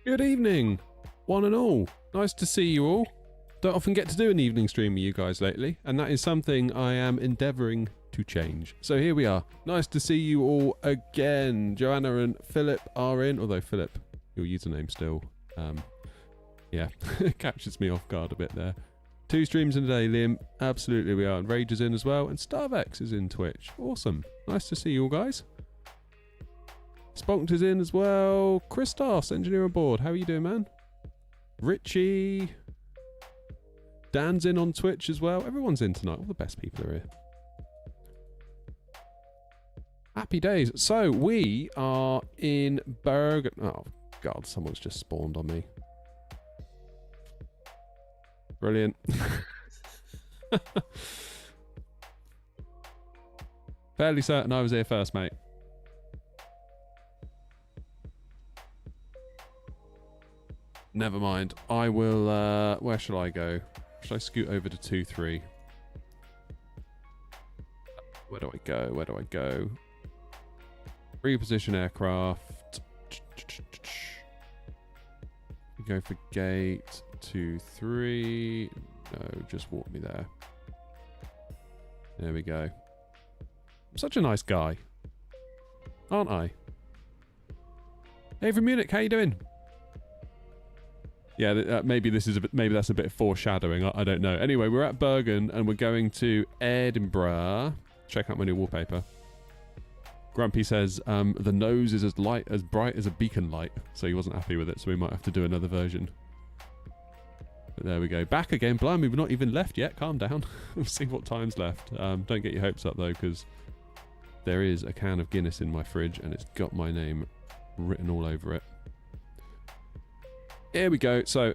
Good evening, one and all. Nice to see you all. Don't often get to do an evening stream with you guys lately, and that is something I am endeavouring to change. So here we are. Nice to see you all again. Joanna and Philip are in, although Philip, your username still, yeah, catches me off guard a bit there. 2 streams in a day, Liam. Absolutely we are. And Rage is in as well, and Starvex is in Twitch. Awesome. Nice to see you all guys. Sponked is in as well. Christos, engineer on board. How are you doing, man? Richie. Dan's in on Twitch as well. Everyone's in tonight. All the best people are here. Happy days. So, we are in Bergen. Oh, God, someone's just spawned on me. Brilliant. Fairly certain I was here first, mate. Never mind. I will, where shall I go? Should I scoot over to 2-3? Where do I go? Where do I go? Reposition aircraft. Go for gate 2-3. No, just walk me there. There we go. I'm such a nice guy, aren't I? Hey from Munich, how you doing? Yeah, maybe this is a bit, maybe that's a bit of foreshadowing. I don't know. Anyway, we're at Bergen and we're going to Edinburgh. Check out my new wallpaper. Grumpy says the nose is as bright as a beacon light, so he wasn't happy with it. So we might have to do another version. But there we go. Back again. Blimey, we've not even left yet. Calm down. We'll see what time's left. Don't get your hopes up though, because there is a can of Guinness in my fridge and it's got my name written all over it. Here we go. So,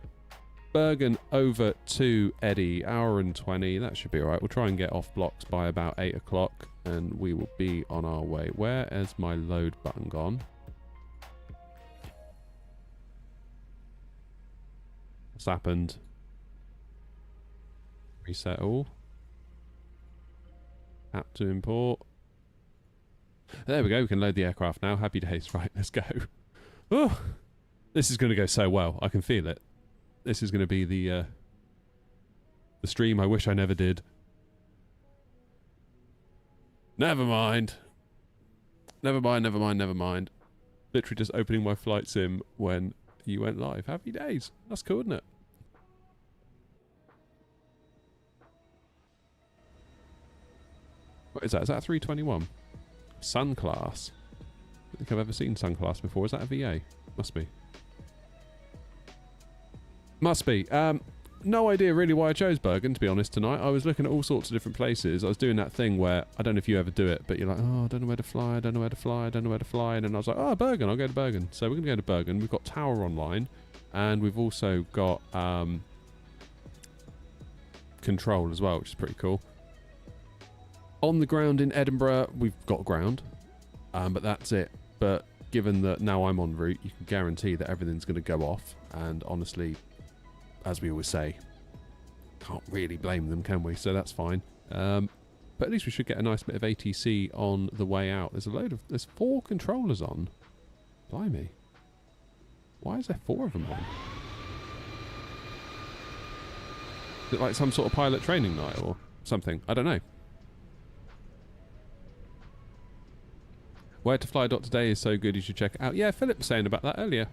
Bergen over to Eddie, hour and 20. That should be alright. We'll try and get off blocks by about 8 o'clock and we will be on our way. Where has my load button gone? What's happened? Reset all. Tap to import. There we go. We can load the aircraft now. Happy days. Right, let's go. Oh! This is going to go so well. I can feel it. This is going to be the stream I wish I never did. Never mind. Never mind, never mind, never mind. Literally just opening my flight sim when you went live. Happy days. That's cool, isn't it? What is that? Is that a 321? Sun class. I don't think I've ever seen Sun class before. Is that a VA? Must be. Must be. No idea really why I chose Bergen, to be honest, tonight. I was looking at all sorts of different places. I was doing that thing where, I don't know if you ever do it, but you're like, oh, I don't know where to fly, I don't know where to fly, I don't know where to fly. And then I was like, oh, Bergen, I'll go to Bergen. So we're going to go to Bergen. We've got Tower online. And we've also got Control as well, which is pretty cool. On the ground in Edinburgh, we've got ground. But that's it. But given that now I'm en route, you can guarantee that everything's going to go off. And honestly, as we always say, can't really blame them, can we? So that's fine. But at least we should get a nice bit of ATC on the way out. There's 4 controllers on. Blimey. Why is there 4 of them on? Is it like some sort of pilot training night or something? I don't know. Where to fly today is so good you should check it out. Yeah, Philip was saying about that earlier.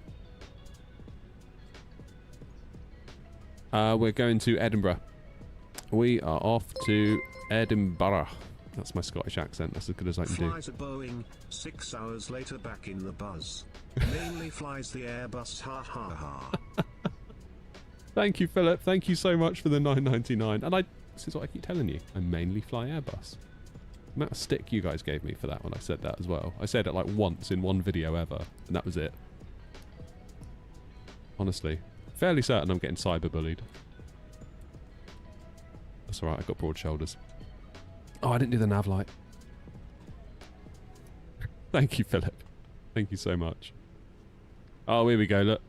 We're going to Edinburgh. We are off to Edinburgh. That's my Scottish accent. That's as good as I can do. Flies a Boeing, 6 hours later back in the buzz. Mainly flies the Airbus, ha ha ha. Thank you, Philip. Thank you so much for the $9.99. And this is what I keep telling you. I mainly fly Airbus. The amount of stick you guys gave me for that when I said that as well. I said it like once in one video ever, and that was it. Honestly. Fairly certain I'm getting cyberbullied. That's alright, I've got broad shoulders. Oh, I didn't do the nav light. Thank you, Philip. Thank you so much. Oh, here we go, look.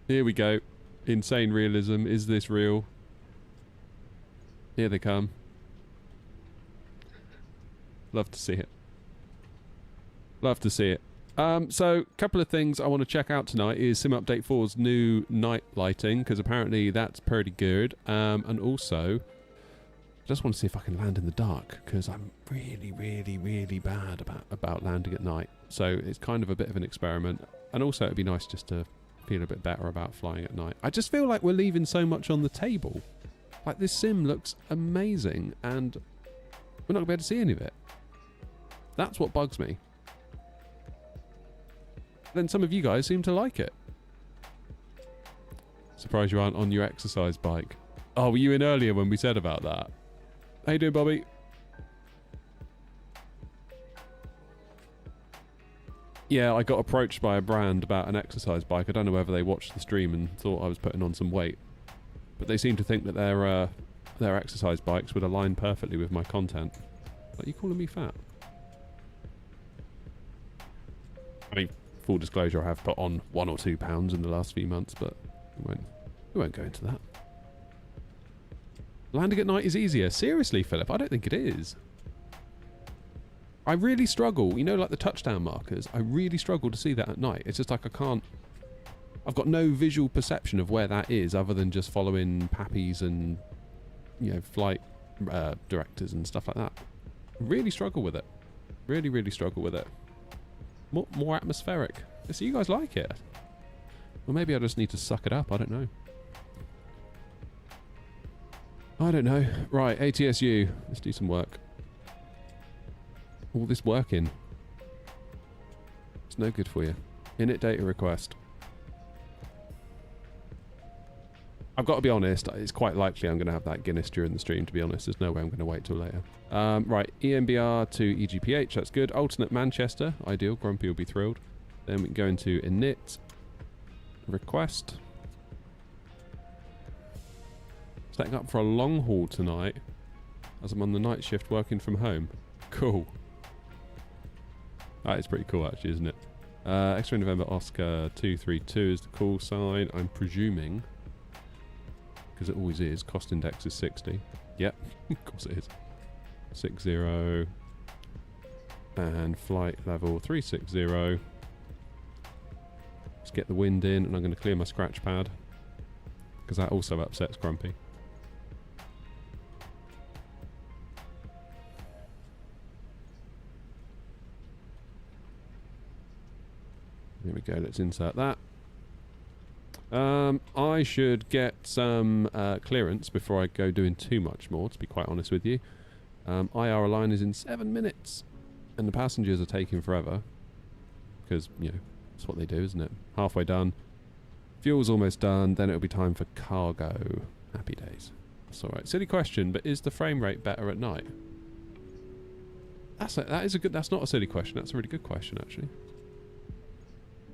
Here we go. Insane realism. Is this real? Here they come. Love to see it. Love to see it. So a couple of things I want to check out tonight is Sim Update 4's new night lighting, because apparently that's pretty good. And also, just want to see if I can land in the dark, because I'm really, really, really bad about landing at night. So it's kind of a bit of an experiment. And also it'd be nice just to feel a bit better about flying at night. I just feel like we're leaving so much on the table. Like, this sim looks amazing, and we're not going to be able to see any of it. That's what bugs me. Then some of you guys seem to like it. Surprised you aren't on your exercise bike. Oh, were you in earlier when we said about that? How you doing, Bobby? Yeah, I got approached by a brand about an exercise bike. I don't know whether they watched the stream and thought I was putting on some weight. But they seem to think that their exercise bikes would align perfectly with my content. Are you calling me fat? I mean, full disclosure, I have put on 1 or 2 pounds in the last few months, but we won't go into that. Landing at night is easier. Seriously, Philip, I don't think it is. I really struggle, you know, like the touchdown markers, I really struggle to see that at night. It's just like I've got no visual perception of where that is other than just following pappies and, you know, flight directors and stuff like that. Really struggle with it. Really, really struggle with it. More atmospheric. So you guys like it? Well, maybe I just need to suck it up. I don't know. I don't know. Right, ATSU. Let's do some work. All this working. It's no good for you. Init data request. I've got to be honest, it's quite likely I'm going to have that Guinness during the stream, to be honest. There's no way I'm going to wait till later. Right, EMBR to EGPH, that's good. Alternate Manchester, ideal. Grumpy will be thrilled. Then we can go into init. Request. Setting up for a long haul tonight, as I'm on the night shift working from home. Cool. That is pretty cool, actually, isn't it? X-ray November Oscar 232 is the call sign. I'm presuming, because it always is, cost index is 60. Yep, of course it is. 60. And flight level 360. Let's get the wind in, and I'm going to clear my scratch pad, because that also upsets Grumpy. Here we go, let's insert that. I should get some clearance before I go doing too much more, to be quite honest with you. IR line is in 7 minutes, and the passengers are taking forever, because, you know, that's what they do, isn't it? Halfway done. Fuel's almost done, then it'll be time for cargo. Happy days. That's alright. Silly question, but is the frame rate better at night? That's not a silly question, that's a really good question, actually.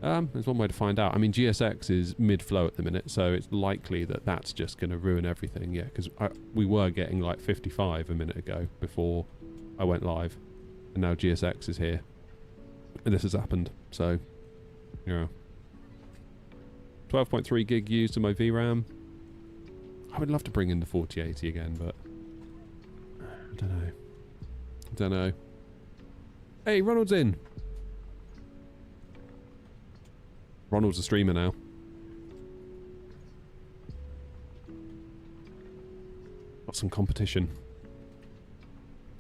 There's one way to find out. I mean, GSX is mid-flow at the minute, so it's likely that that's just going to ruin everything. Yeah, because we were getting like 55 a minute ago before I went live, and now GSX is here, and this has happened. So, yeah. 12.3 gig used in my VRAM. I would love to bring in the 4080 again, but I don't know. I don't know. Hey, Ronald's in. Ronald's a streamer now. Got some competition.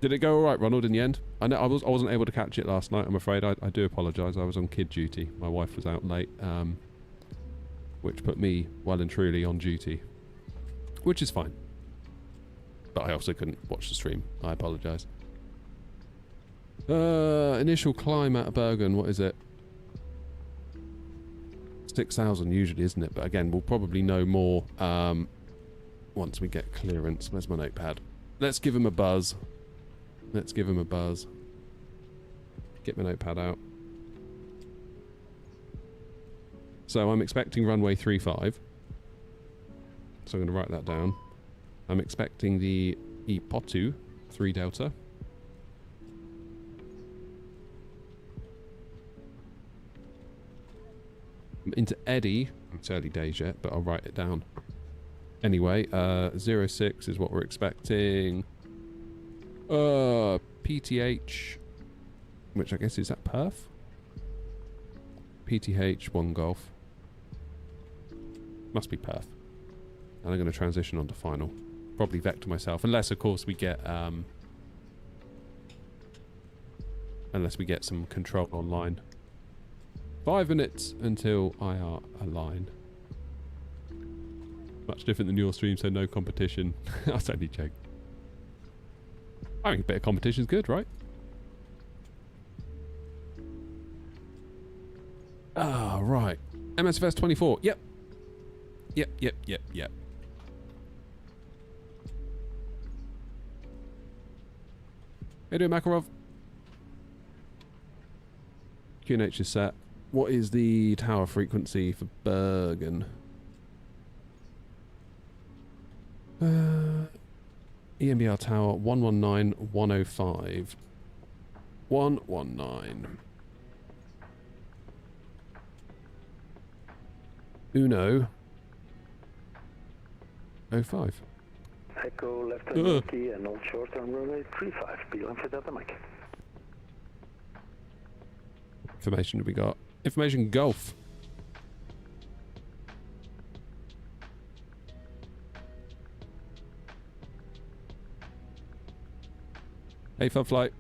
Did it go alright, Ronald, in the end? I know I wasn't able to catch it last night, I'm afraid. I do apologise. I was on kid duty. My wife was out late, which put me well and truly on duty. Which is fine. But I also couldn't watch the stream. I apologise. Initial climb out of Bergen, what is it? 6,000 usually, isn't it? But again, we'll probably know more once we get clearance. Where's my notepad? Let's give him a buzz. Let's give him a buzz. Get my notepad out. So I'm expecting runway 35. So I'm going to write that down. I'm expecting the Ipotu 3 Delta. Into Eddie. It's early days yet, but I'll write it down. Anyway, 06 is what we're expecting. PTH, which I guess is that Perth? PTH, 1 golf. Must be perf. And I'm going to transition on to final. Probably vector myself, unless of course we get some control online. 5 minutes until IR align. Much different than your stream, so no competition. I was only joking. I think a bit of competition is good, right? Ah, right. MSFS 24. Yep. Yep. How you doing, Makarov? QNH is set. What is the tower frequency for Bergen? EMBR tower 119.105. 119. Uno. 05. Echo left and Yankee and on short term runway 35. Beeline for Delta Mike. Information we got. Information Golf. Hey, Fun Flight.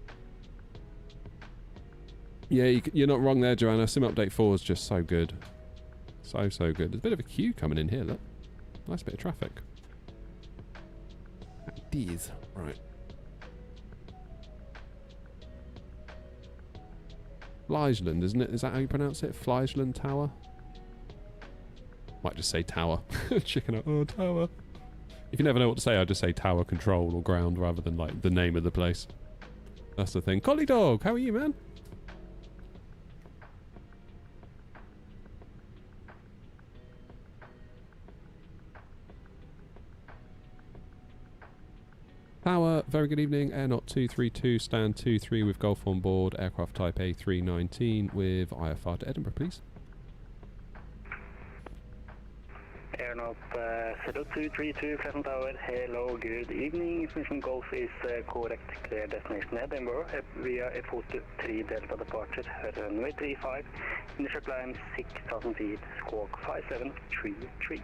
Yeah, you're not wrong there, Joanna. Sim Update 4 is just so good. So good. There's a bit of a queue coming in here, look. Nice bit of traffic. These. Right. Fleisland, isn't it? Is that how you pronounce it? Fleisland Tower? Might just say tower. Chicken out. Oh, tower. If you never know what to say, I just say tower control or ground rather than like the name of the place. That's the thing. Collie Dog, how are you, man? Tower, very good evening. Airnaut 232, stand 23 with Golf on board. Aircraft type A319 with IFR to Edinburgh, please. Airnaut 0232, Pleasant Tower. Hello, good evening. Information Golf is correct. Clear destination Edinburgh via F43 Delta departure. Runway 35. Initial climb 6,000 feet. Squawk 5733.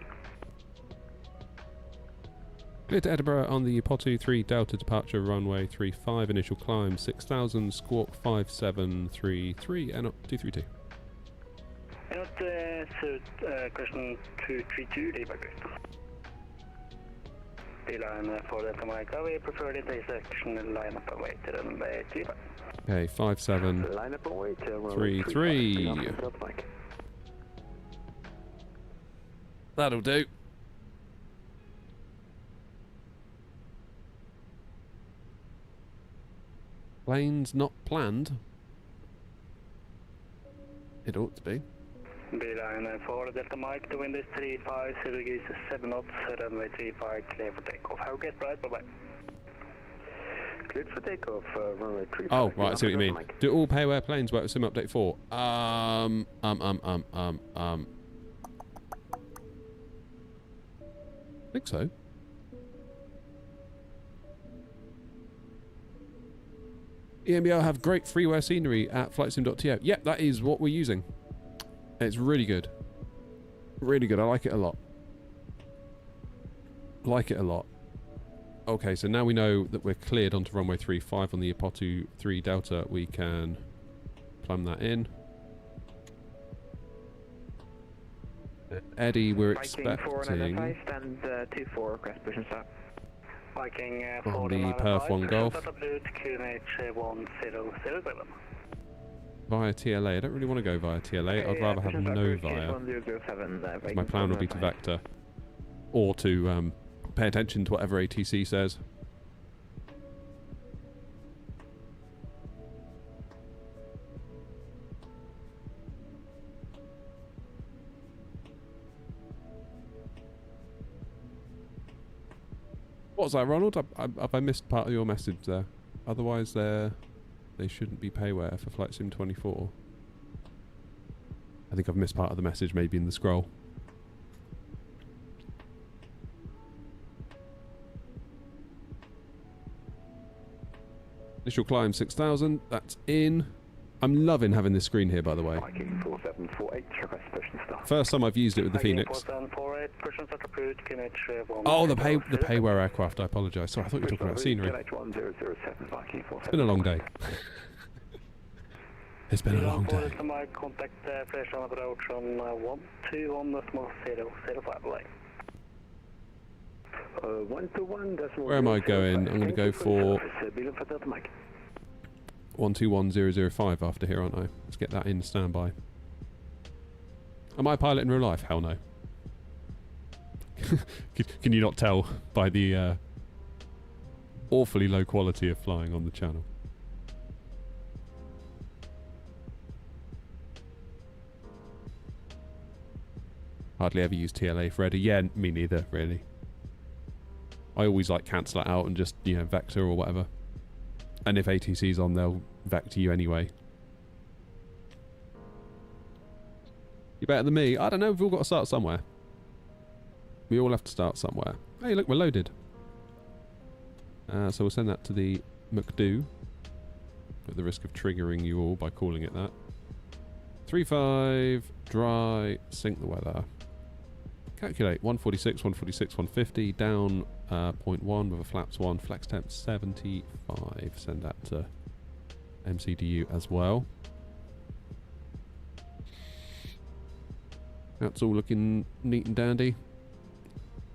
Clear to Edinburgh on the Potu 3 Delta departure runway 35, initial climb 6,000, squawk 5733, and up 232. And question 232, Lever Great. Beeline for Delta Mike, we prefer the intersection line up and wait to runway 35. Okay, 5733. That'll do. Planes not planned. It ought to be. Beeline for Delta Mike, the wind is 35, 0 degrees 7 knots, runway 35, clear for takeoff. Have a great ride, bye bye. Cleared for takeoff, runway 35. Oh, right, I see what you mean. Do all pay-aware planes work with Sim Update 4? I think so. EMBR have great freeware scenery at flightsim.to. Yep, that is what we're using. It's really good. Really good. I like it a lot. Okay, so now we know that we're cleared onto runway 35 on the Apotu 3 Delta. We can plumb that in. Eddie, we're expecting... Stand 24, request push and start. Viking on the Perth 1 Golf. Via TLA. I don't really want to go via TLA. I'd rather have no via. My plan would be to vector. Or to pay attention to whatever ATC says. What's that, Ronald? Have I missed part of your message there? Otherwise, they shouldn't be payware for Flight Sim 24. I think I've missed part of the message, maybe in the scroll. Initial climb 6,000. That's in. I'm loving having this screen here, by the way. Viking 4748, request push and start. First time I've used it with the Viking Phoenix. 4748, push and start approved, QNH 1. Oh, the payware aircraft. I apologise. Sorry, I thought you were talking about scenery. It's been a long day. It's been a long day. My contact flash on approach on 121.005 line. 121. Where am I going? I'm going to go for 121005 after here, aren't I? Let's get that in standby. Am I a pilot in real life? Hell no. Can you not tell by the awfully low quality of flying on the channel? Hardly ever use TLA for Eddie. Yeah, me neither, really. I always like cancel it out and just, you know, vector or whatever. And if ATC's on, they'll vector you anyway. You better than me? I don't know, we've all got to start somewhere. We all have to start somewhere. Hey, look, we're loaded. So we'll send that to the McDo. At the risk of triggering you all by calling it that. 35, dry, sync the weather. Calculate 146, 146, 150, down 0.1 with a flaps 1, flex temp 75. Send that to MCDU as well. That's all looking neat and dandy.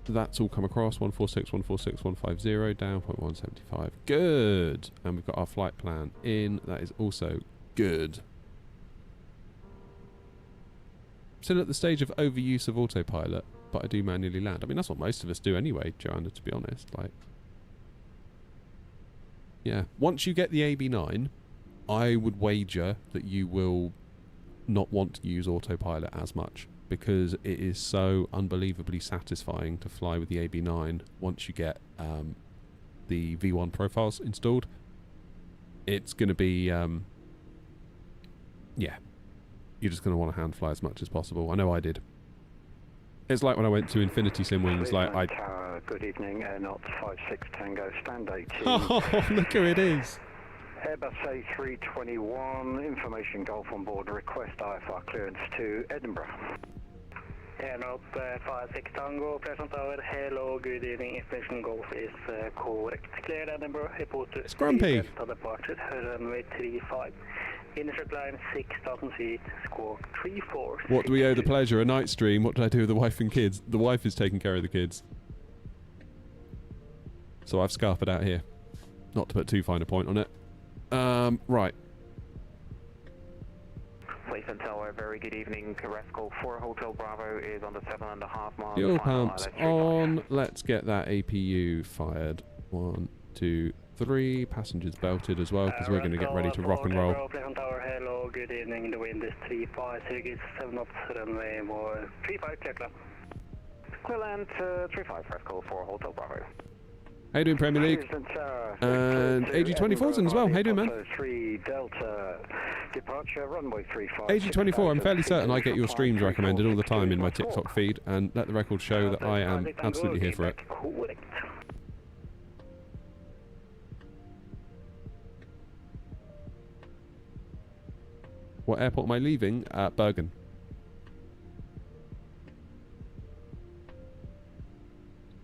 That's all come across 146, 146, 150, down 0.175. Good! And we've got our flight plan in. That is also good. Still at the stage of overuse of autopilot, but I do manually land. I mean, that's what most of us do anyway, Joanna, to be honest. Like, yeah. Once you get the AB9, I would wager that you will not want to use autopilot as much, because it is so unbelievably satisfying to fly with the AB9 once you get the V1 profiles installed. It's going to be, yeah, you're just going to want to hand fly as much as possible. I know I did. It's like when I went to Infinity Sim Wings, like I... Good evening, not 56 Tango, stand 18. Oh, look who it is. Airbus A321, information Golf on board, request IFR clearance to Edinburgh. Airnaut 56 Tango, present tower, hello, good evening, information Golf is correct. Cleared Edinburgh, report to... It's Grumpy. Departure, runway 35. Initial climb 6,000 feet, squawk 34. What do we owe the pleasure? A night stream. What did I do with the wife and kids? The wife is taking care of the kids. So I've scarpered out here. Not to put too fine a point on it. Right. Clayton Tower, very good evening. Rascal 4 Hotel Bravo is on the 7.5 miles. Fuel pumps on. Let's get that APU fired. 1, 2, 3. Passengers belted as well, because we're going to get ready to rock and roll. Clayton Tower, hello, good evening. The wind is 35, Syracuse 7 knots, runway 35, clear climb. Clearland 35, Rascal 4 Hotel Bravo. How you doing, Premier League? And AG24's in as well. How you doing, man? 3 Delta, departure runway 35. AG24, I'm fairly certain I get your streams recommended all the time in my TikTok feed, and let the record show that I am absolutely here for it. What airport am I leaving? Bergen.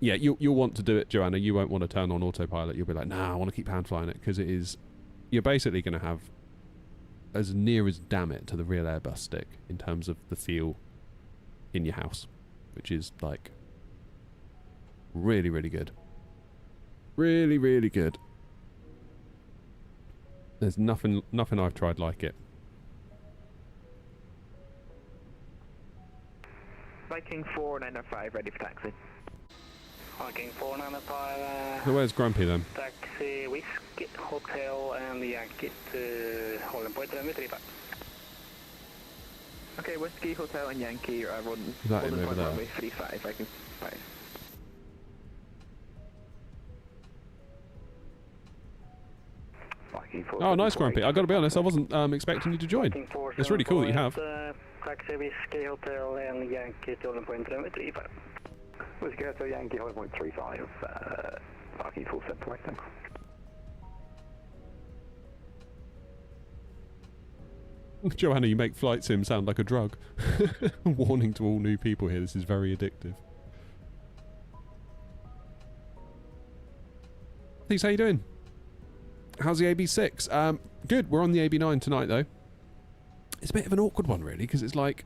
Yeah, you'll want to do it, Joanna. You won't want to turn on autopilot. You'll be like, nah, I want to keep hand flying it, because it is... You're basically going to have as near as damn it to the real Airbus stick in terms of the feel in your house, which is, like, really, really good. Really, really good. There's nothing I've tried like it. Viking 4905, ready for taxi. Viking 495. So where's Grumpy then? Taxi, Whiskey, Hotel, and Yankee to Holland Point, runway 35. Okay, Whiskey, Hotel, and Yankee are running. Is that him over there? Runway 35, Viking 5. Oh, nice, Grumpy. I've got to be honest, I wasn't expecting you to join. It's really cool that you have. Taxi, Whiskey, Hotel, and Yankee to Holland Point, runway 35. Whiskey Hotel Yankee, Holland Point 35, Viking 47, Joanna, you make flight sim sound like a drug. Warning to all new people here, this is very addictive. Please, how you doing? How's the AB6? Good, we're on the AB9 tonight though. It's a bit of an awkward one really, because it's like,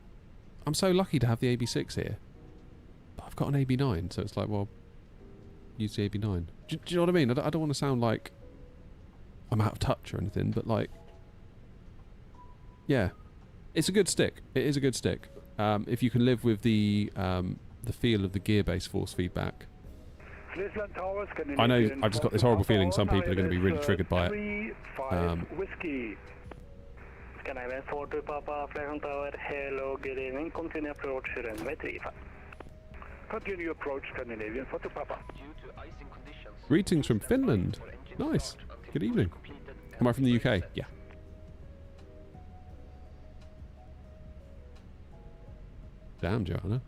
I'm so lucky to have the AB6 here. But I've got an AB9, so it's like, well, use the AB9. Do you know what I mean? I don't want to sound like I'm out of touch or anything, but like, yeah, it's a good stick. It is a good stick. If you can live with the feel of the gear-based force feedback. I know I've just got this horrible feeling some people are going to be really triggered by it. Scandinavian 42 Papa, Flight Tower, hello, good evening, continue approach runway 35. Continue approach Scandinavian 42 Papa. Greetings from Finland. Nice. Good evening. Am I from the UK? Yeah. Damn, Joanna.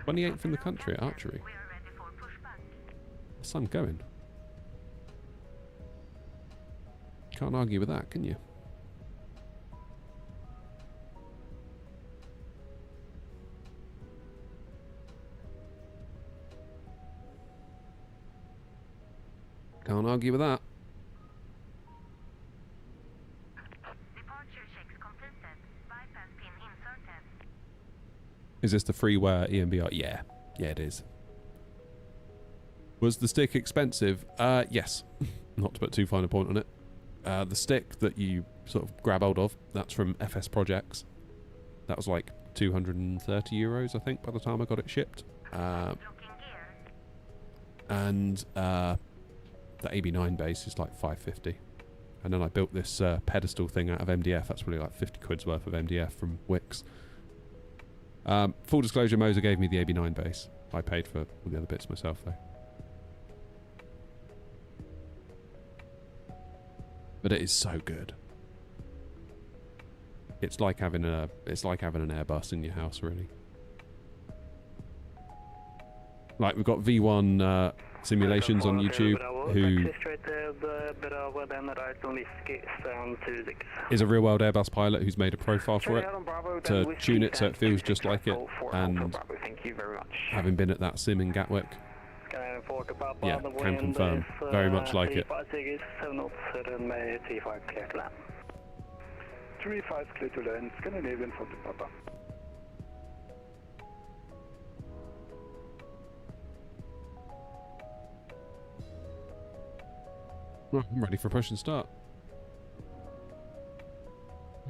28th in the country at archery. The sun going. Can't argue with that, can you? Can't argue with that. Departure checks completed. Bypass pin inserted. Is this the freeware EMBR? Yeah. Yeah, it is. Was the stick expensive? Yes. Not to put too fine a point on it. The stick that you sort of grab hold of, that's from FS Projects. That was like 230 euros, I think, by the time I got it shipped. And the AB9 base is like 550. And then I built this pedestal thing out of MDF. That's probably like 50 quid's worth of MDF from Wix. Full disclosure, Moser gave me the AB9 base. I paid for all the other bits myself though. But it is so good. It's like having an Airbus in your house, really. Like, we've got V1 simulations on YouTube, who is a real-world Airbus pilot who's made a profile for it to tune it so it feels just like it. And having been at that sim in Gatwick, yeah, can confirm. Very much like it. 35 clear to land, Scandinavian 40 Papa. Right, I'm ready for push and start.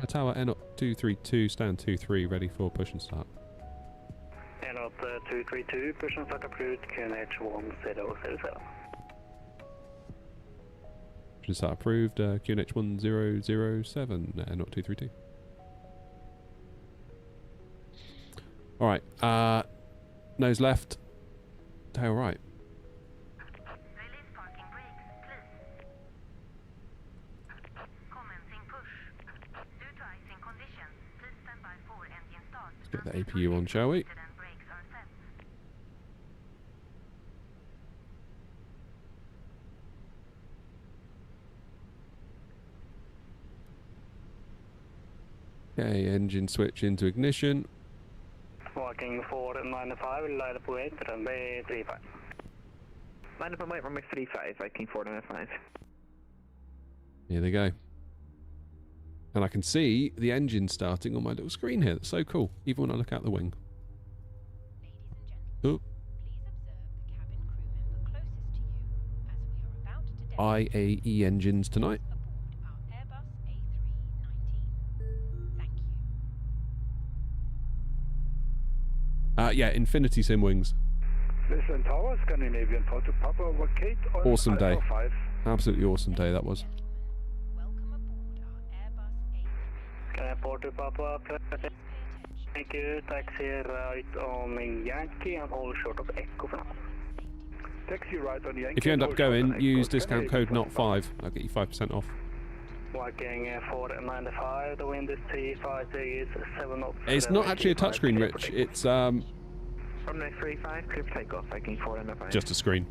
Tower N 232, stand 23, ready for push and start. N 232, push and start approved, QNH 1007. Push and start approved, QNH 1007, N 232. Alright, nose left, tail right. Release parking brakes, please. Commencing push. Due to icing conditions, please stand by for engine start. Let's get the APU on, shall we? And brakes are set. Okay, engine switch into ignition. Walking 495, line up weight, runway 35. Line up and wait, runway 35, Viking 495. Here they go. And I can see the engine starting on my little screen here. That's so cool, even when I look out the wing. Ladies and gentlemen, Oh. please observe the cabin crew member closest to you as we are about to demonstrate IAE engines tonight. aboard our Airbus A319. Thank you. Yeah, Infinity Sim wings. Listen Tower, Scandinavian 40 Papa, vacate on Awesome day. Alpha 5. Absolutely awesome day that was. Welcome aboard our Airbus A319. Can I port to Papa? Thank you, taxi right on Yankee and hold short of Echo for now. Taxi right on Yankee. If you end up hold short going, on use Echo, discount code Scandinavian 45. NOT5. I'll get you 5% off. Walking 495, the wind is 35 degrees, 7 knots. It's not actually a touchscreen, Rich. It's Runway 35, clear for takeoff, Viking 495. just a screen.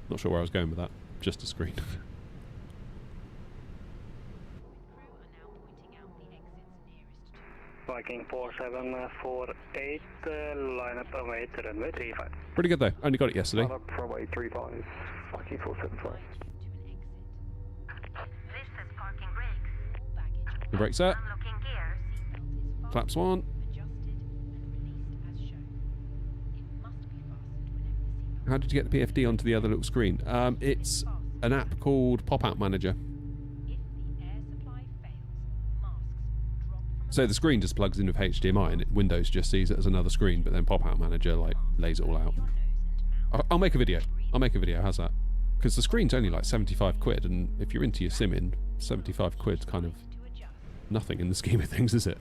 Not sure where I was going with that. Just a screen. Crew are now pointing out Viking 4748, line up away to runway 35. Pretty good though. Only got it yesterday. Line up runway 35, Viking 475. This is parking brakes. Baggage The brakes set. unlocking gears. Flaps one. Adjusted and released as shown. It must be fastened whenever How did you get the PFD onto the other little screen? It's an app called Pop-Out Manager. if the air supply fails. Masks drop from So the screen just plugs in with HDMI and Windows just sees it as another screen, but then Pop-Out Manager like lays it all out. your nose and mouth. I'll make a video. I'll make a video. How's that? Because the screen's only like 75 quid, and if you're into your simming, 75 quid's kind of To adjust. nothing in the scheme of things, is it?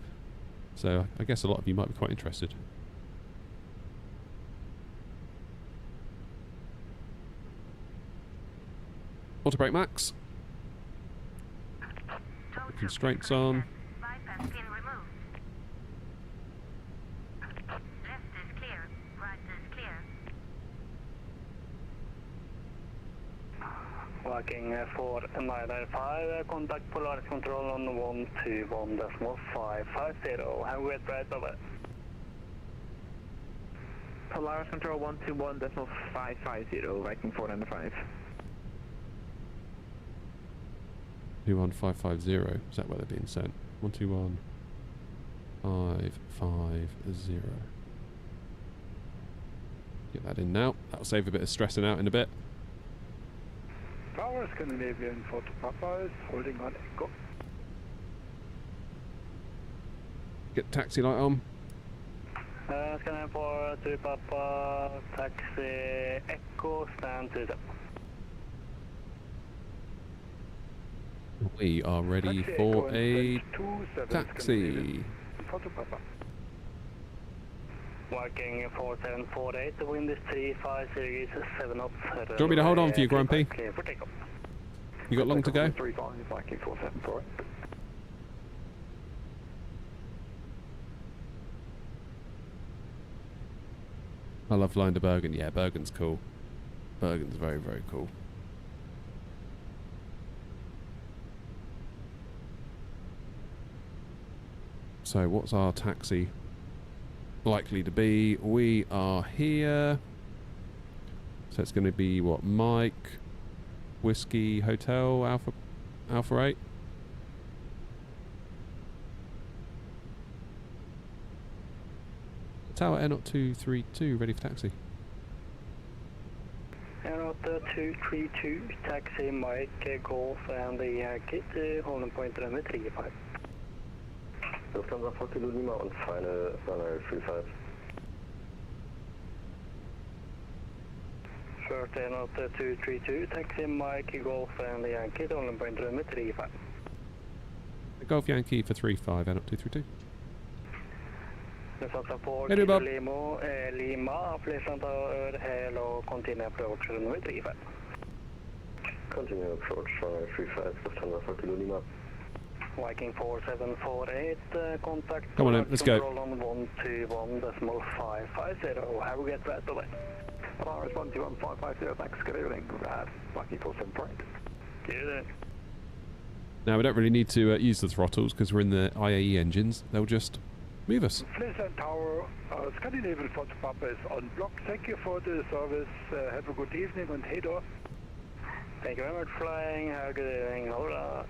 So I guess a lot of you might be quite interested. Auto brake max. Constraints on. Bypass pin removed. Left is clear. Right is clear. Viking 4995, contact Polaris control on 121.550. Have a great ride, bye-bye. Polaris Control 121.550, Viking 495. 21550. Is that where they're being sent? 121.550. Get that in now. That'll save a bit of stressing out in a bit. Tower Scandinavian 4 to Papa is holding on Echo. Get taxi light on. Scanner 4 to Papa, taxi Echo, stand to the... We are ready Taxi for Echo a and 27 taxi. Scandinavian 4 to Papa. Viking 4748, the wind is 35 series 7 knots. Do you want me to hold on for you, Grumpy? Clear for takeoff. You got long to go? 35, Viking 474. I love flying to Bergen. Yeah, Bergen's cool. Bergen's very, very cool. So what's our taxi likely to be? We are here. So it's going to be what? Mike, Whiskey, Hotel, Alpha 8. Tower Air 232, ready for taxi. Air 232, taxi Mike, Golf and the Yankee, holding point runway 35. Lufthansa 40 Lima und final runway 35. First Air 232, taxi Mike, Golf and the Yankee, holding point runway 35. Golf Yankee for 35, Air 232. Lufthansa 4 Hey, du, Bob. Lima, please enter hello, continue approach runway 35. Continue approach runway 35, Lufthansa 40 Lima. Viking 4748, contact Come on in, let's go. control on 121.550. Have a great ride, bye-bye. Polaris 121.550, thanks, good evening. Viking 478. Good. Now we don't really need to use the throttles because we're in the IAE engines. They'll just move us. Pleasant Tower, Scandinavian 4 to Papa is on block. Thank you for the service. Have a good evening and hey door. Thank you very much, flying. Have a good evening. Hola.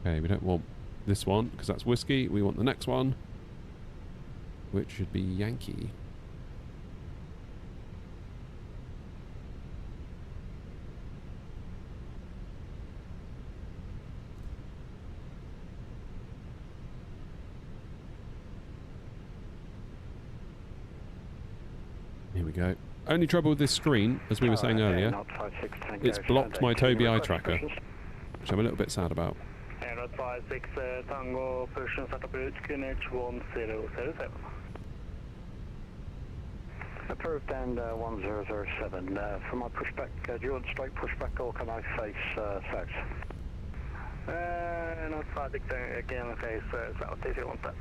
Okay, we don't want this one because that's Whiskey. We want the next one, which should be Yankee. Here we go. Only trouble with this screen, as we were saying earlier, it's blocked my Tobii eye tracker, which I'm a little bit sad about. Air 56 Tango, pushing start approach, QNH 1007. Approved and 1007. For my pushback, do you want straight pushback or can I face south? Not 56 again, face south if you want that.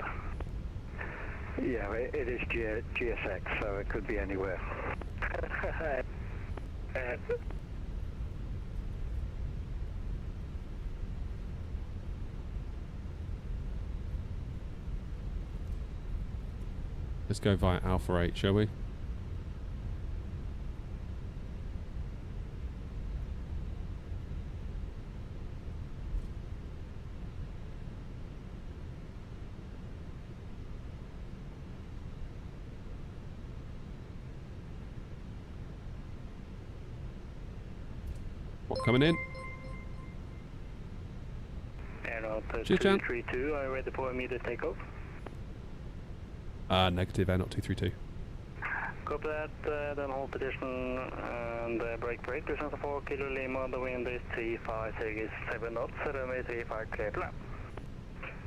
Yeah, it is GSX, so it could be anywhere. Let's go via Alpha 8, shall we? What, coming in? Airnaut Cheers, Jan. 232, are you ready for immediate takeoff? Negative, Airnaut 232. Copy that, then hold position and brake. Descent 4 Kilo Lima, the wind is 35, is 7 knots, runway 35, clear to land.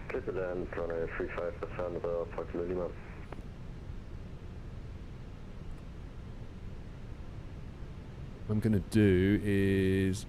Clear to land, runway 35%, 4 Kilo Lima. What I'm going to do is...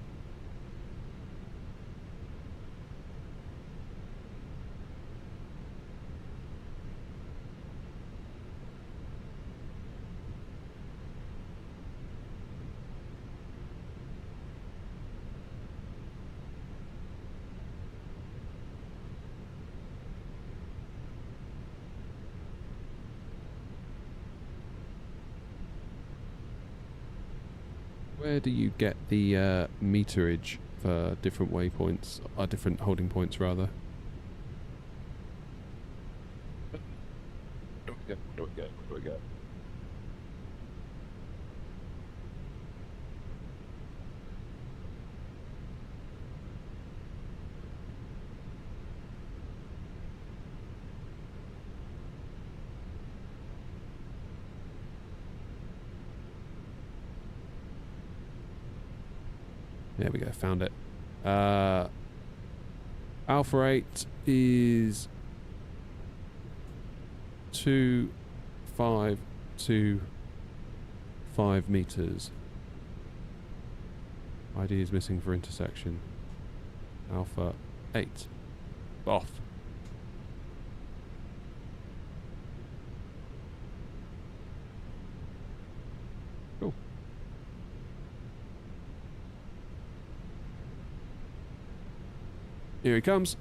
Where do you get the meterage for different waypoints, or different holding points rather? Where do we go? There we go, found it. Alpha 8 is 2525 meters. ID is missing for intersection. Alpha 8. Off. Cool. Here he comes.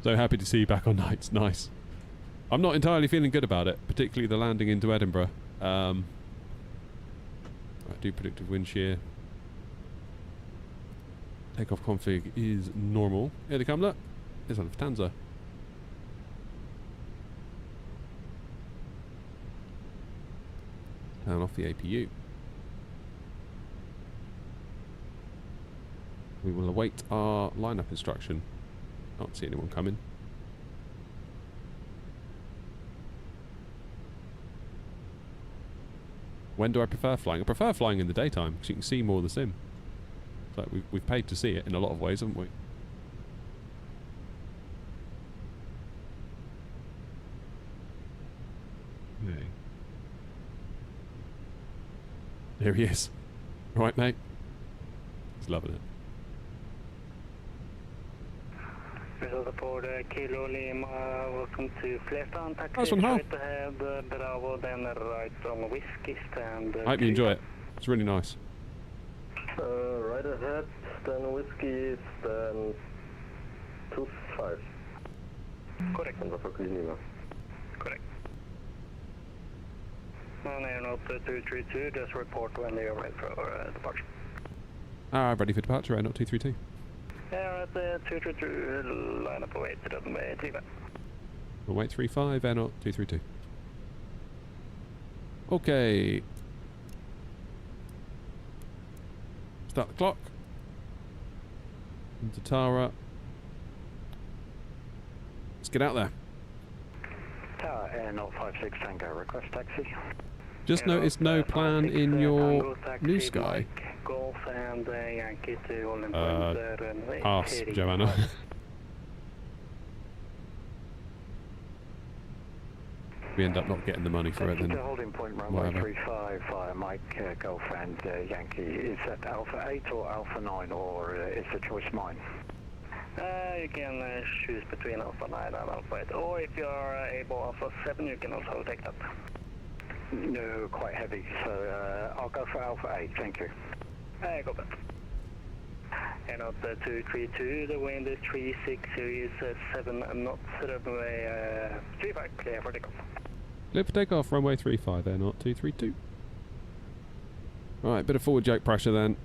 So happy to see you back on nights. Nice. I'm not entirely feeling good about it, particularly the landing into Edinburgh. I do predictive wind shear. Takeoff config is normal. Here they come, look. There's a Lufthansa. Turn off the APU. We will await our lineup instruction. Can't see anyone coming. When do I prefer flying? I prefer flying in the daytime because you can see more of the sim. It's like we've paid to see it in a lot of ways, haven't we? Yeah. There he is. Right, mate. He's loving it. Support Kilo Lima, welcome to Flertown. Taxi Nice one, Hal. straight ahead, Bravo, then right on Whiskey stand. I hope you enjoy it. It's really nice. Right ahead, then Whiskey, then 25. Correct. And 4 Kilo Lima. Correct. And Airnaut 232, just report when they are ready for departure. Ready for departure, Airnaut 232. Airnaut 232, line up await, runway 35. Runway 35, Airnaut 232. Okay. Start the clock. Into Tara. Let's get out there. Tower Airnaut 56 Tango, request taxi. Just noticed no plan in your new sky. Golf and Yankee to Holland Point, runway Pass, 35. Joanna. We end up not getting the money for it Taxi then. to holding point runway Whatever. 35 via Mike, Golf and Yankee. Is that Alpha 8 or Alpha 9 or is the choice mine? You can choose between Alpha 9 and Alpha 8, or if you are able Alpha 7, you can also take that. No, quite heavy, so I'll go for Alpha 8, thank you. Copy. Airnav 232, the wind is 360, is 7 knots, runway 35, clear for takeoff. Clear for takeoff, runway 35, Airnav 232. Alright, bit of forward yoke pressure then.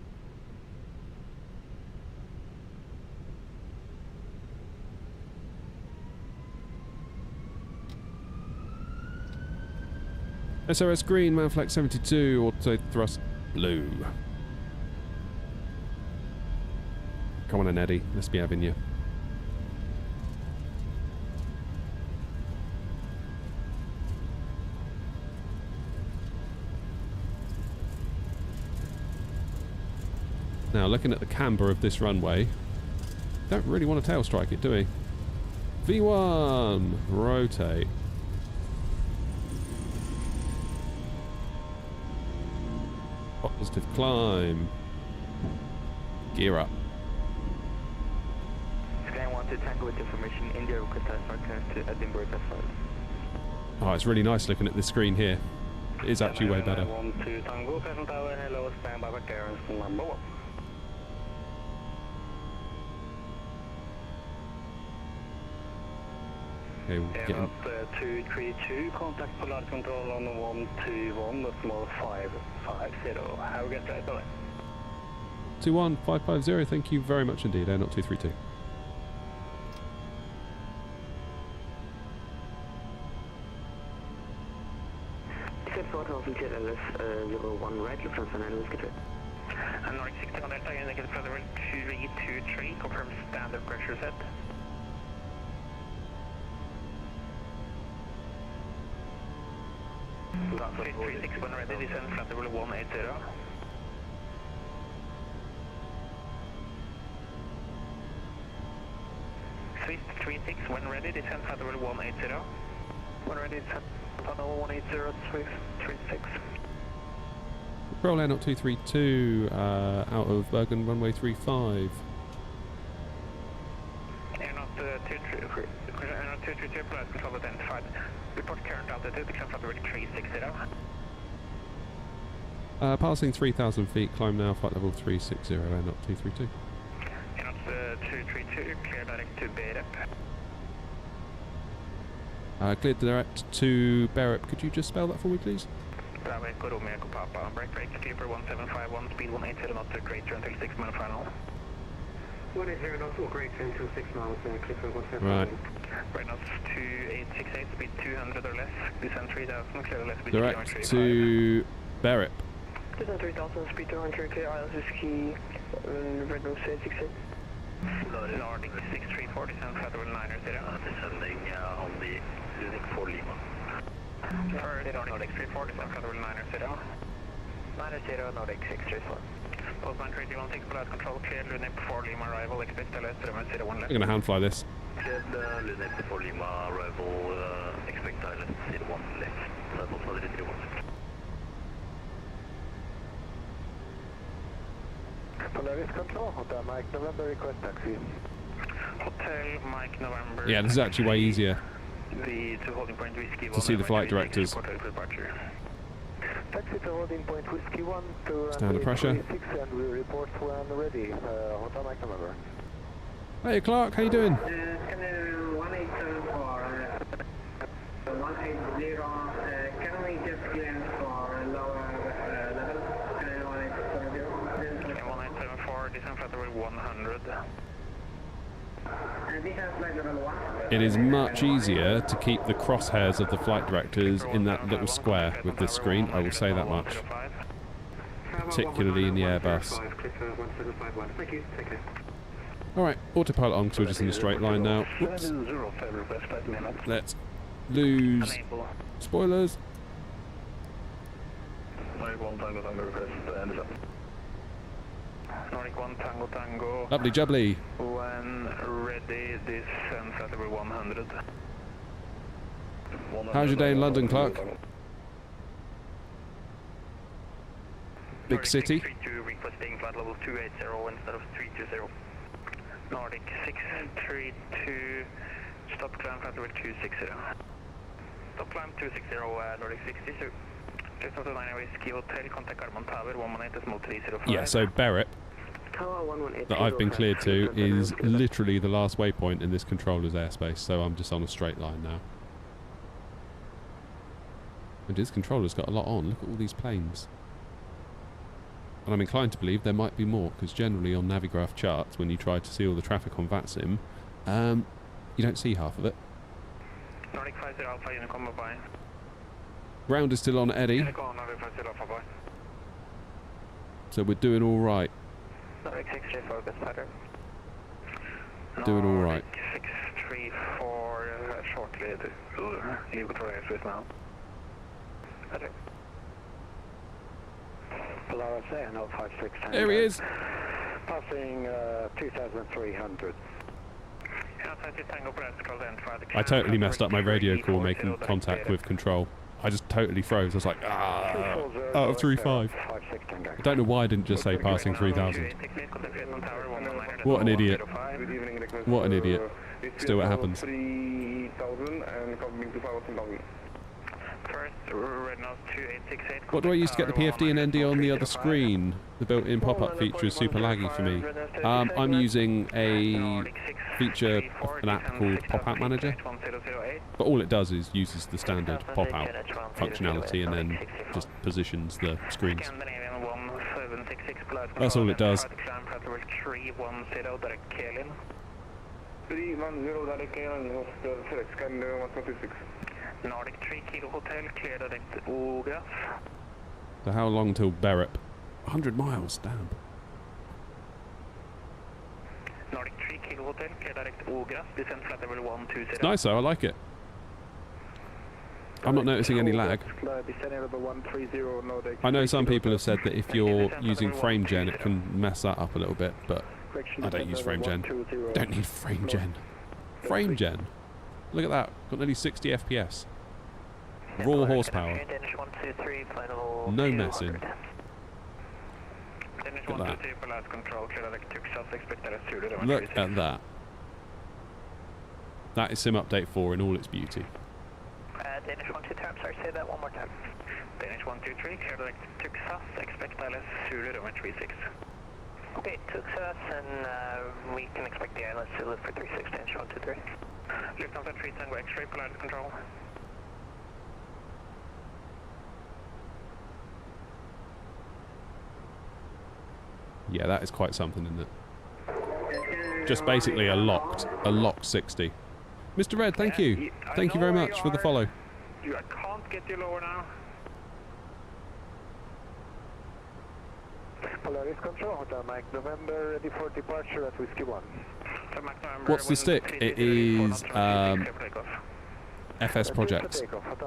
SOS green, Manflex 72, auto thrust blue. Come on then, Eddie, let's be having you. Now, looking at the camber of this runway, don't really want to tail strike it, do we? V1, rotate. Positive climb. Gear up. Sky 1 to Tango with information, India request IFR clearance to Edinburgh F5. Oh, it's really nice looking at this screen here. It is actually way better. 1 to Tango, Crescent Tower, hello, stand by for clearance number 1. Okay, we're getting... Airnav 232, contact Polar Control on 121, decimal 550. Have a good day, bye. 21550, thank you very much indeed, Airnav 232. Set 4000 LS 01 right, Lufthansa 9 Whiskey 3. And Nordic 60 on Delta, indicate further 2323, confirm standard pressure set. That's 336 when ready, descend flat level 180. Swift 36 when ready, descend flat level 180. When ready, descend flat level 180, Swift 36. Roll Airnav 232 out of Bergen runway 35. Airnav 232, flight control identified. Report current altitude, descend flat level 360. Passing 3,000 feet, climb now, flight level 360, Airnav 232. Airnav 232, clear direct to Berep. Cleared direct to Berep. Could you just spell that for me, please? Bravo Echo Romeo Echo Papa, break, Clipper 1751, speed 180 knots, greater until 6 mile final. 180 knots, or greater until 6 miles, Clipper 1751. Right. Right knots 2868, speed 200 or less, descend 3000, clear less, speed Direct to Berep. descend 3000, speed 200, clear Isles Whiskey, red nose 868. Nordic 634, descend flat level 900. Descending on the Unic 4 Lima. First Nordic 634, descend flat level 900. 900, Nordic 634. Postman 316, flight control, cleared Lunip 4 Lima arrival, expect LS 01 left. I'm going to hand fly this. Cleared Lunip 4 Lima arrival, expect LS 01 left. Level 331. Polaris Control, Hotel Mike November, request taxi. Hotel Mike November. Yeah, this is actually way easier The to holding point Whiskey 1. to see the flight directors. Taxi to holding point Whiskey 1 to Stand the pressure. 36 and we report when ready. Hotel Mike November. Hey Clark, how you doing? Scanner 1874, 180, can we get clearance for lower level? Scanner 1870. Scanner 1874, descend flat level 100. It is much easier to keep the crosshairs of the flight directors in that little square with this screen, I will say that much. Particularly in the Airbus. Alright, autopilot on because we're just in a straight line now. Whoops. Let's lose spoilers. Nordic 1 Tango Tango. Lovely jubbly. When ready, descend flat level 100. How's your day in London, Clark? Big city. 632 requesting flight level 280 instead of 320. Nordic 632, stop climb flight level 260. Stop climb 260, Nordic 62. Yeah, so Berep, that I've been cleared to, is literally the last waypoint in this controller's airspace, so I'm just on a straight line now. And this controller's got a lot on. Look at all these planes. And I'm inclined to believe there might be more, because generally on Navigraph Charts, when you try to see all the traffic on VATSIM, you don't see half of it. Ground is still on Eddie, so we're doing all right. Doing all right. 634 shortly. You control airspace now. There he is. Passing 2,300. I totally messed up my radio call making contact with control. I just totally froze. I was like, out of 3.5. I don't know why I didn't just say passing 3,000. What an idiot. What an idiot. Still it happens. What do I use to get the PFD and ND on the other screen? The built-in pop-up feature is super laggy for me. I'm using a feature of an app called Pop-Out Manager, but all it does is uses the standard pop-out functionality and then just positions the screens. That's all it does. Nordic 3 Kilo Hotel, clear direct Ogras. So how long till Berep? 100 miles, damn. Nordic 3 Kilo Hotel, clear direct Ogras, descend flight level 120. It's nice though, I like it. I'm not noticing any lag. I know some people have said that if you're using FrameGen it can mess that up a little bit, but I don't use FrameGen. Don't need FrameGen. FrameGen? Look at that, got nearly 60 FPS. Raw horsepower. No messing. Look at that. Look at that. That is Sim Update 4 in all its beauty. Danish 123, I'm sorry, say that one more time. Danish 123, clear direct Tuxas, expect ILS Zulu, runway 36. Okay, Tuxas, and we can expect the ILS Zulu for 36, Danish 123. Lufthansa 3 Tango X-ray, Polaris control. Yeah, that is quite something, isn't it? Just basically a locked 60. Mr. Red, thank you. Thank you very much for the follow. I can't get you lower now. Polaris control, Hotel Mike November, ready for departure at Whiskey 1. What's the stick? It is FS Projects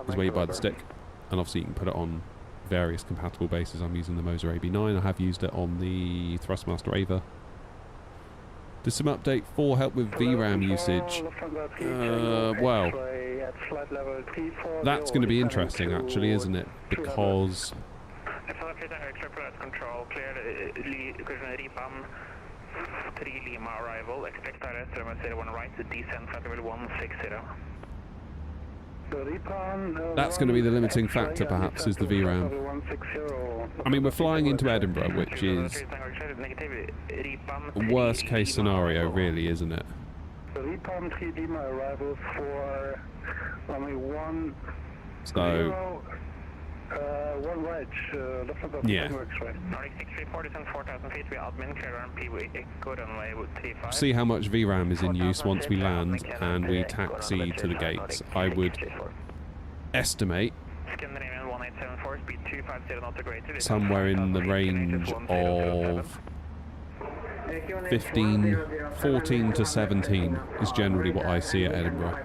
is where you buy the stick, and obviously you can put it on various compatible bases. I'm using the Moser AB9. I have used it on the Thrustmaster Ava. Does some update 4 help with VRAM usage? Well, that's going to be interesting actually, isn't it? Because control clear 3 Lima arrival, expect ILS runway 01 right, descend flight level 160. that's going to be the limiting factor perhaps, is the VRAM. I mean, we're flying into Edinburgh, which is a worst case scenario really, isn't it? So yeah. See how much VRAM is in use once we land and we taxi to the gates. I would estimate somewhere in the range of 14 to 17 is generally what I see at Edinburgh.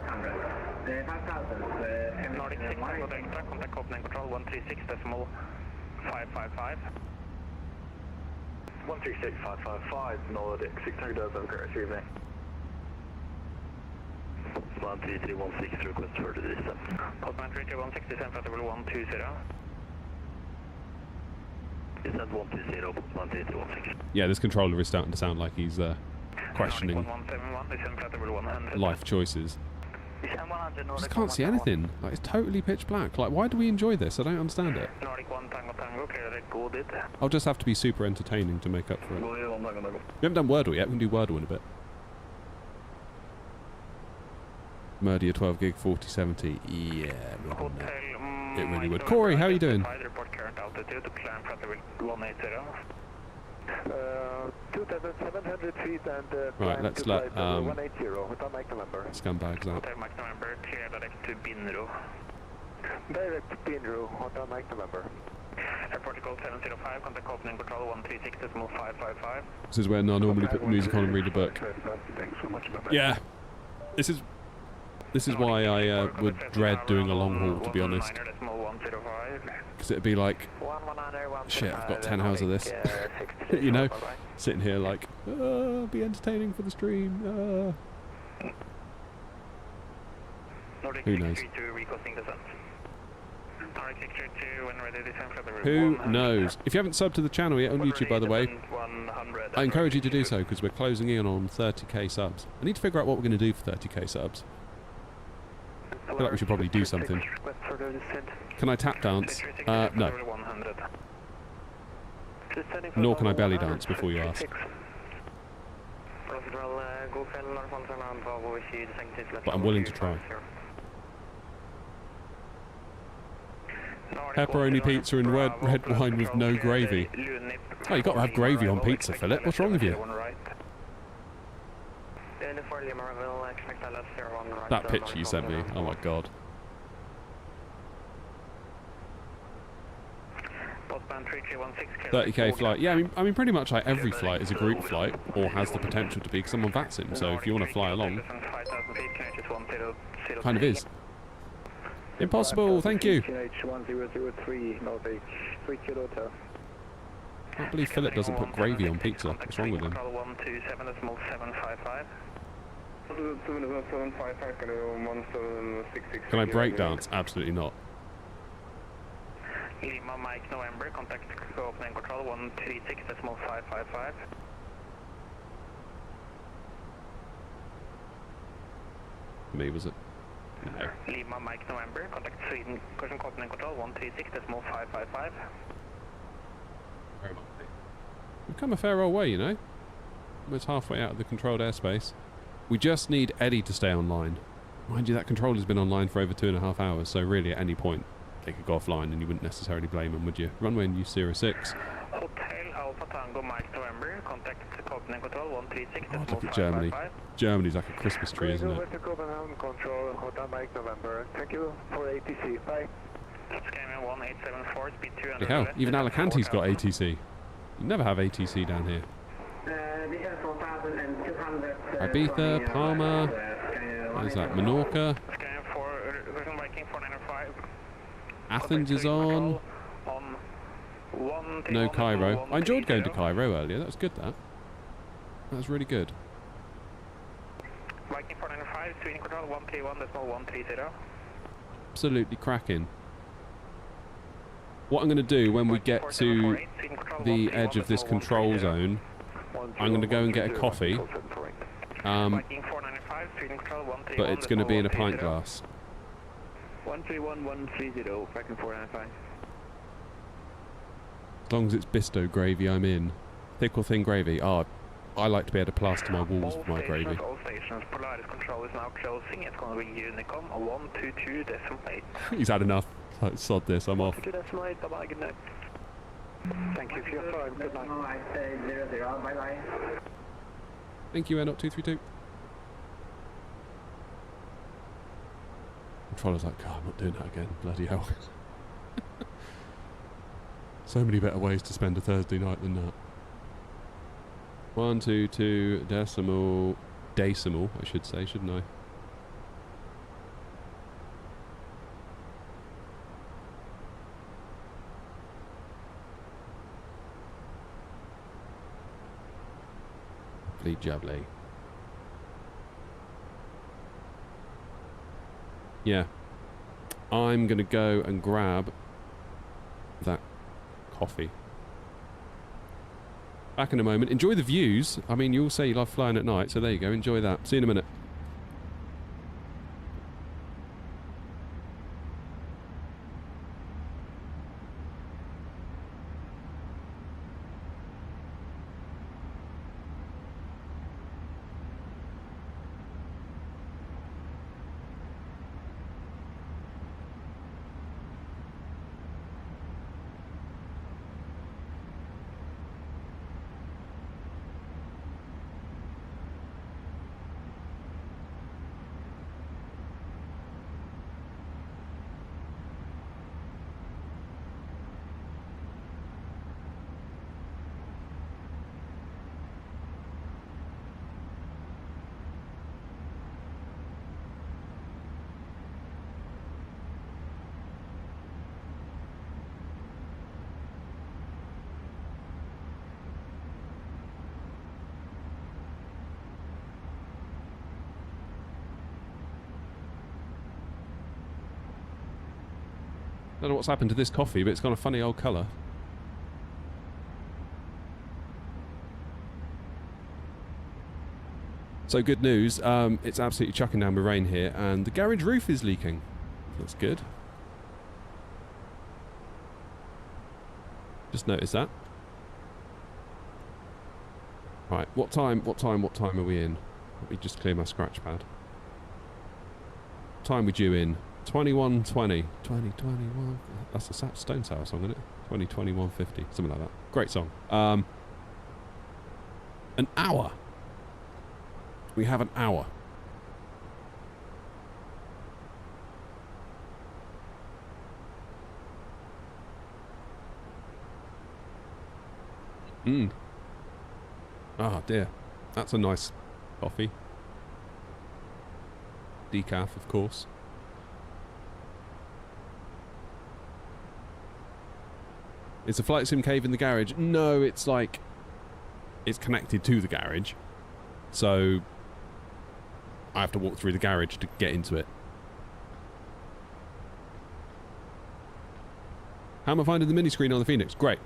Control 136.555. 136.555, Nordic 600 over correct evening. 13316 request for the descent. Postman 3316 descent flight level 120. Descent 120, Postman 3316. Yeah, this controller is starting to sound like he's questioning 1171, descent flight level 100. life choices. I just can't see anything. Like, it's totally pitch black. Like, why do we enjoy this? I don't understand it. Nordic 1 Tango Tango, clear direct, go dit. I'll just have to be super entertaining to make up for it. We haven't done Wordle yet. We can do Wordle in a bit. Murder your 12 gig 4070. Yeah, we're on that. It really would. Corey, how are you doing? Report current altitude to climb Flatterville 180. 2,700 feet and Right, let's let 180 Hotel Mike November. scumbags out. Hotel Mike November, clear direct to Binro. Direct to Pinro, Hotel Mike November. Airport code 705, contact opening control 136.555. This is when I normally put the music on and read a book. Thanks so much. Yeah, this is why I would dread doing a long haul, to be honest. Because it'd be like, shit, I've got 10 hours of this. You know, sitting here like, be entertaining for the stream. Who knows? Who knows? If you haven't subbed to the channel yet on YouTube, by the way, I encourage you to do so, because we're closing in on 30k subs. I need to figure out what we're going to do for 30k subs. I feel like we should probably do something. Can I tap dance? No. Nor can I belly dance, before you ask. But I'm willing to try. Pepperoni pizza and red wine with no gravy. Oh, you got to have gravy on pizza, Philip. What's wrong with you? That picture you sent me. Oh my god. Postman 3316. 30k flight. Yeah, I mean, pretty much like every flight is a group flight, or has the potential to be, because someone VATs him. So if you want to fly along, kind of is. Impossible. Thank you. I can't believe Philip doesn't put gravy on pizza. What's wrong with him? Can I break dance? Absolutely not. Lima Mike November, contact opening control 136.555. Me, was it? No. Lima Mike November, contact Sweden, caution opening control 136.555. We've come a fair old way, you know. Almost halfway out of the controlled airspace. We just need Eddie to stay online. Mind you, that controller's been online for over 2.5 hours, so really at any point they could go offline and you wouldn't necessarily blame them, would you? Runway and use 06. Hotel Alpha Tango Mike November, contact opening control 136. Oh, look at Germany. Germany's like a Christmas tree, isn't it? Control, Hotel Mike November. Thank you for ATC. Bye. Skyman 1874, speed 200. Hey, hell, even Alicante's got ATC. You never have ATC down here. Ibiza, Palma, where's that? Menorca. Athens is on. No Cairo. I enjoyed going to Cairo earlier. That was good, that. That was really good. Absolutely cracking. What I'm going to do when we get to the edge of this control zone, I'm going to go and get a coffee. But it's going to be in a pint glass. 131130, tracking 495. As long as it's Bisto gravy, I'm in. Thick or thin gravy? Oh, I like to be able to plaster my walls with my gravy. All stations, Polaris control is now closing. It's going to be Unicom 122.8. He's had enough. Sod this, I'm off. Thank you for your time. Good night. Bye-bye. Thank you, N0232. Controller's like, God, I'm not doing that again. Bloody hell. So many better ways to spend a Thursday night than that. 122 decimal, I should say, shouldn't I? Jubbly. Yeah. I'm going to go and grab that coffee. Back in a moment. Enjoy the views. I mean, you all say you love flying at night, so there you go. Enjoy that. See you in a minute. Don't know what's happened to this coffee, but it's got a funny old colour. So good news, it's absolutely chucking down with rain here, and the garage roof is leaking. That's good. Just noticed that. Right, what time are we in? Let me just clear my scratch pad. What time we due in? 21:20. 2021. That's a Stone Sour song, isn't it? 2021:50, something like that. Great song. An hour. We have an hour. Ah, dear. That's a nice coffee. Decaf, of course. Is the flight sim cave in the garage? No, it's like... it's connected to the garage. So... I have to walk through the garage to get into it. How am I finding the mini screen on the Phoenix? Great.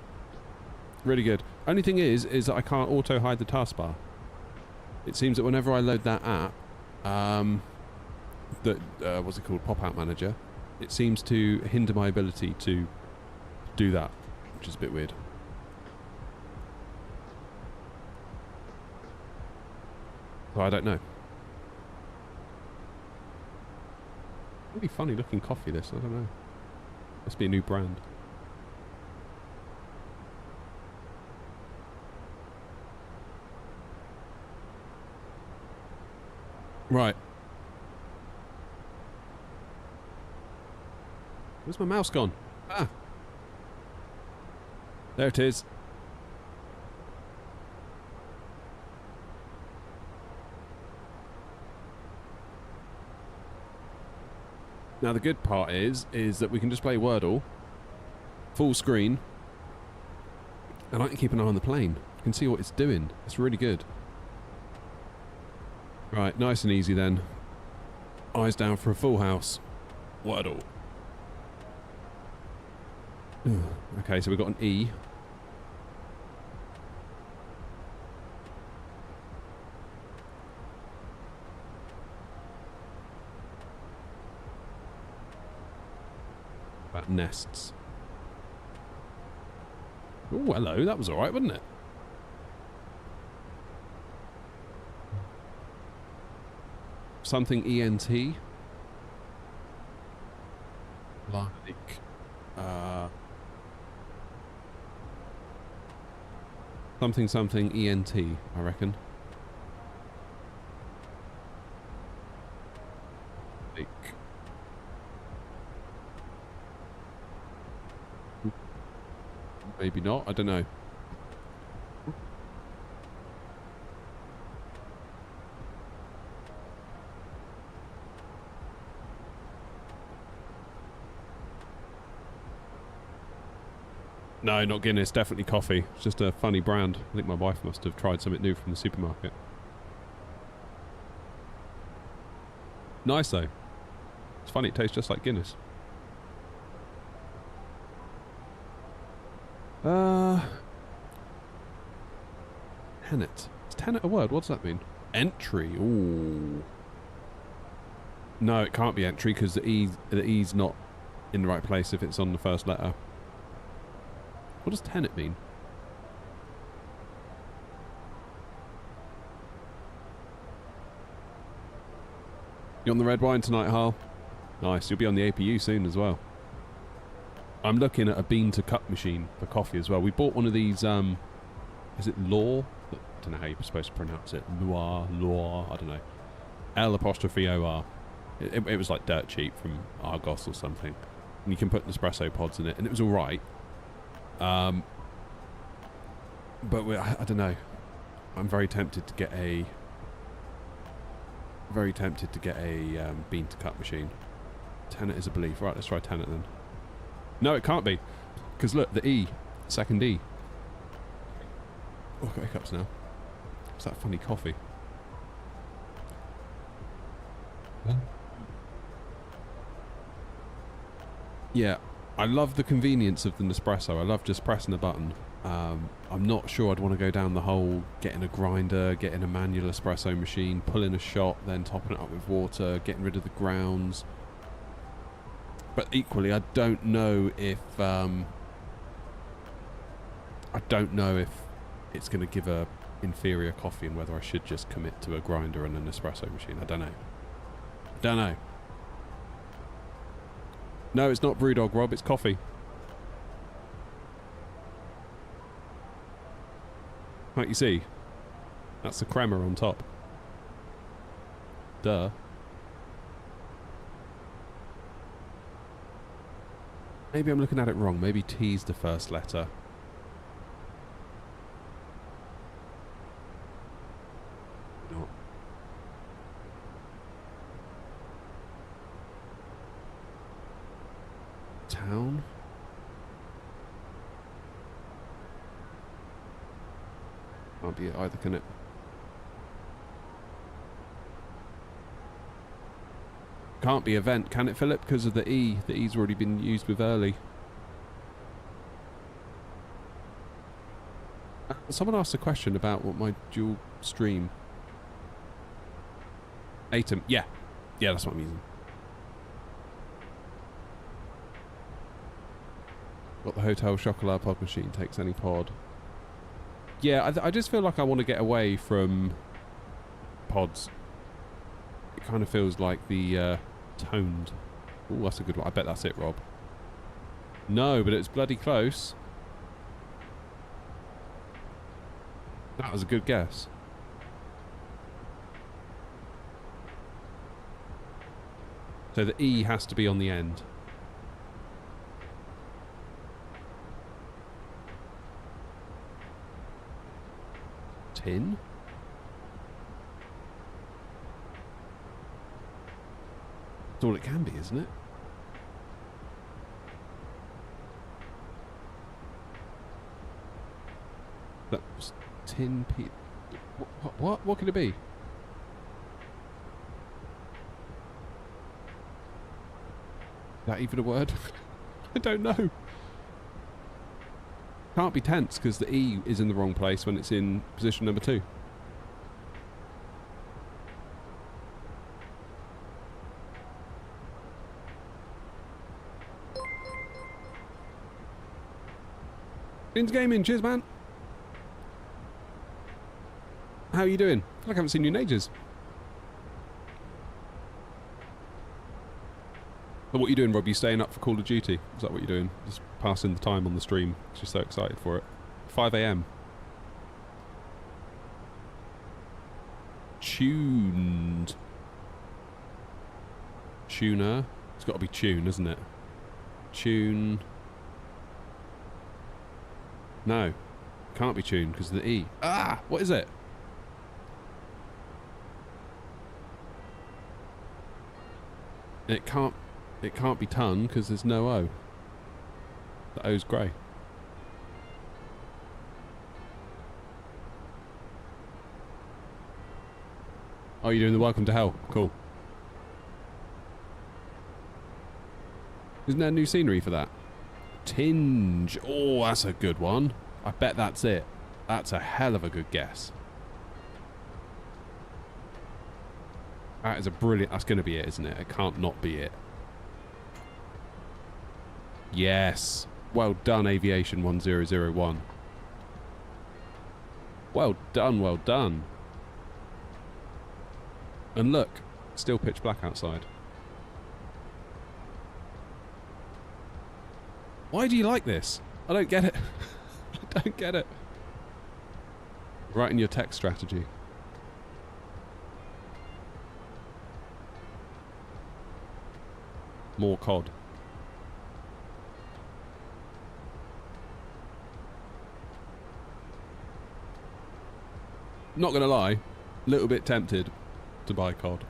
Really good. Only thing is that I can't auto-hide the taskbar. It seems that whenever I load that app, what's it called? Pop-out Manager, it seems to hinder my ability to do that, which is a bit weird. So I don't know. Really funny looking coffee, this. I don't know. Must be a new brand. Right. Where's my mouse gone? Ah. There it is. Now the good part is that we can just play Wordle, full screen, and I can keep an eye on the plane. I can see what it's doing. It's really good. Right, nice and easy then. Eyes down for a full house. Wordle. Okay, so we've got an E. About nests. Oh, hello. That was alright, wasn't it? Something ENT. Like, something ENT, I reckon. Like, maybe not, I don't know. No, not Guinness, definitely coffee. It's just a funny brand. I think my wife must have tried something new from the supermarket. Nice though. It's funny, it tastes just like Guinness. Tenet. Is tenet a word? What does that mean? Entry. Ooh. No, it can't be entry because the E's not in the right place if it's on the first letter. What does tenet mean? You on the red wine tonight, Harl? Nice. You'll be on the APU soon as well. I'm looking at a bean to cup machine for coffee as well. We bought one of these, is it Law? I don't know how you're supposed to pronounce it. Law, I don't know. L'_OR. It was like dirt cheap from Argos or something. And you can put Nespresso pods in it, and it was alright. But I don't know. I'm very tempted to get a bean to cup machine. Tenet is a belief. Right, let's try tenet then. No, it can't be. Because look, the E. Second E. Oh, I've got hiccups now. What's that funny coffee? Yeah. I love the convenience of the Nespresso. I love just pressing a button. I'm not sure I'd want to go down the whole getting a grinder, getting a manual espresso machine, pulling a shot, then topping it up with water, getting rid of the grounds. But equally, I don't know if it's going to give a inferior coffee and whether I should just commit to a grinder and an espresso machine. I don't know. No, it's not Brewdog, Rob. It's coffee. Like you see, that's the crema on top. Duh. Maybe I'm looking at it wrong. Maybe T's the first letter. Not. Town? Can't be it either, can it? Can't be event, can it, Philip? Because of the E. The E's already been used with early. Someone asked a question about what my dual stream. Atom. Yeah. Yeah, that's what I'm using. Got the Hotel Chocolat pod machine. Takes any pod. Yeah, I just feel like I want to get away from pods. It kind of feels like the toned. Oh, that's a good one. I bet that's it, Rob. No, but it's bloody close. That was a good guess. So the E has to be on the end. Tin? That's all it can be, isn't it? That was tin P. What could it be? Is that even a word? I don't know. Can't be tense because the E is in the wrong place when it's in position number 2. Into gaming, cheers, man. How are you doing? I feel like I haven't seen you in ages. But what are you doing, Rob? You staying up for Call of Duty? Is that what you're doing? Just passing the time on the stream. Just so excited for it. 5 AM. Tuned. Tuner. It's got to be tune, isn't it? Tune. No. Can't be tuned because of the E. Ah! What is it? It can't be ton because there's no O. The O's grey. Oh, you're doing the Welcome to Hell. Cool. Isn't there new scenery for that? Tinge. Oh, that's a good one. I bet that's it. That's a hell of a good guess. That is a brilliant... That's going to be it, isn't it? It can't not be it. Yes. Well done, Aviation 1001. Well done, well done. And look, still pitch black outside. Why do you like this? I don't get it. I don't get it. Writing your text strategy. More COD. Not gonna lie, a little bit tempted to buy COD.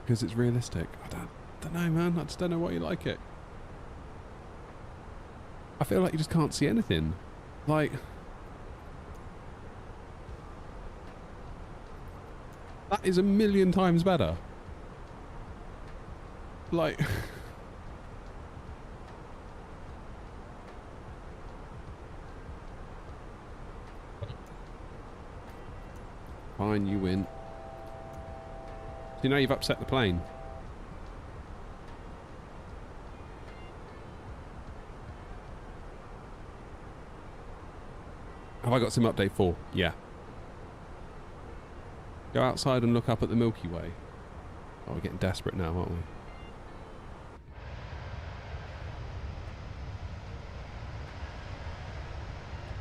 Because it's realistic. I don't know, man. I just don't know why you like it. I feel like you just can't see anything. Like... that is a million times better. Like... fine, you win. So now you've upset the plane. Have I got sim update 4? Yeah. Go outside and look up at the Milky Way. Oh, we're getting desperate now, aren't we?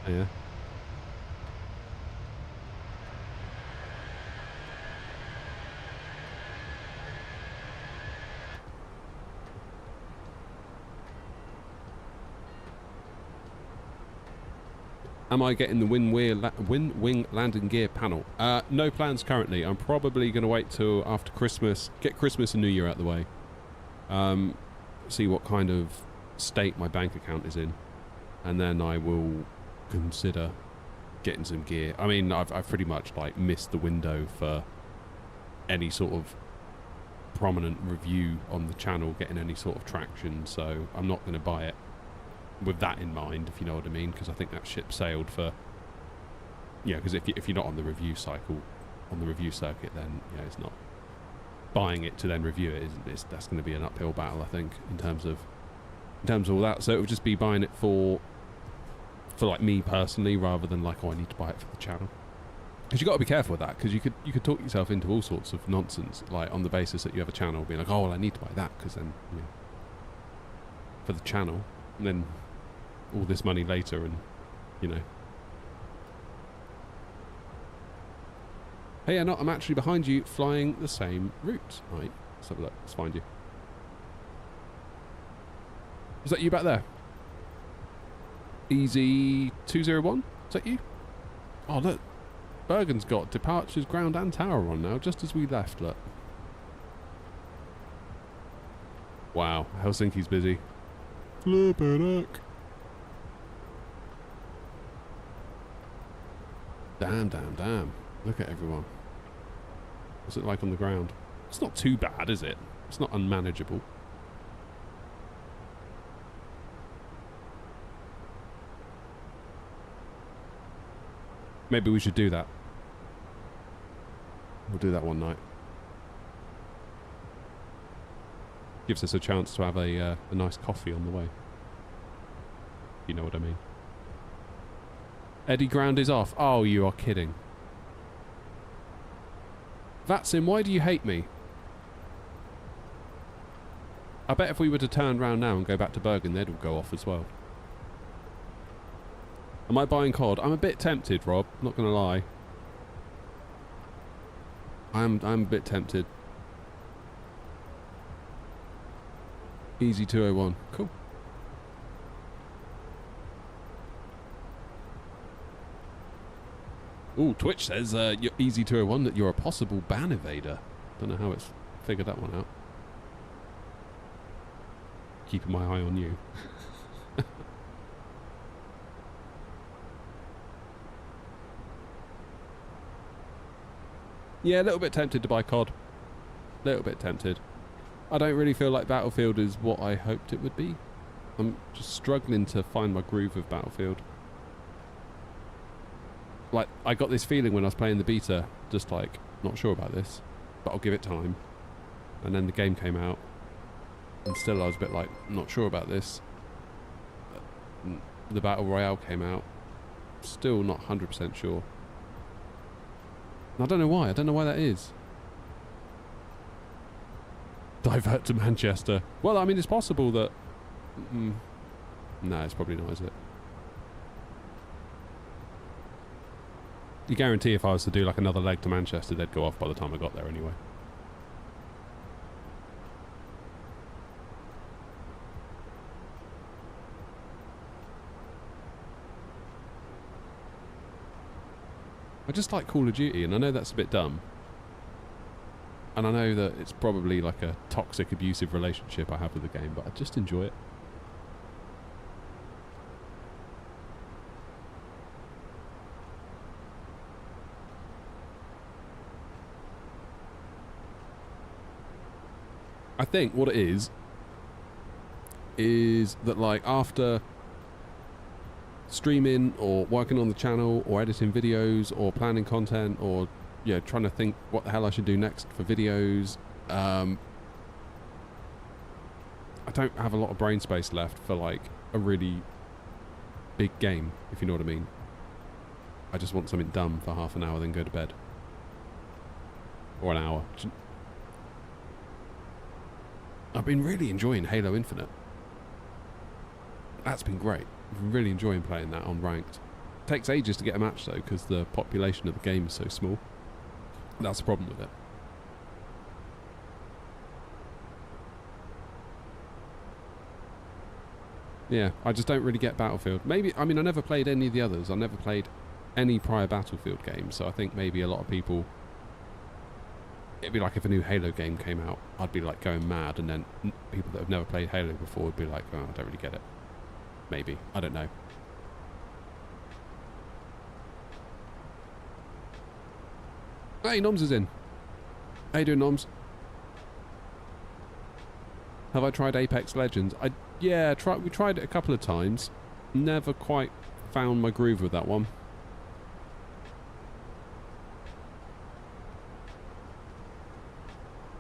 Oh, yeah. Am I getting the wing landing gear panel? No plans currently. I'm probably going to wait till after Christmas. Get Christmas and New Year out the way. See what kind of state my bank account is in. And then I will consider getting some gear. I mean, I've pretty much like missed the window for any sort of prominent review on the channel, getting any sort of traction. So I'm not going to buy it with that in mind, if you know what I mean, because I think that ship sailed for, yeah, because if you're not on the review cycle, on the review circuit, then yeah, it's not buying it to then review it. That's going to be an uphill battle, I think, in terms of all that. So it would just be buying it for like me personally, rather than like, oh, I need to buy it for the channel. Because you got to be careful with that, because you could talk yourself into all sorts of nonsense, like on the basis that you have a channel, being like, oh, well, I need to buy that because then, you know, for the channel, and then all this money later, and you know. Hey, I'm actually behind you, flying the same route. Right, let's have a look. Let's find you. Is that you back there? Easy 201. Is that you? Oh look, Bergen's got departures, ground, and tower on now, just as we left. Look. Wow, Helsinki's busy. Flippin' heck. Damn. Look at everyone. What's it like on the ground? It's not too bad, is it? It's not unmanageable. Maybe we should do that. We'll do that one night. Gives us a chance to have a nice coffee on the way. You know what I mean. Eddie ground is off. Oh, you are kidding. Vatsim, why do you hate me? I bet if we were to turn round now and go back to Bergen, they'd all go off as well. Am I buying COD? I'm a bit tempted, Rob. Not gonna lie. I'm a bit tempted. Easy 201. Cool. Ooh, Twitch says you're Easy 201 that you're a possible ban evader. Don't know how it's figured that one out. Keeping my eye on you. Yeah, a little bit tempted to buy COD. Little bit tempted. I don't really feel like Battlefield is what I hoped it would be. I'm just struggling to find my groove of Battlefield. Like, I got this feeling when I was playing the beta, just like, not sure about this, but I'll give it time. And then the game came out, and still I was a bit like, not sure about this. The Battle Royale came out, still not 100% sure. And I don't know why. I don't know why that is. Divert to Manchester. Well, I mean, it's possible that... no, it's probably not, is it? You guarantee if I was to do like another leg to Manchester, they'd go off by the time I got there anyway. I just like Call of Duty, and I know that's a bit dumb. And I know that it's probably like a toxic, abusive relationship I have with the game, but I just enjoy it. I think what it is that like after streaming or working on the channel or editing videos or planning content or yeah, trying to think what the hell I should do next for videos. I don't have a lot of brain space left for like a really big game, if you know what I mean. I just want something done for half an hour, then go to bed. Or an hour. I've been really enjoying Halo Infinite. That's been great. I've been really enjoying playing that on ranked. Takes ages to get a match though, because the population of the game is so small. That's the problem with it. Yeah, I just don't really get Battlefield. Maybe, I mean, I never played any of the others. I never played any prior Battlefield games, so I think maybe a lot of people... It'd be like if a new Halo game came out, I'd be like going mad, and then people that have never played Halo before would be like, oh, I don't really get it. Maybe. I don't know. Hey, Noms is in. How you doing, Noms? Have I tried Apex Legends? Yeah, we tried it a couple of times. Never quite found my groove with that one.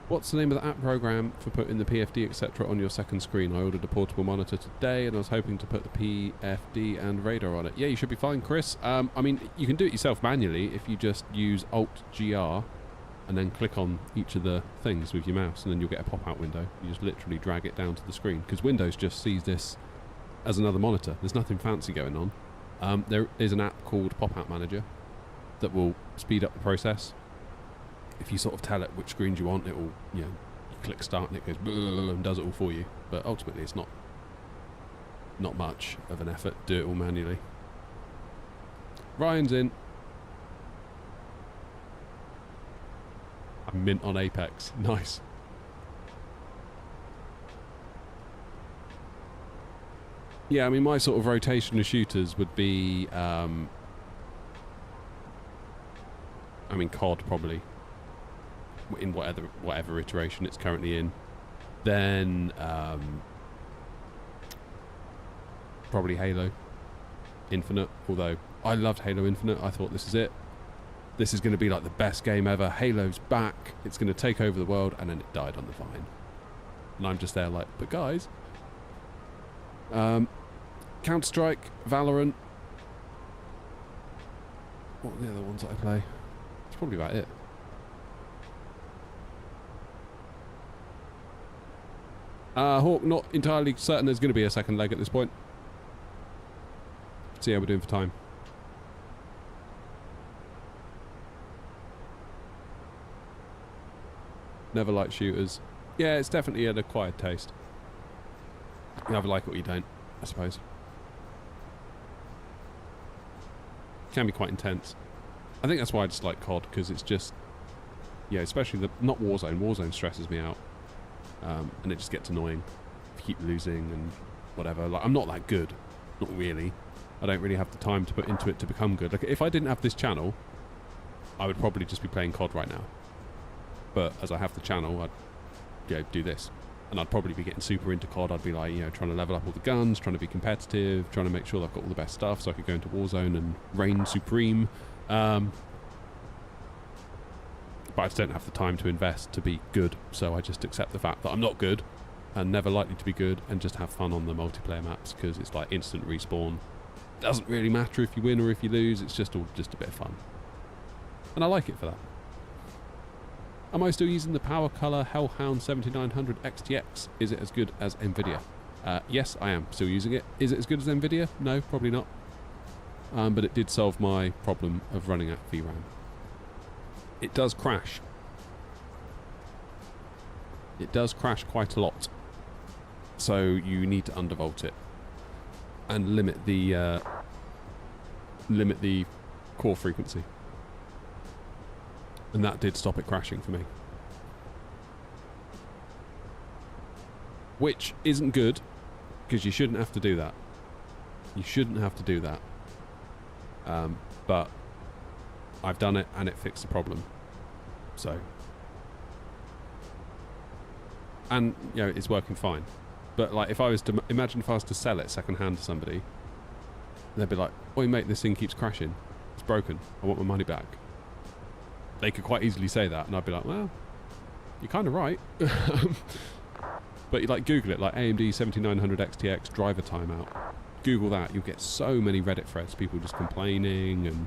What's the name of the app program for putting the PFD etc. on your second screen? I ordered a portable monitor today and I was hoping to put the PFD and radar on it. Yeah, you should be fine, Chris. I mean, you can do it yourself manually if you just use Alt-GR and then click on each of the things with your mouse, and then you'll get a pop-out window. You just literally drag it down to the screen, because Windows just sees this as another monitor. There's nothing fancy going on. There is an app called Pop-Out Manager that will speed up the process. If you sort of tell it which screens you want, it will, you know, you click start and it goes and does it all for you. But ultimately, it's not much of an effort. Do it all manually. Ryan's in. I'm mint on Apex. Nice. Yeah, I mean, my sort of rotation of shooters would be, I mean, COD probably, in whatever iteration it's currently in. Then probably Halo Infinite, although I loved Halo Infinite. I thought, this is it. This is going to be like the best game ever. Halo's back. It's going to take over the world. And then it died on the vine. And I'm just there like, but guys. Counter-Strike, Valorant. What are the other ones that I play? That's probably about it. Hawk, not entirely certain there's going to be a second leg at this point. See how we're doing for time. Never liked shooters. Yeah, it's definitely an acquired taste. You either like it or you don't, I suppose. Can be quite intense. I think that's why I just like COD, because it's just... Yeah, especially not Warzone. Warzone stresses me out. And it just gets annoying. If you keep losing and whatever. Like, I'm not that good. Not really. I don't really have the time to put into it to become good. Like, if I didn't have this channel, I would probably just be playing COD right now. But as I have the channel, I'd, you know, do this. And I'd probably be getting super into COD. I'd be like, you know, trying to level up all the guns, trying to be competitive, trying to make sure I've got all the best stuff so I could go into Warzone and reign supreme. But I just don't have the time to invest to be good. So I just accept the fact that I'm not good and never likely to be good, and just have fun on the multiplayer maps, because it's like instant respawn. Doesn't really matter if you win or if you lose. It's just all just a bit of fun. And I like it for that. Am I still using the Power Color Hellhound 7900 XTX? Is it as good as Nvidia? Yes, I am still using it. Is it as good as Nvidia? No, probably not. But it did solve my problem of running out of VRAM. It does crash. It does crash quite a lot. So you need to undervolt it and limit the core frequency. And that did stop it crashing for me. Which isn't good, because you shouldn't have to do that. You shouldn't have to do that. But I've done it and it fixed the problem. So. And, you know, it's working fine. But, like, if I was to... Imagine if I was to sell it second hand to somebody. They'd be like, oi mate, this thing keeps crashing. It's broken. I want my money back. they could quite easily say that, and I'd be like, well, you're kind of right. But you like Google it, like AMD 7900 XTX driver timeout. Google that, you'll get so many Reddit threads, people just complaining and.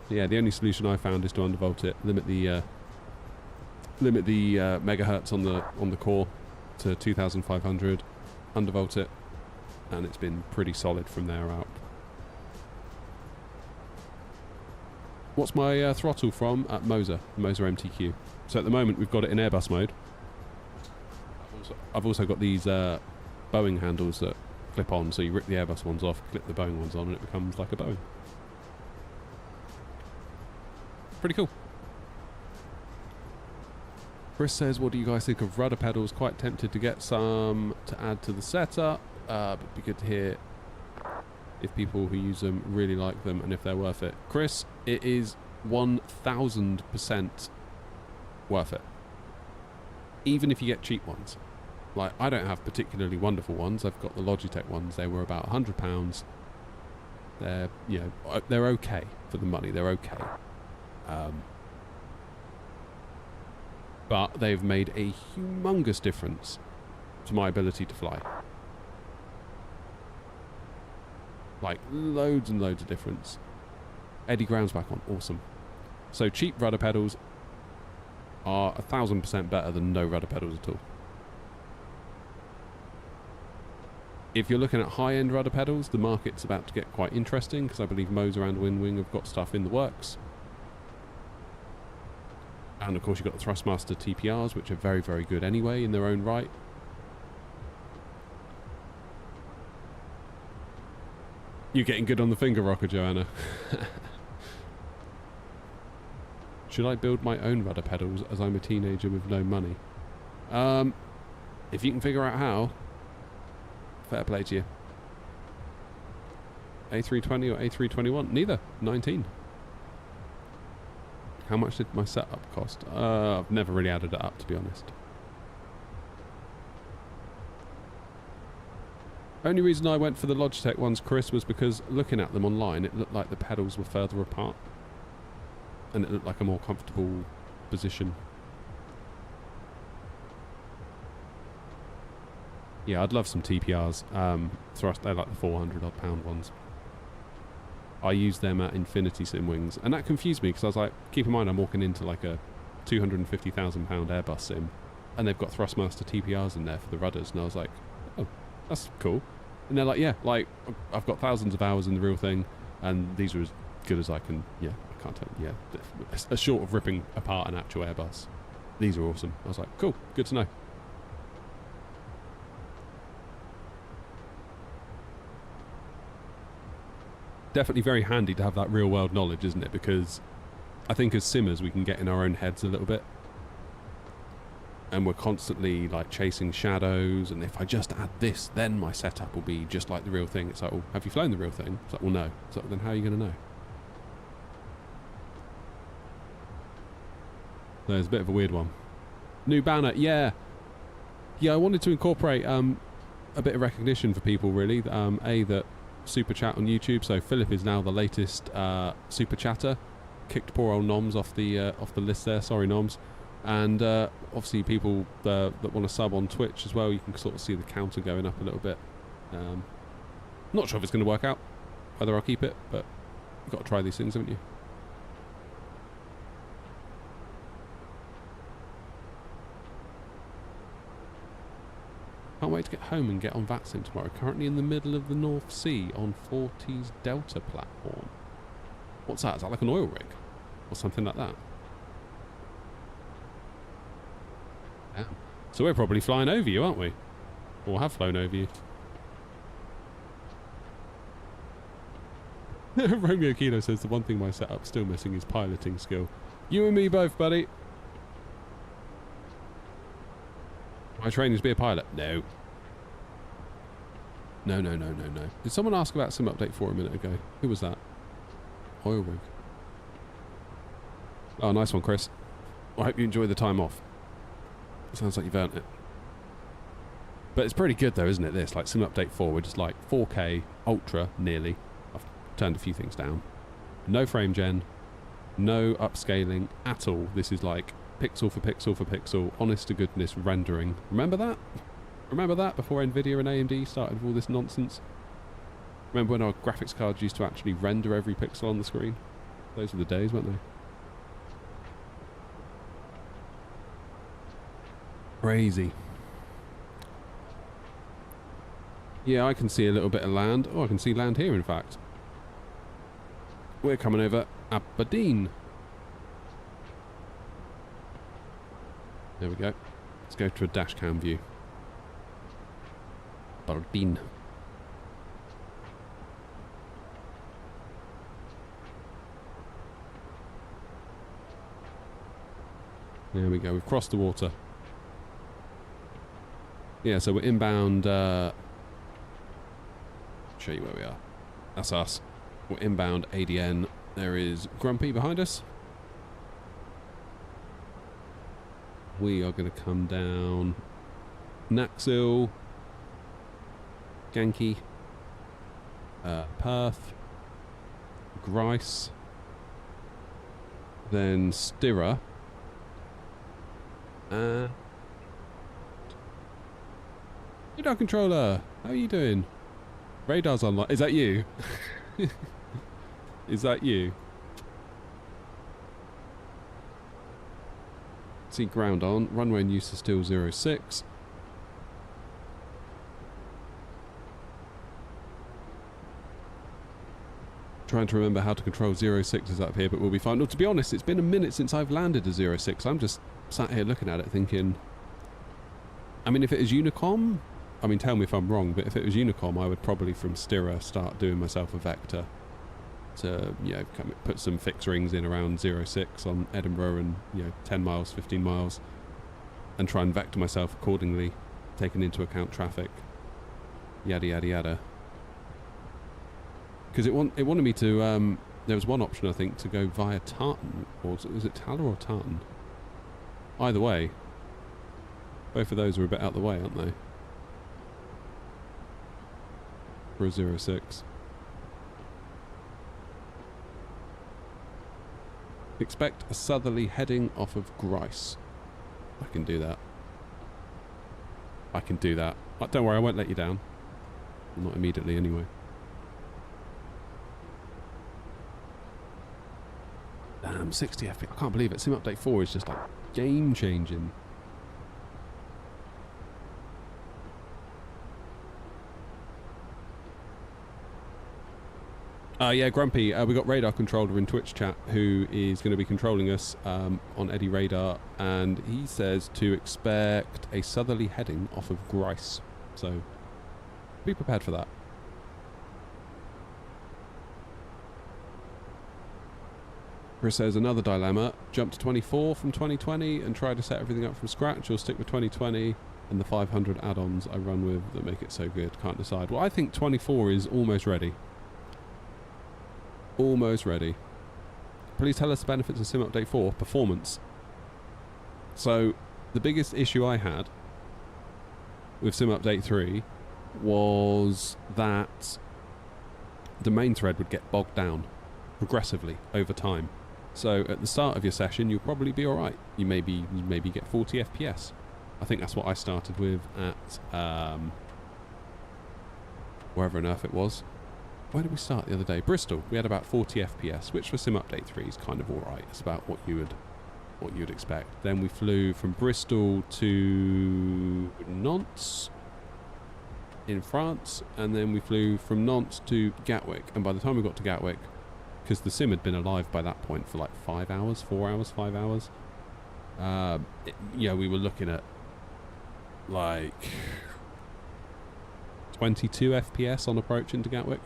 Yeah, the only solution I found is to undervolt it, limit the megahertz on the core to 2,500, undervolt it, and it's been pretty solid from there out. What's my throttle from? At Moser MTQ. So at the moment we've got it in Airbus mode. I've also got these Boeing handles that clip on, so you rip the Airbus ones off, clip the Boeing ones on, and it becomes like a Boeing. Pretty cool. Chris says, what do you guys think of rudder pedals? Quite tempted to get some to add to the setup, but it'd be good to hear if people who use them really like them and if they're worth it. Chris, it is 1000% worth it. Even if you get cheap ones. Like, I don't have particularly wonderful ones. I've got the Logitech ones. They were about £100. They're, you know, they're okay for the money. They're okay. But they've made a humongous difference to my ability to fly. Like, loads and loads of difference. Eddie Ground's back on. Awesome. So cheap rudder pedals are 1000% better than no rudder pedals at all. If you're looking at high-end rudder pedals, the market's about to get quite interesting, because I believe Moser and Windwing have got stuff in the works. And of course you've got the Thrustmaster TPRs, which are very, very good anyway in their own right. You're getting good on the finger rocker, Joanna. Should I build my own rudder pedals as I'm a teenager with no money? If you can figure out how, fair play to you. A320 or A321? Neither. 19. How much did my setup cost? I've never really added it up, to be honest. Only reason I went for the Logitech ones, Chris, was because looking at them online, it looked like the pedals were further apart. And it looked like a more comfortable position. Yeah, I'd love some TPRs. Thrust, they're like the 400 odd pound ones. I used them at Infinity Sim Wings, and that confused me because I was like, keep in mind I'm walking into like a £250,000 Airbus sim, and they've got Thrustmaster TPRs in there for the rudders, and I was like, oh, that's cool. And they're like, yeah, like I've got thousands of hours in the real thing, and these are as good as I can. Yeah, I can't tell. Yeah, a short of ripping apart an actual Airbus. These are awesome. I was like, cool, good to know. Definitely very handy to have that real world knowledge, isn't it? Because I think as simmers we can get in our own heads a little bit, and we're constantly like chasing shadows, and if I just add this, then my setup will be just like the real thing. It's like, well, have you flown the real thing? It's like, well, no. It's like, then how are you going to know? There's a bit of a weird one. New banner, yeah, I wanted to incorporate a bit of recognition for people, really. That super chat on YouTube. So Philip is now the latest super chatter. Kicked poor old Noms off the list there. Sorry, Noms. And obviously people that want to sub on Twitch as well. You can sort of see the counter going up a little bit. Not sure if it's going to work out, whether I'll keep it, but you've got to try these things, haven't you? Can't wait to get home and get on VATSIM tomorrow. Currently in the middle of the North Sea on 40's Delta platform. What's that? Is that like an oil rig? Or something like that? Yeah. So we're probably flying over you, aren't we? Or have flown over you. Romeo Kino says the one thing my setup's still missing is piloting skill. You and me both, buddy. My training is to be a pilot. No. No. Did someone ask about Sim Update 4 a minute ago? Who was that? Oil rig. Oh, nice one, Chris. I hope you enjoy the time off. Sounds like you've earned it. But it's pretty good though, isn't it, this? Like Sim Update 4, we're just like 4K, Ultra, nearly. turned a few things down. No frame gen, no upscaling at all. This is like pixel for pixel for pixel, honest to goodness rendering. Remember that? Remember that before Nvidia and AMD started with all this nonsense? Remember when our graphics cards used to actually render every pixel on the screen? Those were the days, weren't they? Crazy. Yeah, I can see a little bit of land. Oh, I can see land here, in fact. We're coming over Aberdeen. There we go. Let's go to a dash cam view. Aberdeen. There we go. We've crossed the water. Yeah, so we're inbound. Show you where we are. That's us. We're inbound ADN. There is Grumpy behind us. We are going to come down Naxil, Genki, Perth, Grice, then Stirra. Radar controller, how are you doing? Radar's online. Is that you? Is that you? See ground on. Runway in use is still 06. Trying to remember how to control 06s up here, but we'll be fine. No, to be honest, it's been a minute since I've landed a 06. I'm just sat here looking at it thinking, I mean, if it is Unicom, I mean, tell me if I'm wrong, but if it was Unicom, I would probably from Stirra start doing myself a vector to, you know, put some fixed rings in around 06 on Edinburgh and, you know, 10 miles, 15 miles, and try and vector myself accordingly, taking into account traffic, yada, yada, yada. Because it wanted me to, there was one option, I think, to go via Tartan, or was it Taller or Tartan? Either way, both of those are a bit out the way, aren't they? For a 06. Expect a southerly heading off of Grice. I can do that. I can do that. Don't worry, I won't let you down. Not immediately, anyway. Damn, 60 FPS. I can't believe it. Sim Update 4 is just like game changing. Yeah, Grumpy, we got Radar Controller in Twitch chat who is going to be controlling us on Eddie Radar, and he says to expect a southerly heading off of Grice. So, be prepared for that. Chris says, another dilemma. Jump to 24 from 2020 and try to set everything up from scratch, or stick with 2020 and the 500 add-ons I run with that make it so good. Can't decide. Well, I think 24 is almost ready. Almost ready. Please tell us the benefits of Sim Update 4. Performance. So, the biggest issue I had with Sim Update 3 was that the main thread would get bogged down progressively over time. So, at the start of your session, you'll probably be alright. You maybe get 40 FPS. I think that's what I started with at wherever on earth it was. Where did we start the other day? Bristol. We had about 40 FPS, which for Sim Update 3 is kind of alright. It's about what you would expect. Then we flew from Bristol to Nantes in France, and then we flew from Nantes to Gatwick. And by the time we got to Gatwick, because the sim had been alive by that point for like 5 hours, 4 hours, 5 hours, yeah, we were looking at like 22 FPS on approach into Gatwick.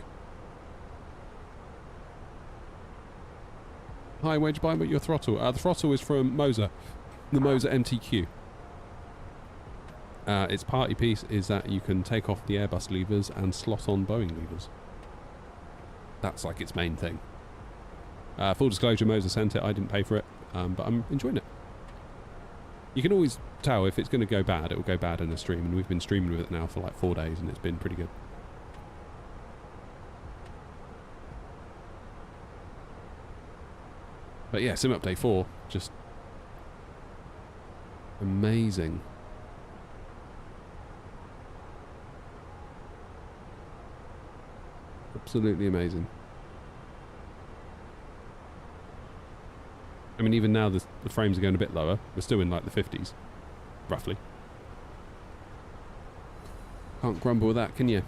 Hi, where'd you buy your throttle? The throttle is from Moser, the Moser MTQ. Its party piece is that you can take off the Airbus levers and slot on Boeing levers. That's like its main thing. Full disclosure, Moser sent it. I didn't pay for it, but I'm enjoying it. You can always tell if it's going to go bad, it will go bad in a stream, and we've been streaming with it now for like 4 days, and it's been pretty good. But yeah, Sim Update 4, just amazing. Absolutely amazing. I mean, even now the frames are going a bit lower. We're still in like the 50s, roughly. Can't grumble with that, can you?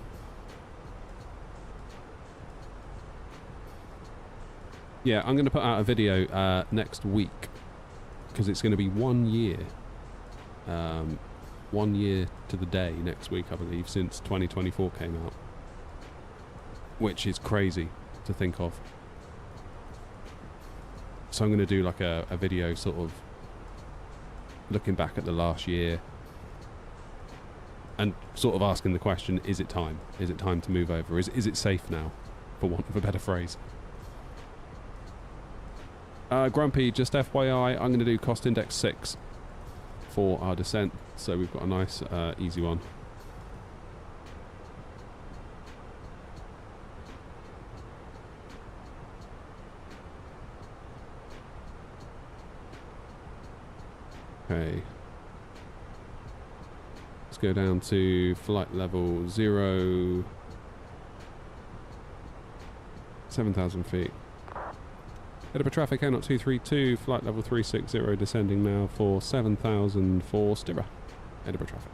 Yeah, I'm going to put out a video next week because it's going to be 1 year. 1 year to the day next week, I believe, since 2024 came out. Which is crazy to think of. So I'm going to do like a video sort of looking back at the last year and sort of asking the question, is it time? Is it time to move over? Is it safe now, for want of a better phrase? Grumpy, just FYI, I'm going to do cost index 6 for our descent, so we've got a nice easy one. Okay. Let's go down to flight level 0, 7,000 feet. Edinburgh traffic, A0 232, flight level 360, descending now for 7,000 for Stirrer. Edinburgh traffic.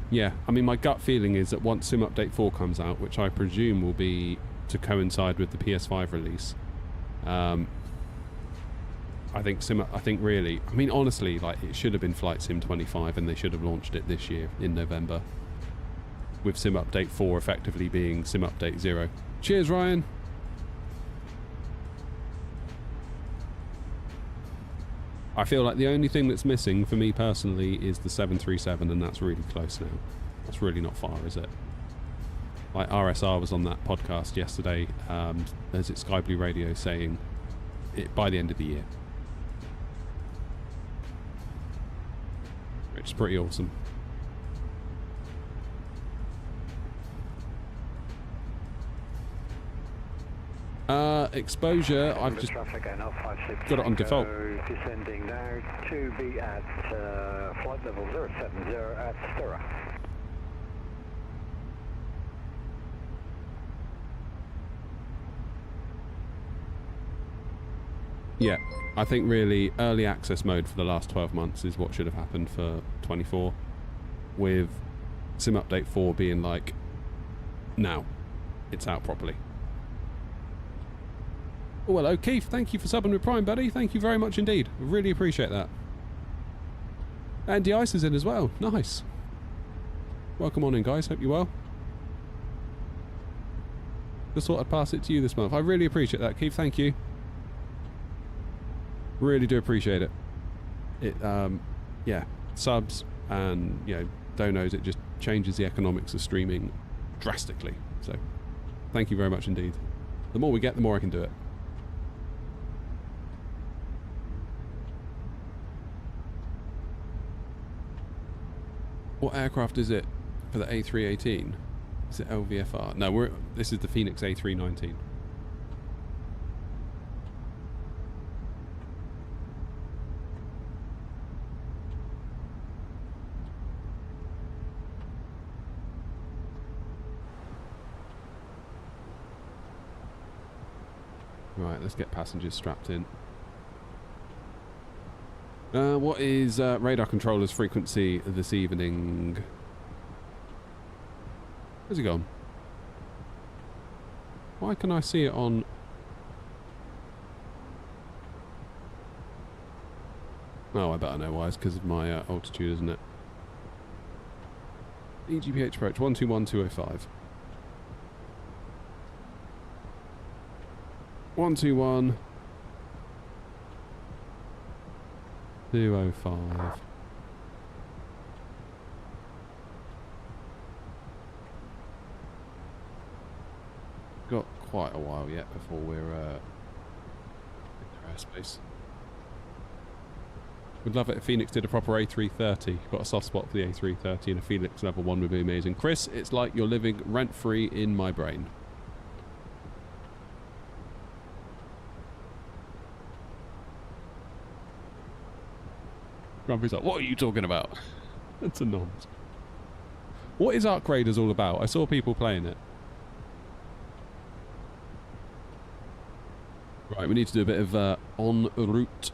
Yeah, I mean, my gut feeling is that once Sim Update 4 comes out, which I presume will be to coincide with the PS5 release, I think really, I mean, honestly, like, it should have been Flight Sim 25 and they should have launched it this year in November, with Sim Update 4 effectively being Sim Update 0. Cheers, Ryan! I feel like the only thing that's missing for me personally is the 737, and that's really close now. That's really not far, is it? Like RSR was on that podcast yesterday, as it's Sky Blue Radio, saying it by the end of the year. Which is pretty awesome. Exposure, I've just got it on default. Descending now to be at flight level 070 at Stirrer. Yeah, I think really early access mode for the last 12 months is what should have happened for 24, with Sim Update 4 being like, now, it's out properly. Oh, hello, Keith. Thank you for subbing with Prime, buddy. Thank you very much indeed. Really appreciate that. Andy Ice is in as well. Nice. Welcome on in, guys. Hope you're well. Just thought I'd pass it to you this month. I really appreciate that, Keith. Thank you. Really do appreciate it. Yeah, subs and, you know, donos, it just changes the economics of streaming drastically. So, thank you very much indeed. The more we get, the more I can do it. What aircraft is it for the A318? Is it LVFR? No, this is the Phoenix A319. Right, let's get passengers strapped in. What is radar controller's frequency this evening? Where's he gone? Why can I see it on... Oh, I better know why. It's because of my altitude, isn't it? EGPH approach 121205. 121. 205. Got quite a while yet before we're in airspace. Would love it if Phoenix did a proper A330. Got a soft spot for the A330 and a Felix level 1 would be amazing. Chris, it's like you're living rent-free in my brain. Grumpy's like, what are you talking about? It's a nonce. What is Arc Raiders all about? I saw people playing it. Right, we need to do a bit of en route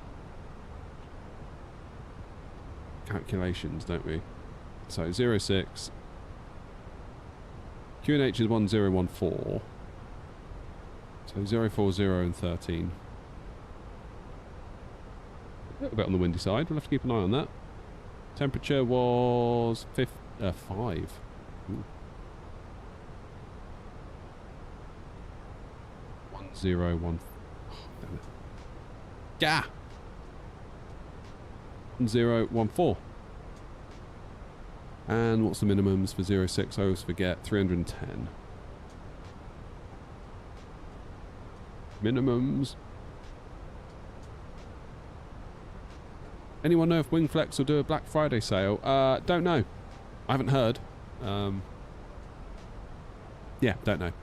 calculations, don't we? So 06. QNH is 1014. So 040 and 13. A little bit on the windy side. We'll have to keep an eye on that. Temperature was 5. Ooh. 101. Oh, damn it. Gah! 1014. And what's the minimums for 06? I always forget. 310. Minimums. Anyone know if Wingflex will do a Black Friday sale? Don't know. I haven't heard. Yeah, don't know.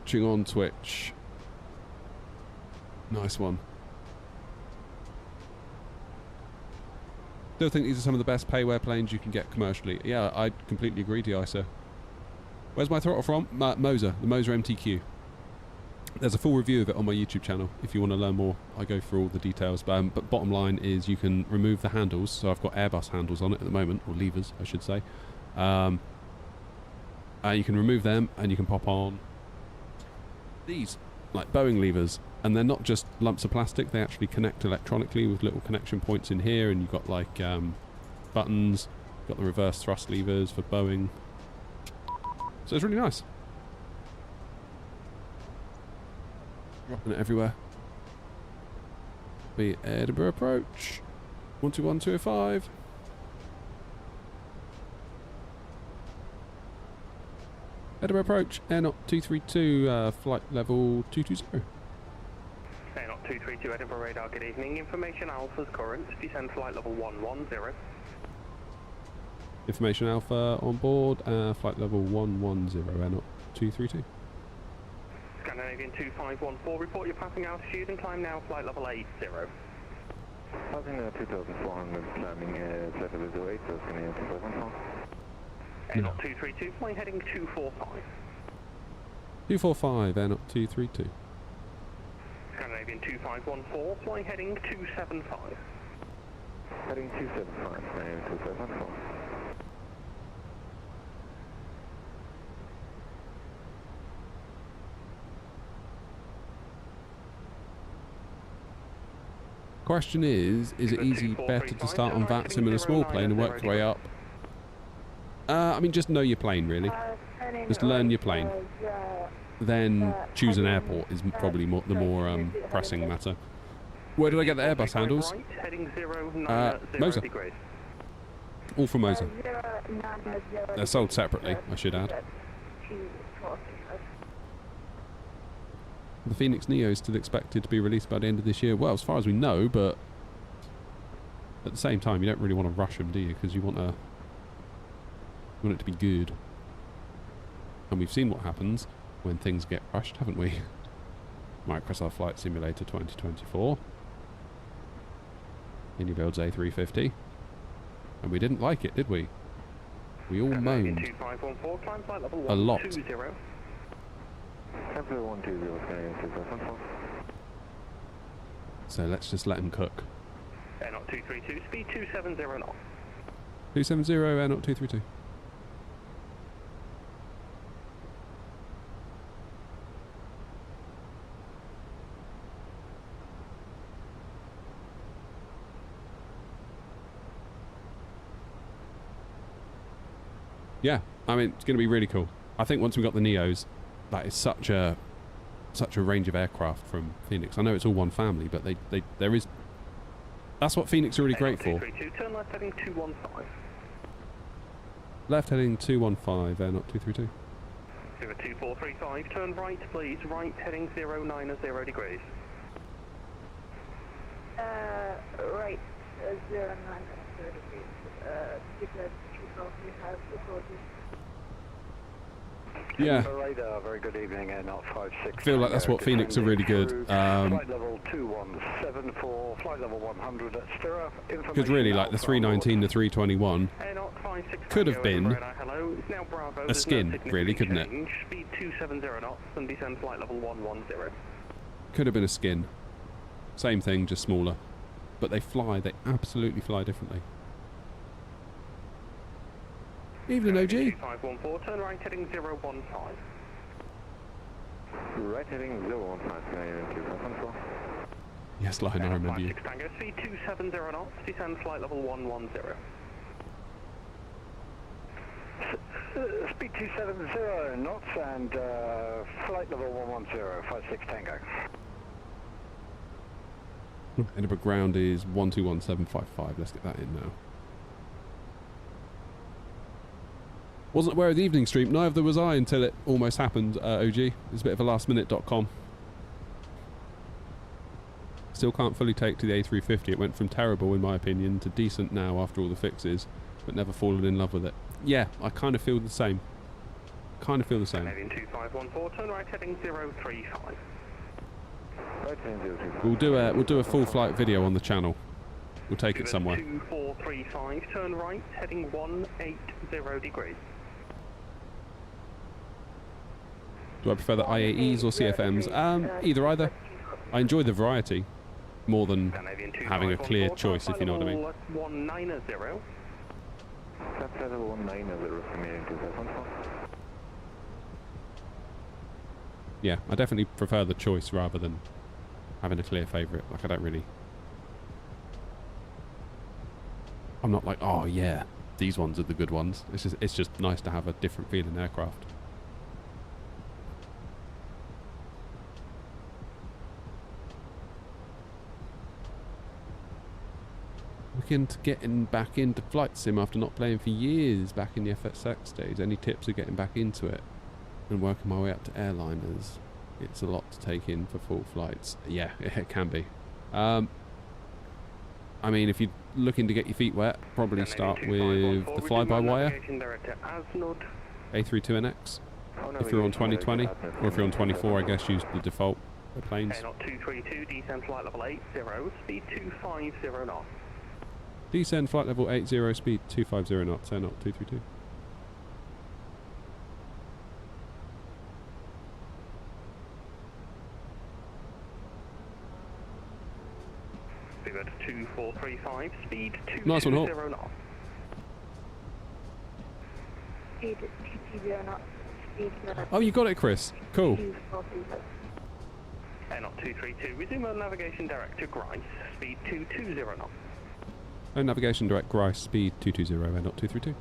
Watching on Twitch. Nice one. Still think these are some of the best payware planes you can get commercially. Yeah, I completely agree, Dicer. Where's my throttle from? Moser. The Moser MTQ. There's a full review of it on my YouTube channel. If you want to learn more, I go through all the details. But bottom line is you can remove the handles. So I've got Airbus handles on it at the moment, or levers, I should say. You can remove them, and you can pop on these, like Boeing levers. And they're not just lumps of plastic. They actually connect electronically with little connection points in here. And you've got, like, buttons. Got the reverse thrust levers for Boeing. So it's really nice. Dropping it everywhere. Be Edinburgh approach. 121205. Edinburgh approach. Air Knot 232. Flight level 220. Air Knot 232 Edinburgh radar. Good evening. Information Alpha's current. Descend flight level 110. Information Alpha on board. Flight level 110. Air Knot 232. Scandinavian 2514, report your passing altitude and climb now, flight level 80. Passing 2,400, climbing flight level 08, so Scandinavian 2514. Air Knot 232, flying heading 245. 245, Air Knot 232. Scandinavian 2514, flying heading 275. Heading 275, Scandinavian 2514. Question is it easy, better to start on VATSIM in a small plane and work your way up? I mean, just know your plane, really. Just learn your plane. Then choose an airport is probably the more pressing matter. Where did I get the Airbus handles? Moser. All from Moser. They're sold separately, I should add. The Phoenix Neo is still expected to be released by the end of this year. Well, as far as we know, but at the same time, you don't really want to rush them, do you? Because you want it to be good. And we've seen what happens when things get rushed, haven't we? Microsoft Flight Simulator 2024. Unibuild's A350. And we didn't like it, did we? We all moaned a lot. So let's just let him cook. Air Knot 232, speed 270 knots. 270, Air Knot 232. Yeah, I mean, it's going to be really cool. I think once we've got the Neos, that is such a such a range of aircraft from Phoenix. I know it's all one family, but there is. That's what Phoenix are really great for. 232, turn left heading 215. Left heading 215, air not 232. 2435, turn right please, right heading 090 degrees. Right, 090 degrees. Because we have authority. Yeah. Radar, very good evening, air not 56. I feel like that's what Phoenix are really good. Flight level 217 for flight level 100 at Stirrup. Because really, like the 319 to 321 could have been a skin, really, couldn't it? Speed 270 knots and descend flight level 110. Could have been a skin. Same thing, just smaller. But they absolutely fly differently. Evening, OG. 2514, turn right heading 015. Right heading 015, Yes, Lion, I remember you. Tango, speed 270 knots, descend flight level 110. Speed 270 knots and flight level 110, 56 Tango. Edinburgh ground is 121755. Let's get that in now. Wasn't aware of the evening stream. Neither was I until it almost happened, OG. It's a bit of a lastminute.com. Still can't fully take to the A350. It went from terrible, in my opinion, to decent now after all the fixes, but never fallen in love with it. Yeah, I kind of feel the same. Kind of feel the same. Canadian 2514, turn right heading 035. Right heading 035. We'll do a full flight video on the channel. We'll take it somewhere. 2435, turn right heading 180 degrees. Do I prefer the IAEs or CFMs? Either. I enjoy the variety more than having a clear choice, if you know what I mean. 190. That's level 190 from here into 514. Yeah, I definitely prefer the choice rather than having a clear favourite. Like, I don't really... I'm not like, oh yeah, these ones are the good ones. It's just nice to have a different feeling aircraft. Looking to getting back into flight sim after not playing for years back in the FSX days. Any tips of getting back into it and working my way up to airliners? It's a lot to take in for full flights. Yeah, it can be. I mean, if you're looking to get your feet wet, probably start with the fly-by-wire A32NX. If you're on 2020, or if you're on 24, I guess use the default planes. 232, descend flight level 80, speed 250 knots. Descend flight level 80, speed 250 knots, air not 232. Figured 2435, speed 220 Nice one, Hawk. knots. Speed 220 knots. Speed Oh, you got it, Chris. Cool. 240. Air not 232, resume on navigation direct to Grice, speed 220 knots. Oh, navigation direct Grice, speed 220, air not 232.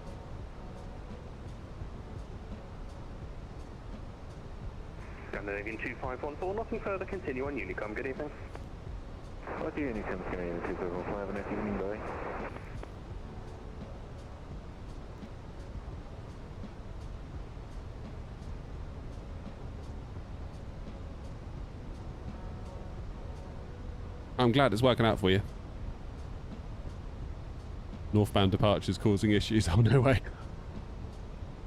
Scandinavian 2514, nothing further, continue on Unicom, good evening. What do you need from Canadian 2515 and nice evening, bye. I'm glad it's working out for you. Northbound departures causing issues. Oh, no way.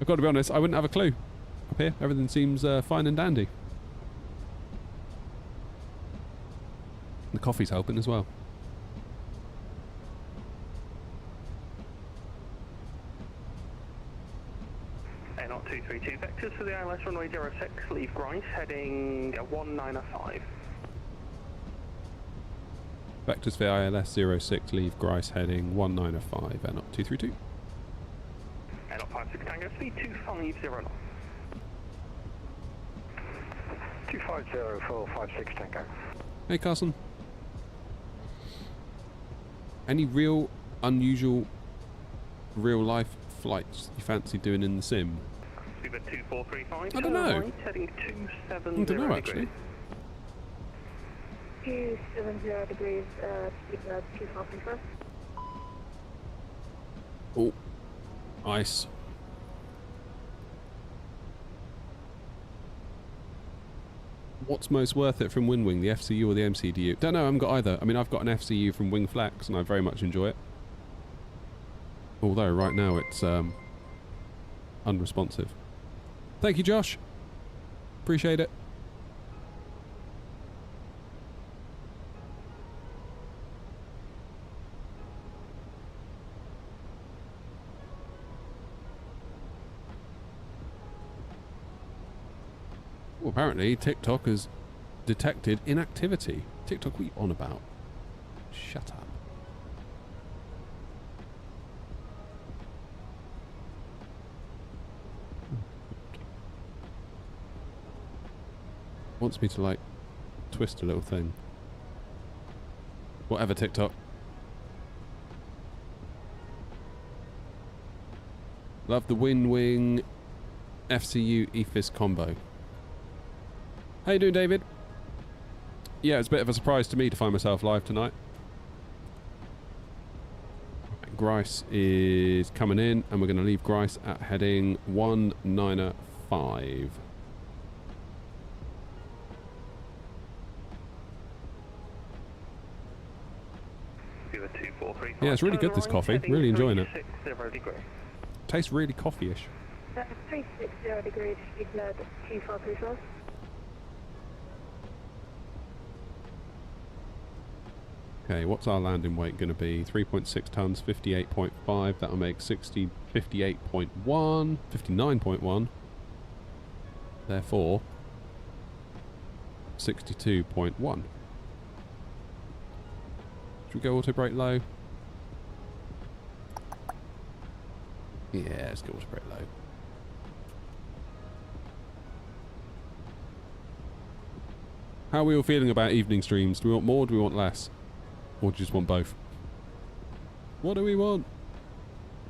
I've got to be honest, I wouldn't have a clue. Up here, everything seems fine and dandy. The coffee's helping as well. Air not 232, vectors for the ILS runway 06, leave Grice, heading 195. Vectors for ILS 06, leave Grice heading 1905, air not 232. Air not 56 Tango, speed 250 knots. 250 for 56 Tango. Hey, Carson. Any real, unusual, real-life flights you fancy doing in the sim? We've got 2435, I don't know. right, heading 270 I don't know, actually. 270 degrees, speed 245. Oh, ice. What's most worth it from WinWing, the FCU or the MCDU? Don't know, I haven't got either. I mean, I've got an FCU from Wing Flex, and I very much enjoy it. Although, right now, it's unresponsive. Thank you, Josh. Appreciate it. Well, apparently TikTok has detected inactivity. TikTok, what are you on about? Shut up. Wants me to, like, twist a little thing. Whatever, TikTok. Love the WinWing FCU EFIS combo. How you doing, David? Yeah, it's a bit of a surprise to me to find myself live tonight. Grice is coming in, and we're going to leave Grice at heading 195. Yeah, it's really good, this coffee. Really enjoying it. Tastes really coffee-ish. 360 degrees, speed 245. Okay, what's our landing weight going to be? 3.6 tons, 58.5. That'll make 58.1, 59.1. Therefore, 62.1. Should we go auto brake low? Yeah, let's go auto brake low. How are we all feeling about evening streams? Do we want more or do we want less? Or do you just want both? What do we want?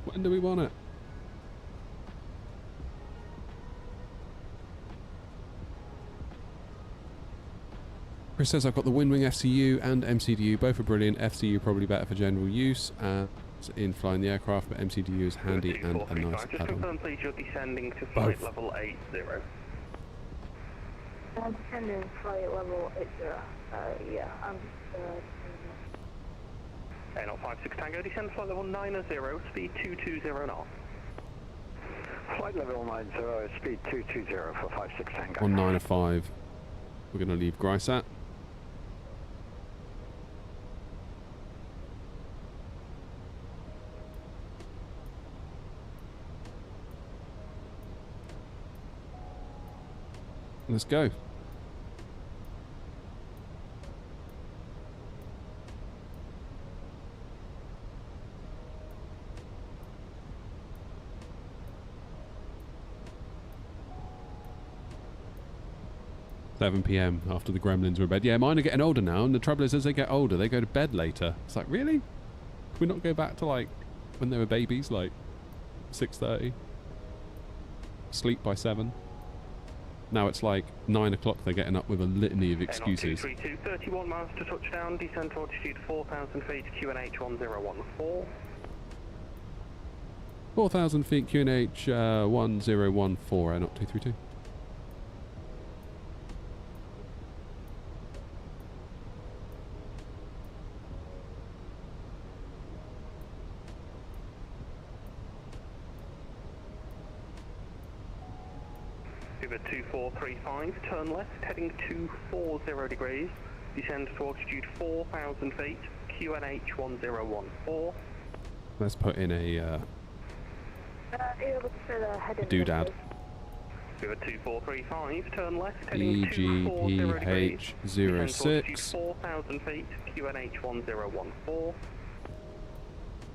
When do we want it? Chris says I've got the WinWing FCU and MCDU. Both are brilliant. FCU probably better for general use in flying the aircraft, but MCDU is handy and a nice Just add-on. confirm, please, you're descending to flight level 80. I'm descending flight level 80. Yeah, I'm Air 56 Tango, descend flight level 90, speed 220 knots. Flight level 90, speed 220 for 56 Tango. 195. We're going to leave Grice at. Let's go. $7 p.m. after the gremlins were in bed. Yeah, mine are getting older now, and the trouble is, as they get older, they go to bed later. It's like, really? Can we not go back to, like, when they were babies, like 6:30? Sleep by 7? Now it's like 9 o'clock, they're getting up with a litany of excuses. 232, 31 miles to touchdown, descent to altitude 4,000 feet, QNH 1014. 4,000 feet, QNH 1014, not 232. Over 2435, turn left, heading 240 degrees, descend to altitude 4,000 feet, QNH 1014. Let's put in a doodad. Over 2435, turn left, heading 240 degrees, descend to altitude 4,000 feet, QNH 1014.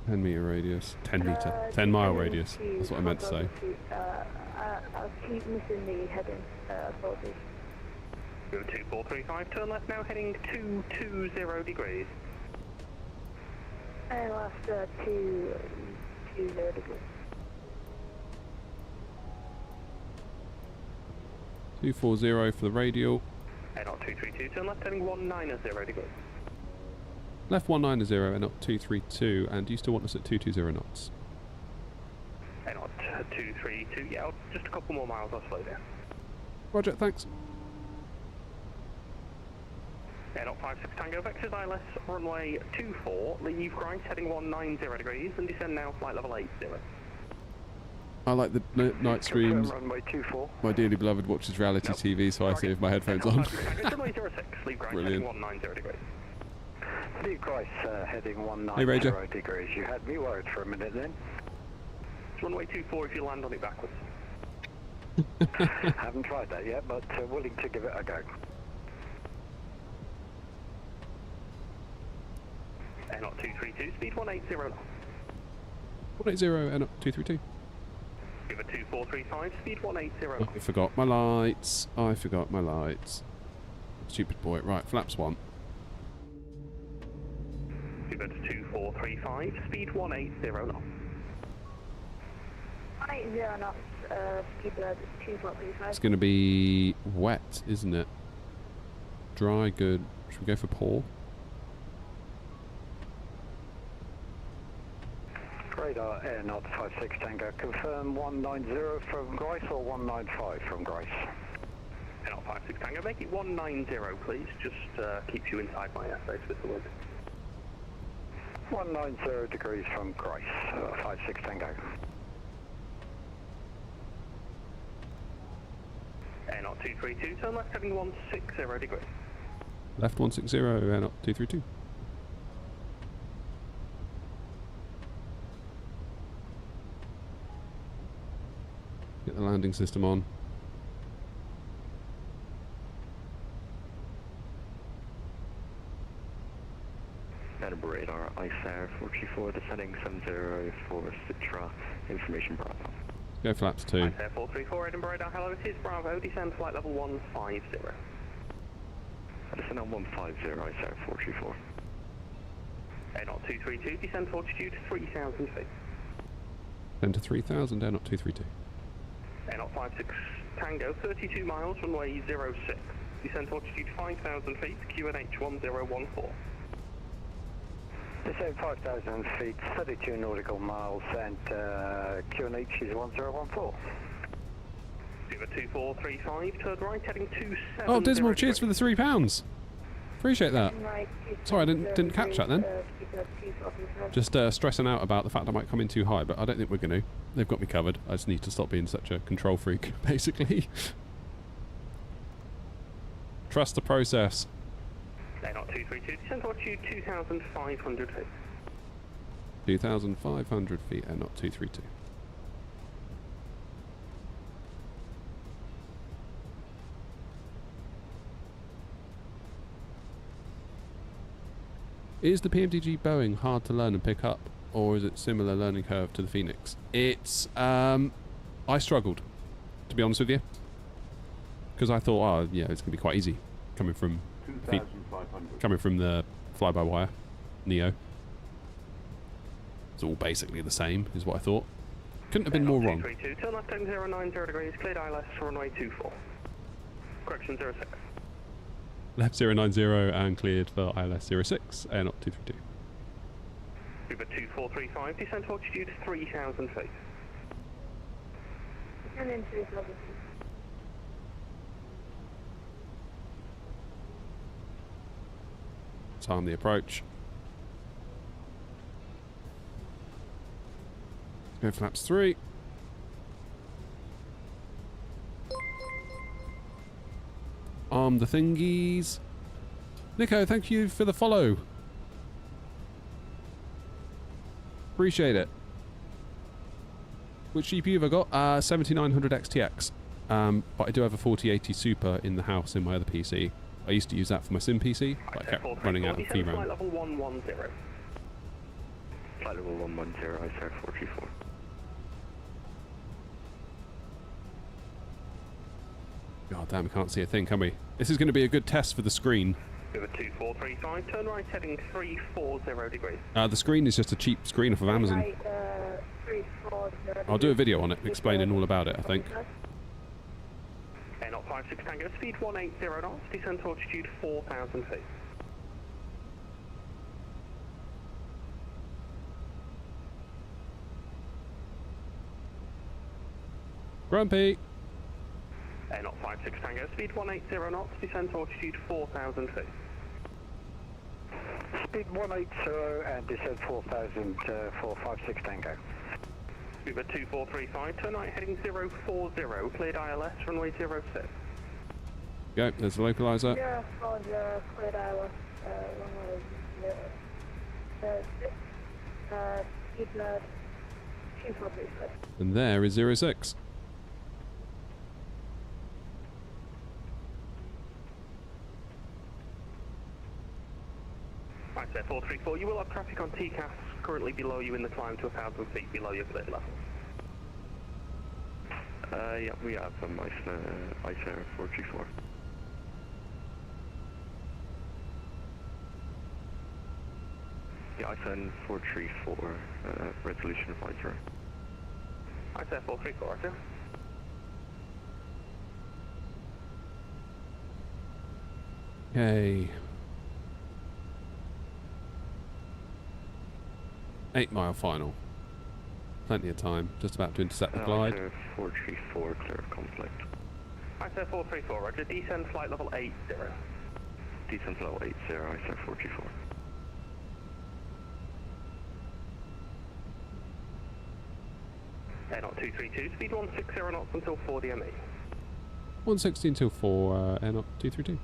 10 meter radius. 10 meter. 10 mile radius. That's what I meant to say. I'll keep missing the heading, apologies. Go 2435, turn left now, heading 220 degrees. And last 220 degrees. 240 for the radial. Not 232, turn left heading 190 degrees. Left 190 and up 232, and do you still want us at 220 knots? Not 232, yeah, just a couple more miles, I'll slow down. Roger, thanks. Not 56 Tango, vectors ILS, runway 24, leave Grice heading 190 degrees, and descend now flight level 80. I like the night streams. Runway 24. My dearly beloved watches reality TV, so I see with my headphones on. Runway 06, leave Grice heading 190 degrees. Leave Grice heading 190 Hey, Ranger. degrees. You had me worried for a minute then. It's runway 24 if you land on it backwards. Haven't tried that yet, but willing to give it a go. Not 232, speed 180 knots. 180 and up 232. Give a 2435, speed 180 knots. I forgot my lights. I forgot my lights. Stupid boy. Right, flaps 1. Give it 2435, speed 180 knots. 80 knots, speed 2435. It's going to be wet, isn't it? Dry, good. Should we go for poor? Radar Air Not 56 Tango. Confirm 190 from Grice or 195 from Grice? Not 56 Tango, make it 190 please, just keeps you inside my airspace with the wind. 190 degrees from Grice, 56 Tango. Not 232, turn left heading 160 degrees. Left 160 and up 232. Get the landing system on. Edinburgh radar, ISAR 44, descending 70 for Citra, information Bravo. Go flaps 2. ISAR 434, Edinburgh radar, hello, it is Bravo, descend flight level 150. Descend on 150, ISAR 434. Not 232, descend to altitude 3,000 feet. Then to 3,000, down up 232. Not 56 Tango, 32 miles, runway 06. Descend to altitude 5,000 feet, QNH 1014. Descend 5,000 feet, 32 nautical miles, and QNH is 1014. Give a 2435, turn right heading 27. Oh, Dismal, cheers for the £3. Appreciate that. Right, Sorry, I didn't catch that then. speed 2435. Just stressing out about the fact I might come in too high, but I don't think we're going to. They've got me covered. I just need to stop being such a control freak, basically. Trust the process. Not 232, descend to altitude 2,500 feet. 2,500 feet and not 232. Is the PMDG Boeing hard to learn and pick up, or is it similar learning curve to the Phoenix? It's I struggled, to be honest with you, because I thought, oh yeah, it's gonna be quite easy coming from the fly-by-wire Neo. It's all basically the same, is what I thought. Couldn't have been more wrong. 232, turn left heading 090 degrees, cleared ILS, runway 24. Correction 06. Left 090 and cleared for ILS 06, air not 232. Uber 2435, descend to altitude 3,000 feet. And then 3,000 feet. Time the approach. Go flaps 3. Arm the thingies. Nico, thank you for the follow. Appreciate it. Which GPU have I got? 7900 XTX. But I do have a 4080 Super in the house in my other PC. I used to use that for my sim PC, but I kept running out of VRAM. Flight level 110. Flight level 110, ISAR 434. God damn, we can't see a thing, can we? This is going to be a good test for the screen. Uber 2435, turn right heading 340 degrees. The screen is just a cheap screen off of Amazon. Right, 340 I'll do a video on it explaining all about it, I think. Air 056 Tango, speed 180 knots, descent altitude 4,000 feet. Grumpy. Air 056 Tango, speed 180 knots, descent altitude 4,000 feet. Speed 180 and descent 4,000 for 56 Tango. Uber 2435, turn right heading 040, cleared ILS, runway 06. Go, there's the localizer. 040, cleared ILS, runway 06, speed 2435. And there is 06. Right, sir, 434, you will have traffic on TCAS currently below you in the climb to 1,000 feet below your cleared level. Yeah, we have ICER 434. Yeah, ICER 434, resolution 50. Right, sir, 434, sir. Okay. 8-mile final. Plenty of time. Just about to intercept the glide. ICER 434, clear of conflict. Right, sir, 434, roger, descend flight level 80. Descent level 80, ICER 434. Air 232, speed 160 knots until 4 DME. 116 till 4, Air 232.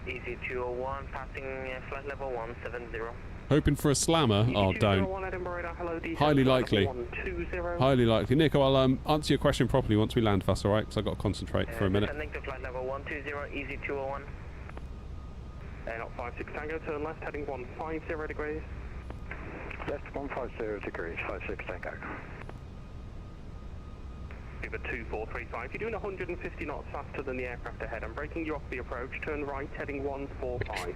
Easy 201, passing flight level 170. Hoping for a slammer? Oh, don't. Highly likely. Highly likely. Nico, I'll answer your question properly once we land fast, alright? Because I've got to concentrate for a minute. Descending to flight level 120, easy 201. Air 056 Tango, turn left, heading 150 degrees. Left 150 degrees, 56 Tango. Uber 2435, you're doing 150 knots faster than the aircraft ahead. I'm breaking you off the approach, turn right, heading 145.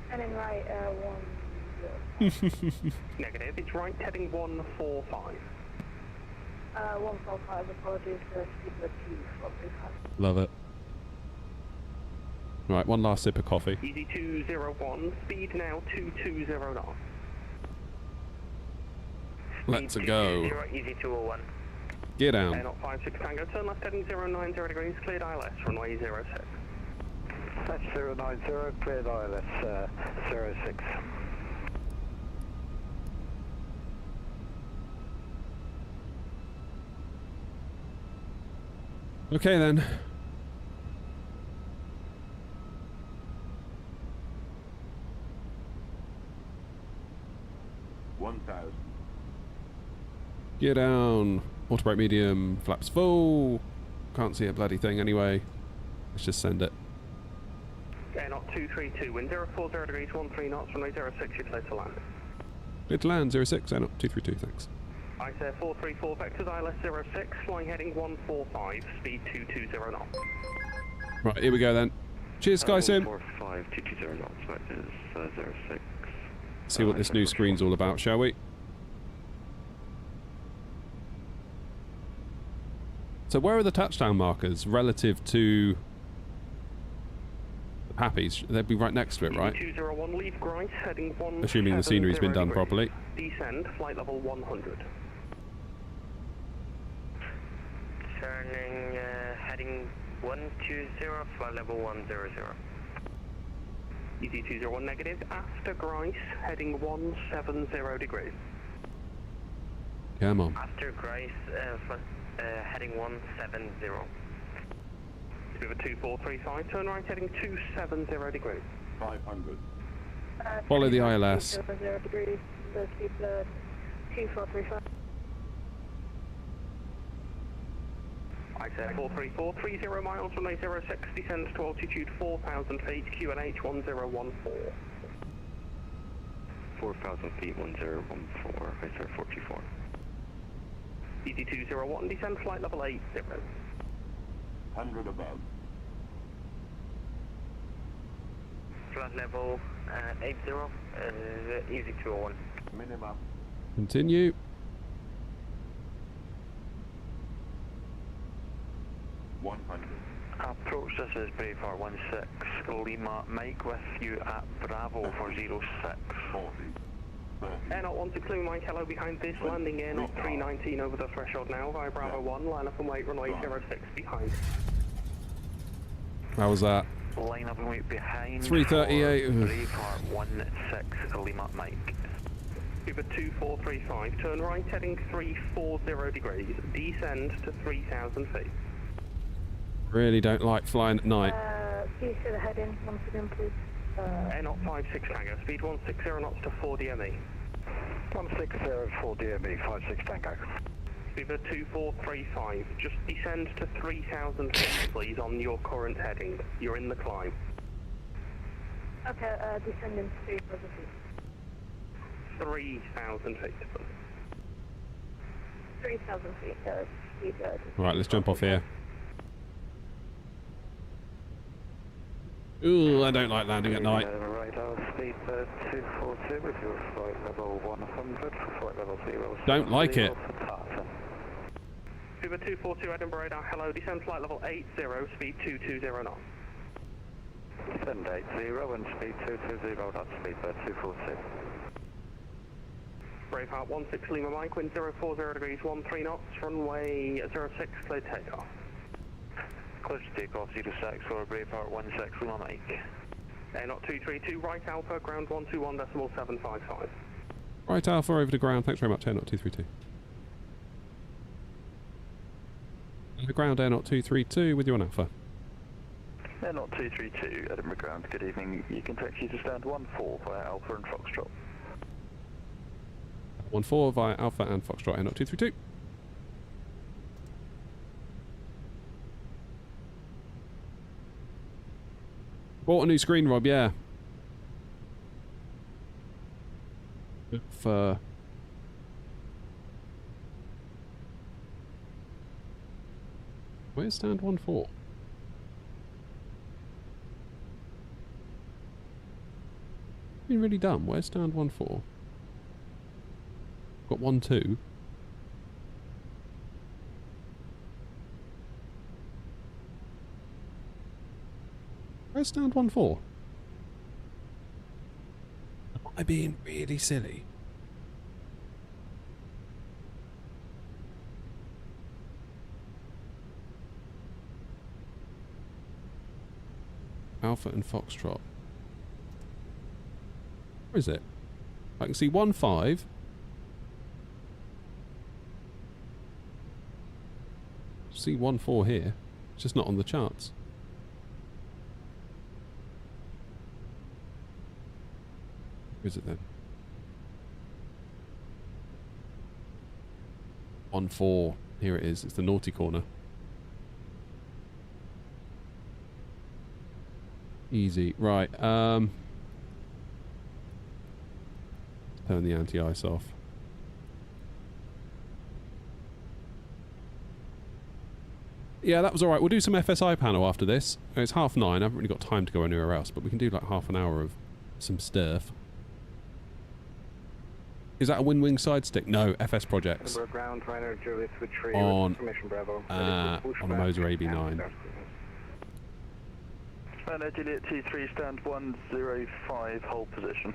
Heading right, 10. Negative, it's right, heading 145. 145, apologies, speed 2435. Love it. Right, one last sip of coffee. Easy 201, speed now 220 knots. Let's go. Easy 201. Get down. Air 056 Tango, turn left heading 090 degrees, cleared ILS, runway 06. That's 090, cleared ILS 06. Okay then. Get down. Auto brake medium. Flaps full. Can't see a bloody thing anyway. Let's just send it. Air 232, wind 040 degrees, 13 knots, runway 06, you're clear to land. Clear to land 06, Air 232, thanks. ICER 434, vectors ILS 06, flying heading 145, speed 220 knots. Right, here we go then. Cheers, SkySim. 145, 220 knots, vectors 06. See what this new screen's all about, shall we? So where are the touchdown markers relative to the Pappies? They'd be right next to it, right? 201, leave Grice, heading 170. Assuming the scenery's been done properly. Descend, flight level 100. Turning, heading 120, flight level 100. Easy 201 negative, after Grice, heading 170 degrees. Come on. After Grice, heading 170. Uber 2435, turn right heading 270 degrees. 500. Follow the ILS. 0 degrees, speed 2435. ICER 434, 30 miles, runway 06, descends to altitude 4,000 feet, QNH 1014. 4,000 feet, 1014, ICER 424. Easy 201, descend flight level 80. 100 above. flight level 80, easy 201. Minimum. Continue. Approach, this is Braveheart 16 Lima, Mike with you at Bravo for 0640. Air not 16 Lima, Mike, hello behind this landing, Air not 319 over the threshold now, via Bravo 1, line up and wait, runway 06 behind. How was that? Line up and wait behind 338. Braveheart 16 Lima, Mike. Uber 2435, turn right heading 340 degrees, descend to 3,000 feet. Really don't like flying at night. Please say the heading once again, please. Air not 56 Tango, speed 160 knots to 4 DME. 160 4 DME, 56 Tango. Uber 2435, just descend to 3,000 feet please on your current heading. You're in the climb. Okay, descending 3,000 feet. 3,000 feet. 3,000 feet, speed. Right, let's jump off here. Ooh, I don't like landing at night. Radar speed 242 with your flight level 100 for flight level 0. Don't like it. Uber 242 Edinburgh radar, hello, descend flight level 80, speed 220 knots. Descend 80 and speed 220, that's speed 242. Braveheart 16 Lima Mike, wind 040 degrees 13 knots, runway 06, clear takeoff. Clear to take off 06 for Braveheart 16 Lima Mike. Air not 232, right Alpha, ground 121.755. Right Alpha over to ground, thanks very much, Air Not 232. The ground Air Not 232 with you on Alpha. Air Not 232, Edinburgh ground, good evening. You can taxi to stand 14 via Alpha and Foxtrot. 14 via Alpha and Foxtrot Air Not 232. Bought a new screen, Rob, yeah. For where's stand 14? Been really dumb. Where's stand 14? Got 12. Where's stand 14? Am I being really silly? Alpha and Foxtrot. Where is it? I can see 15. See 14 here. It's just not on the charts. Where is it then? 14. Here it is. It's the naughty corner. Easy. Right. Turn the anti-ice off. Yeah, that was alright. We'll do some FSI panel after this. It's 9:30. I haven't really got time to go anywhere else, but we can do like half an hour of some stuff. Is that a wing side stick? No, FS projects. Ground, Ryder, Julius, On a Moser AB9. Ryder, Juliet, T3, stand 105, hold position.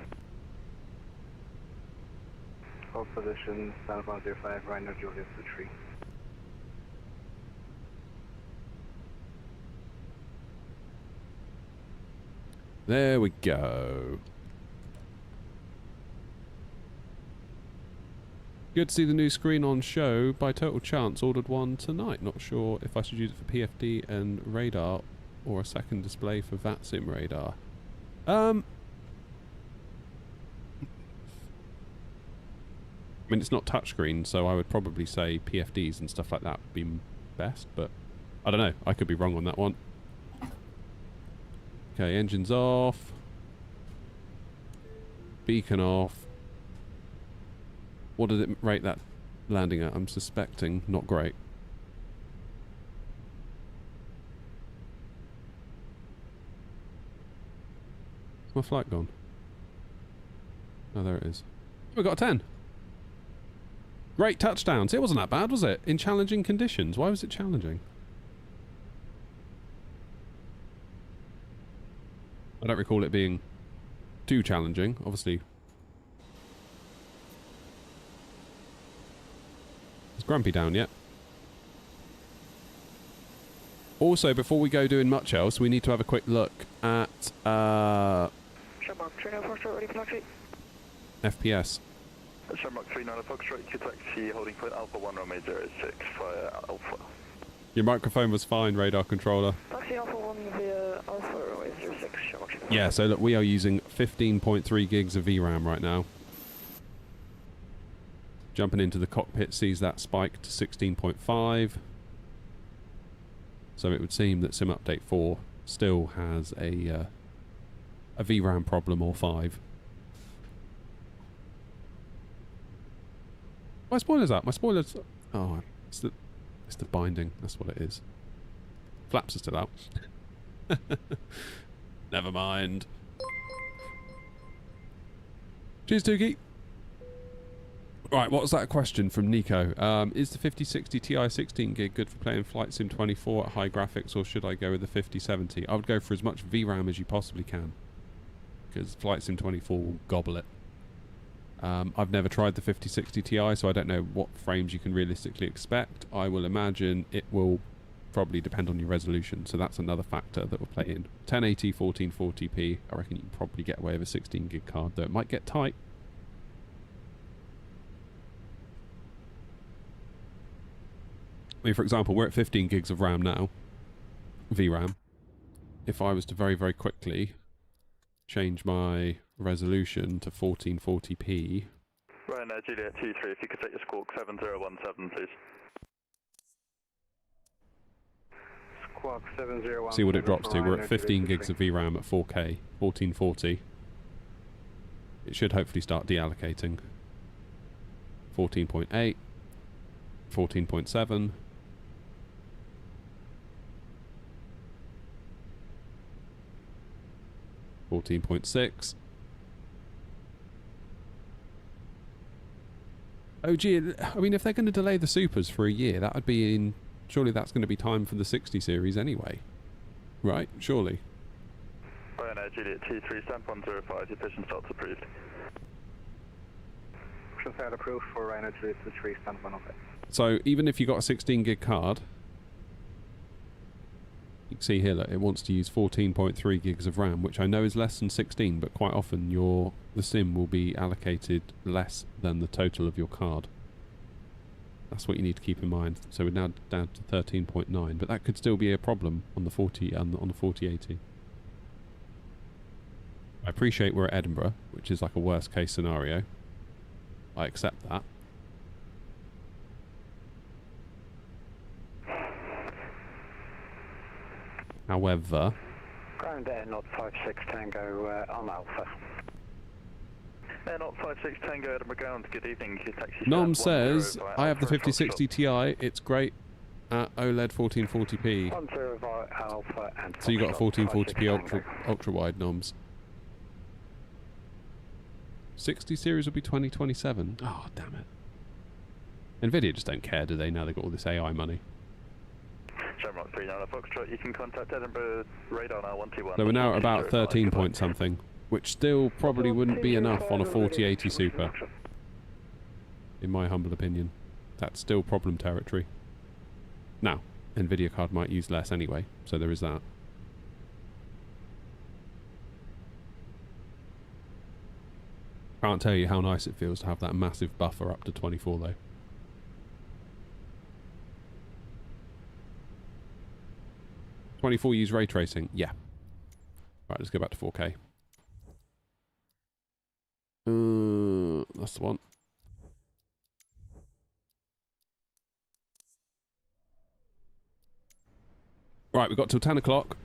Hold position, stand 105, Ryder, Julius, T3. There we go. Good to see the new screen on show. By total chance, ordered one tonight. Not sure if I should use it for PFD and radar or a second display for VATSIM radar. I mean, it's not touchscreen, so I would probably say PFDs and stuff like that would be best, but I don't know. I could be wrong on that one. Okay, engines off. Beacon off. What did it rate that landing at? I'm suspecting not great. My flight gone? Oh, there it is. We got a 10. Great touchdown. See, it wasn't that bad, was it? In challenging conditions. Why was it challenging? I don't recall it being too challenging, obviously. Is Grumpy down yet? Also, before we go doing much else, we need to have a quick look at FPS. Shamrock 39 Foxtrot, you taxi holding point Alpha 1 Romeo 06 via Alpha. Your microphone was fine, radar controller. Taxi Alpha 1 via Alpha Romeo 06, Shamrock. Yeah, so look, we are using 15.3 gigs of VRAM right now. Jumping into the cockpit sees that spike to 16.5. So it would seem that Sim Update 4 still has a VRAM problem or 5. My spoiler's up. My spoiler's... Oh, it's the binding. That's what it is. Flaps are still out. Never mind. Cheers, Tukey. Right, what was that question from Nico? Is the 5060 Ti 16 gig good for playing Flight Sim 24 at high graphics, or should I go with the 5070? I would go for as much VRAM as you possibly can, because Flight Sim 24 will gobble it. I've never tried the 5060 Ti, so I don't know what frames you can realistically expect. I will imagine it will probably depend on your resolution, so that's another factor that will play in. 1080, 1440p, I reckon you can probably get away with a 16 gig card, though it might get tight. I mean, for example, we're at 15 gigs of RAM now, VRAM. If I was to very, very quickly change my resolution to 1440p. Ryan, Juliet 23, if you could take your squawk 7017, please. Squawk 7017. See what it drops to. We're at 15 gigs of VRAM at 4K, 1440. It should hopefully start deallocating. 14.8, 14.7. 14.6. Oh gee, I mean, if they're going to delay the supers for a year, that would be in... Surely that's going to be time for the 60 series anyway. Right? Surely. Ryan, Juliet T3, stamp 105, your pigeon starts approved. Push out approved for Ryan, Juliet T3, stamp 105. So, even if you got a 16 gig card, you can see here that it wants to use 14.3 gigs of RAM, which I know is less than 16, but quite often the sim will be allocated less than the total of your card. That's what you need to keep in mind. So we're now down to 13.9, but that could still be a problem on the 4080. I appreciate we're at Edinburgh, which is like a worst case scenario. I accept that. However, Ground Air Not 56 Tango on Alpha. Air Not 56 Tango Edinburgh Ground, good evening. Your taxi Nom says, I have the 5060 Ti, it's great at OLED 1440p. 10 via Alpha and So you got a 1440p ultra wide noms. 60 series will be 2027. Oh, damn it. Nvidia just don't care, do they, now they've got all this AI money? Shamrock 39 Foxtrot, you can contact Edinburgh radar now 121. So we're now at about 13 point something, which still probably wouldn't be enough on a 4080 Super. In my humble opinion. That's still problem territory. Now, Nvidia card might use less anyway, so there is that. Can't tell you how nice it feels to have that massive buffer up to 24 though. use ray tracing? Yeah. Right, let's go back to 4K. That's the one. Right, we've got till 10 o'clock.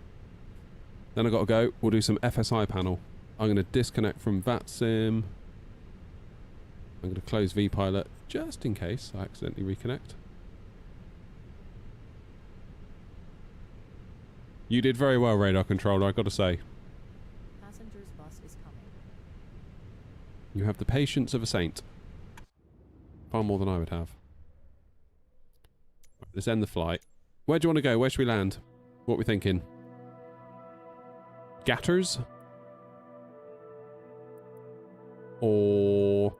Then I've got to go. We'll do some FSI panel. I'm going to disconnect from VATSIM. I'm going to close vPilot just in case I accidentally reconnect. You did very well, radar controller, I've got to say. Passengers bus You have the patience of a saint. Far more than I would have. Right, let's end the flight. Where do you want to go? Where should we land? What are we thinking? Gatters? Or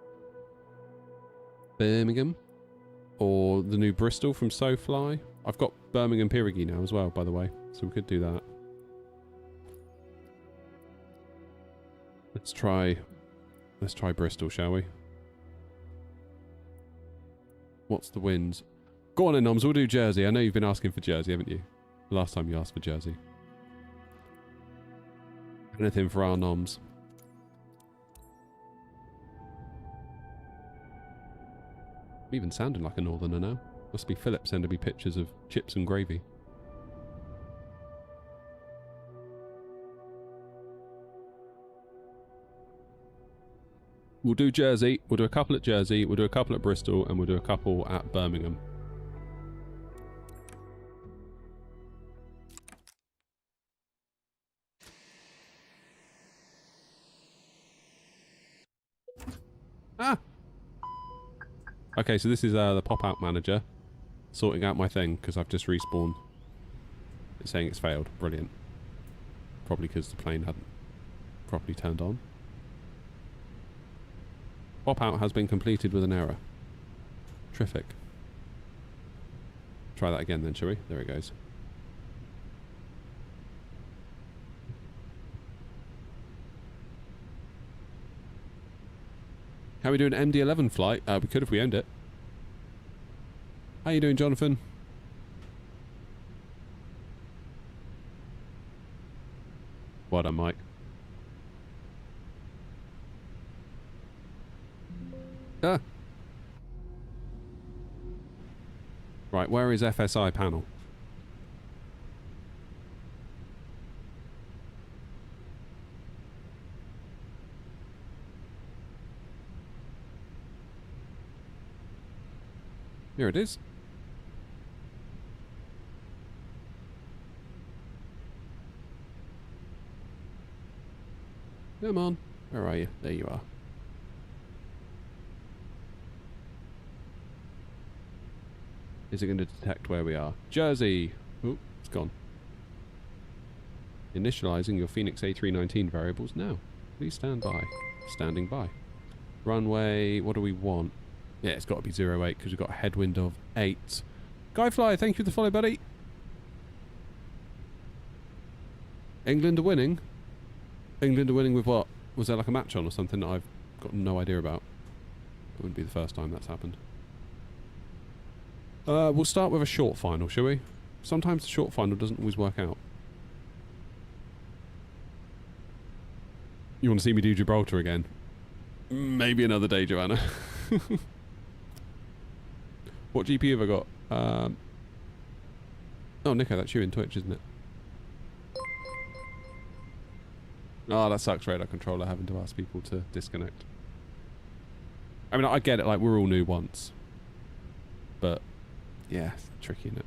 Birmingham? Or the new Bristol from SoFly? I've got Birmingham Pirigi now as well, by the way, so we could do that. Let's try Bristol, shall we? What's the winds? Go on then, Noms, we'll do Jersey. I know you've been asking for Jersey, haven't you? The last time you asked for Jersey. Anything for our Noms. I'm even sounding like a northerner now. Must be Philip sending me pictures of chips and gravy. We'll do Jersey, we'll do a couple at Jersey, we'll do a couple at Bristol, and we'll do a couple at Birmingham. Ah! Okay, so this is the pop-out manager sorting out my thing, because I've just respawned. It's saying it's failed. Brilliant. Probably because the plane hadn't properly turned on. Pop-out has been completed with an error. Terrific. Try that again then, shall we? There it goes. How are we doing MD-11 flight? We could if we owned it. How you doing, Jonathan? Well done, Mike. Ah. Right, where is FSI panel? Here it is. Come on. Where are you? There you are. Is it going to detect where we are? Jersey! Oh, it's gone. Initializing your Phoenix A319 variables now. Please stand by. Standing by. Runway, what do we want? Yeah, it's got to be 08 because we've got a headwind of 8. Guyfly, thank you for the follow, buddy. England are winning? England are winning with what? Was there like a match on or something that I've got no idea about? It wouldn't be the first time that's happened. We'll start with a short final, shall we? Sometimes the short final doesn't always work out. You want to see me do Gibraltar again? Maybe another day, Joanna. What GP have I got? Oh, Nico, that's you in Twitch, isn't it? Oh, that sucks, radar controller, having to ask people to disconnect. I mean, I get it, like, we're all new once. But, yeah, it's tricky, isn't it?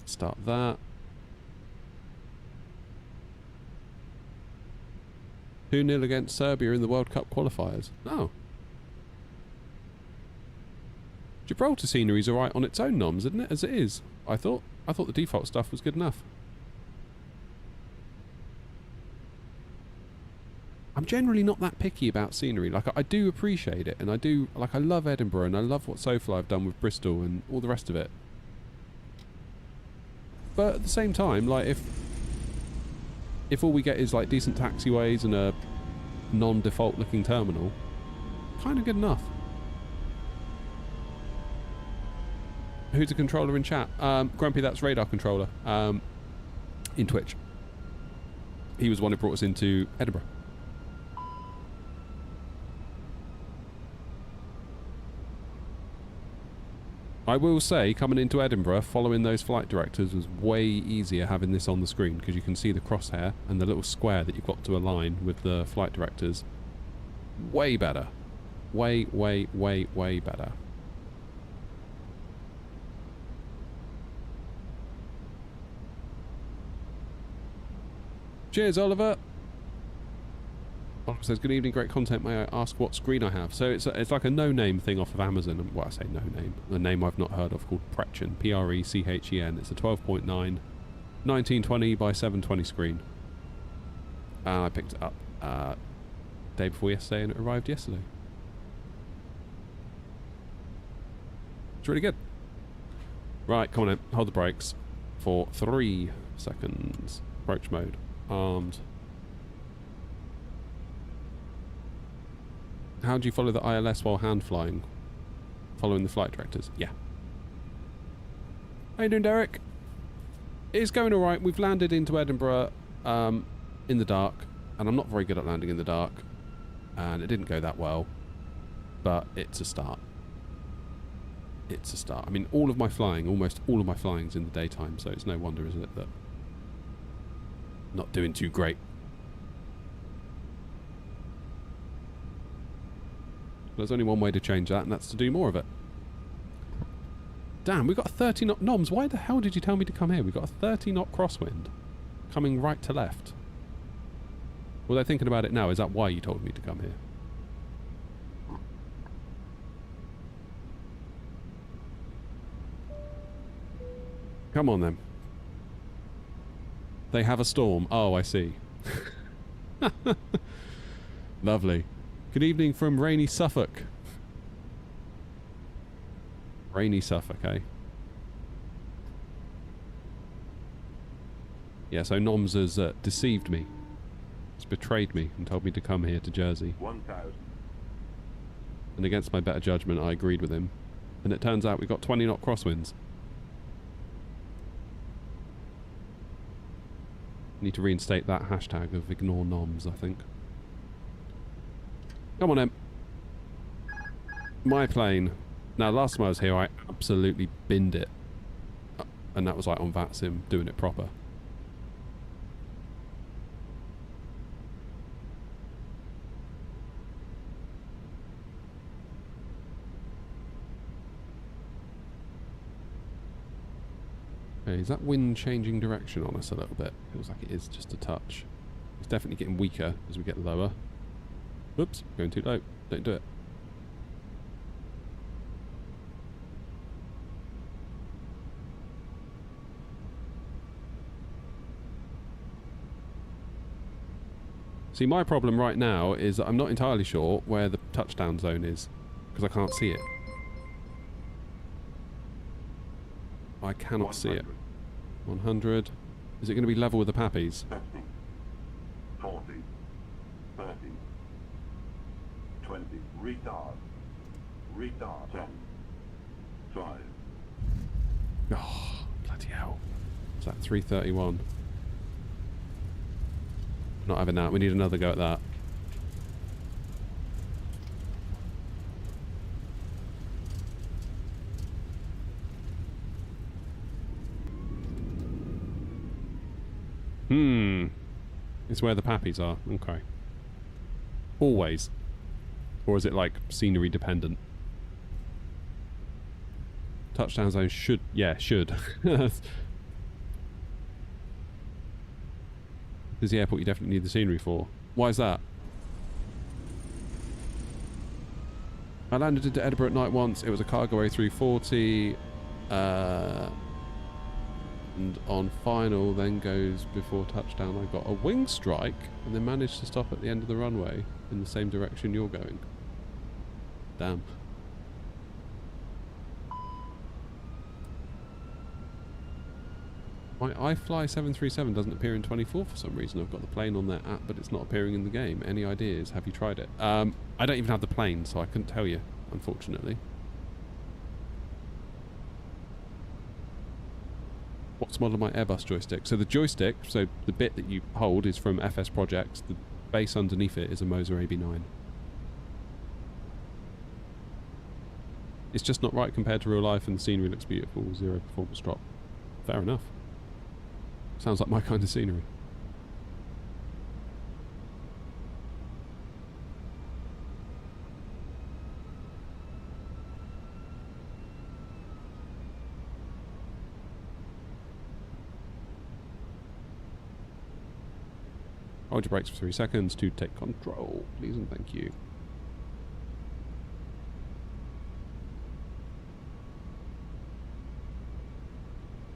Start that. 2-0 against Serbia in the World Cup qualifiers. Oh. Gibraltar scenery's alright on its own, Noms, isn't it? As it is. I thought the default stuff was good enough. I'm generally not that picky about scenery. Like, I do appreciate it, and I do, like, I love Edinburgh, and I love what SoFly have done with Bristol and all the rest of it. But at the same time, like, if all we get is, like, decent taxiways and a non-default looking terminal, kind of good enough. Who's the controller in chat? Grumpy, that's radar controller. In Twitch. He was the one who brought us into Edinburgh. I will say, coming into Edinburgh, following those flight directors was way easier having this on the screen, because you can see the crosshair and the little square that you've got to align with the flight directors. Way better. Way, way, way, way better. Cheers, Oliver. Oliver says, good evening, great content. May I ask what screen I have? So it's like a no-name thing off of Amazon. Well, I say no-name. A name I've not heard of called Prechen. Prechen. It's a 12.9 1920 by 720 screen. And I picked it up day before yesterday and it arrived yesterday. It's really good. Right, come on in. Hold the brakes for 3 seconds. Approach mode. Armed. How do you follow the ILS while hand flying? Following the flight directors? Yeah. How you doing, Derek? It's going alright. We've landed into Edinburgh in the dark. And I'm not very good at landing in the dark. And it didn't go that well. But it's a start. It's a start. I mean, all of my flying, almost all of my flying's in the daytime. So it's no wonder, isn't it, that not doing too great. There's only one way to change that, and that's to do more of it. Damn, we've got a 30 knot... Noms, why the hell did you tell me to come here? We've got a 30 knot crosswind coming right to left. Well, they're thinking about it now. Is that why you told me to come here? Come on, then. They have a storm. Oh, I see. Lovely. Good evening from rainy Suffolk. Rainy Suffolk, eh? Yeah, so Noms has deceived me. He's betrayed me and told me to come here to Jersey. 1,000. And against my better judgment, I agreed with him. And it turns out we got 20 knot crosswinds. Need to reinstate that hashtag of ignore Noms, I think. Come on, Em. My plane. Now, last time I was here, I absolutely binned it. And that was like on VATSIM, doing it proper. Okay, is that wind changing direction on us a little bit? Feels like it is just a touch. It's definitely getting weaker as we get lower. Oops, going too low. Don't do it. See, my problem right now is that I'm not entirely sure where the touchdown zone is, because I can't see it. I cannot see it. 100. Is it going to be level with the Pappies? 50, 40, 30, 20, retard, 10, 5. Oh, bloody hell. Is that 331? Not having that. We need another go at that. It's where the Pappies are. Okay. Always. Or is it like scenery dependent? Touchdown zone should... Yeah, should. This is the airport you definitely need the scenery for. Why is that? I landed into Edinburgh at night once. It was a cargo A340. And on final, then goes before touchdown. I got a wing strike and then managed to stop at the end of the runway in the same direction you're going. Damn. My iFly 737 doesn't appear in 24 for some reason. I've got the plane on their app, but it's not appearing in the game. Any ideas? Have you tried it? I don't even have the plane, so I couldn't tell you, unfortunately. What's model of my Airbus joystick? So the joystick, so the bit that you hold is from FS Projects. The base underneath it is a Moser AB9. It's just not right compared to real life, and the scenery looks beautiful. 0 performance drop. Fair enough. Sounds like my kind of scenery. Hold your brakes for 3 seconds to take control, please and thank you.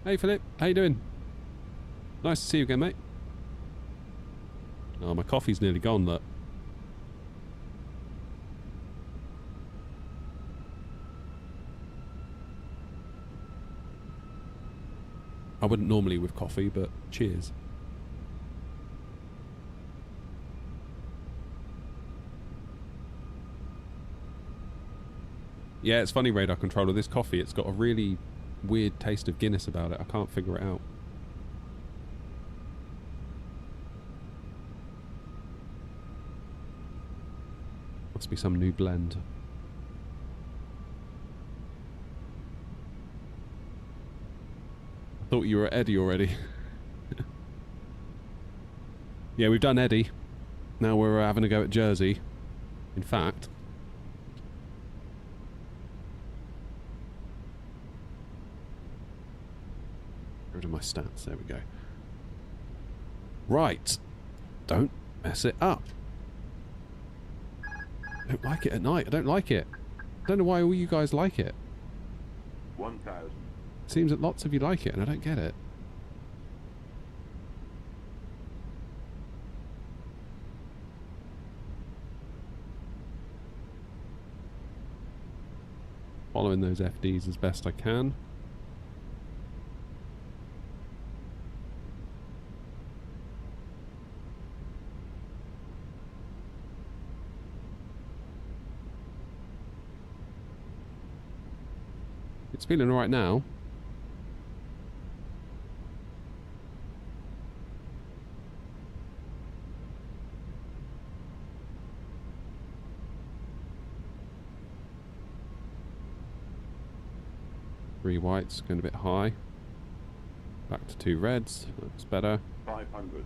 Hey Philip, how you doing? Nice to see you again, mate. Oh, my coffee's nearly gone, look. I wouldn't normally with coffee, but cheers. Yeah, it's funny, radar controller. This coffee, it's got a really weird taste of Guinness about it. I can't figure it out. Must be some new blend. I thought you were Eddie already. Yeah, we've done Eddie. Now we're having a go at Jersey. In fact... Go to my stats. There we go. Right. Don't mess it up. I don't like it at night. I don't like it. I don't know why all you guys like it. 1,000. Seems that lots of you like it, and I don't get it. Following those FDs as best I can. It's feeling alright now. Three whites, going a bit high. Back to 2 reds, that's better. 500.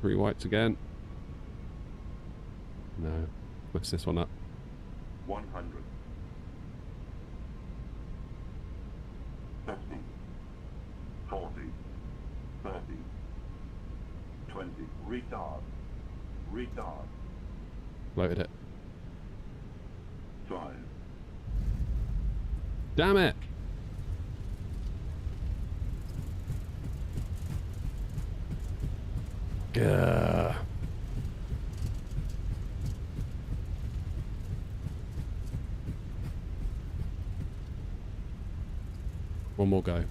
Three whites again. No, mess this one up. 100. 50. 40. 30. 20. Retard. Retard. Loaded it. 5. Damn it! Gah. One more go.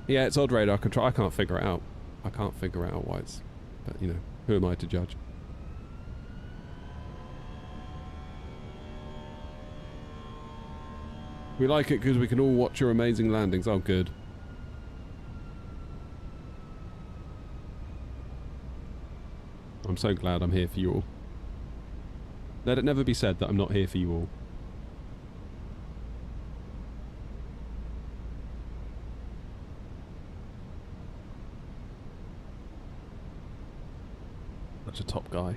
Yeah, it's odd radar control. I can't figure it out. I can't figure out why it's... But, you know, who am I to judge? We like it because we can all watch your amazing landings. Oh, good. I'm so glad I'm here for you all. Let it never be said that I'm not here for you all. Such a top guy.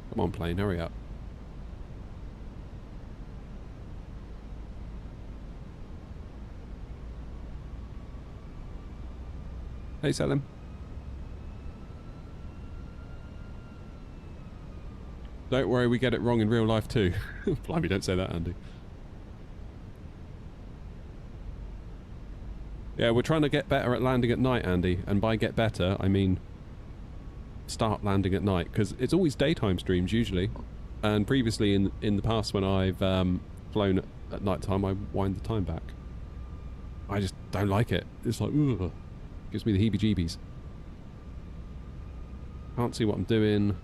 Come on, plane, hurry up. Hey, Selim. Don't worry, we get it wrong in real life too. Blimey, don't say that, Andy. Yeah, we're trying to get better at landing at night, Andy. And by get better, I mean start landing at night, because it's always daytime streams usually. And previously in the past when I've flown at night time, I wind the time back. I just don't like it. It's like, ugh. Gives me the heebie-jeebies. Can't see what I'm doing.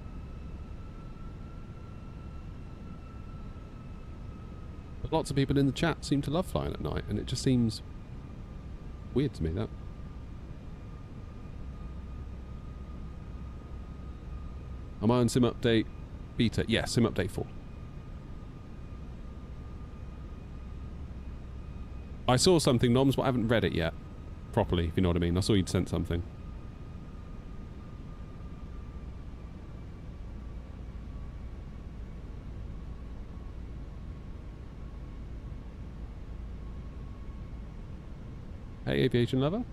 But lots of people in the chat seem to love flying at night, and it just seems weird to me, that. Am I on Sim Update Beta? Yes, Sim Update 4. I saw something, Noms, but I haven't read it yet. Properly, if you know what I mean. I saw you'd sent something. Hey, aviation lover.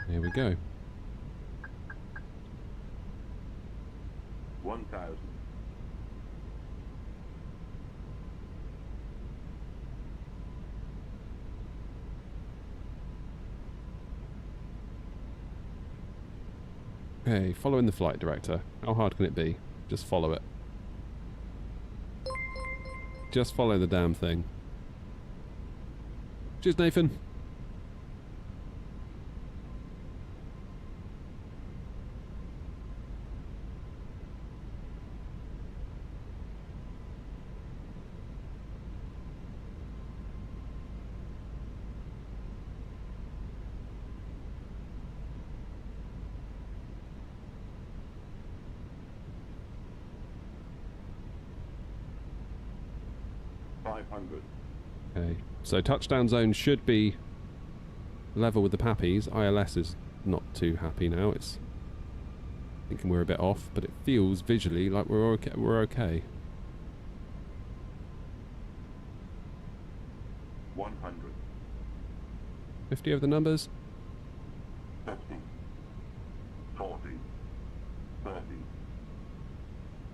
Here we go. 1,000. Okay, following the flight director. How hard can it be? Just follow it. Just follow the damn thing. Cheers, Nathan. Okay, so touchdown zone should be level with the Pappies. ILS is not too happy now. It's thinking we're a bit off, but it feels visually like we're okay. We're okay. 100. 50 of the numbers. 50. 40. 30.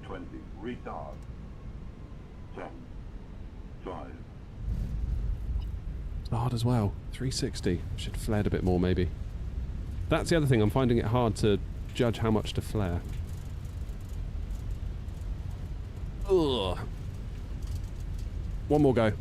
20. Retard. 10. 5. It's hard as well. 360. Should have flared a bit more, maybe. That's the other thing. I'm finding it hard to judge how much to flare. Ugh. One more go.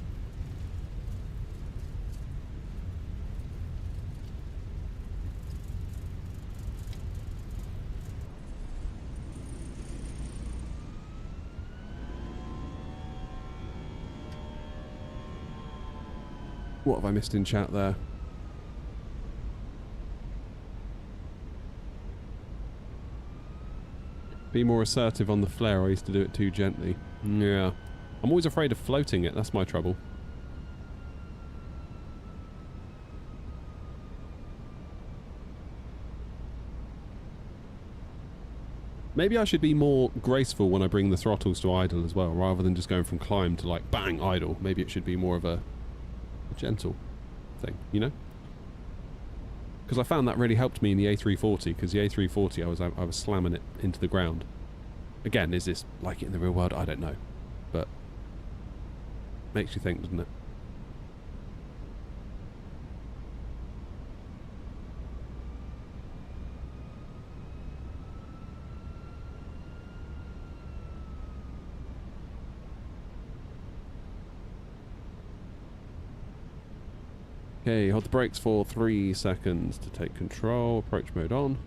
What have I missed in chat there? Be more assertive on the flare. I used to do it too gently. Yeah. I'm always afraid of floating it. That's my trouble. Maybe I should be more graceful when I bring the throttles to idle as well, rather than just going from climb to like bang idle. Maybe it should be more of a gentle thing, you know? Because I found that really helped me in the A340, because the A340 I was slamming it into the ground. Again, is this like it in the real world? I don't know. But makes you think, doesn't it? Okay, hold the brakes for 3 seconds to take control. Approach mode on.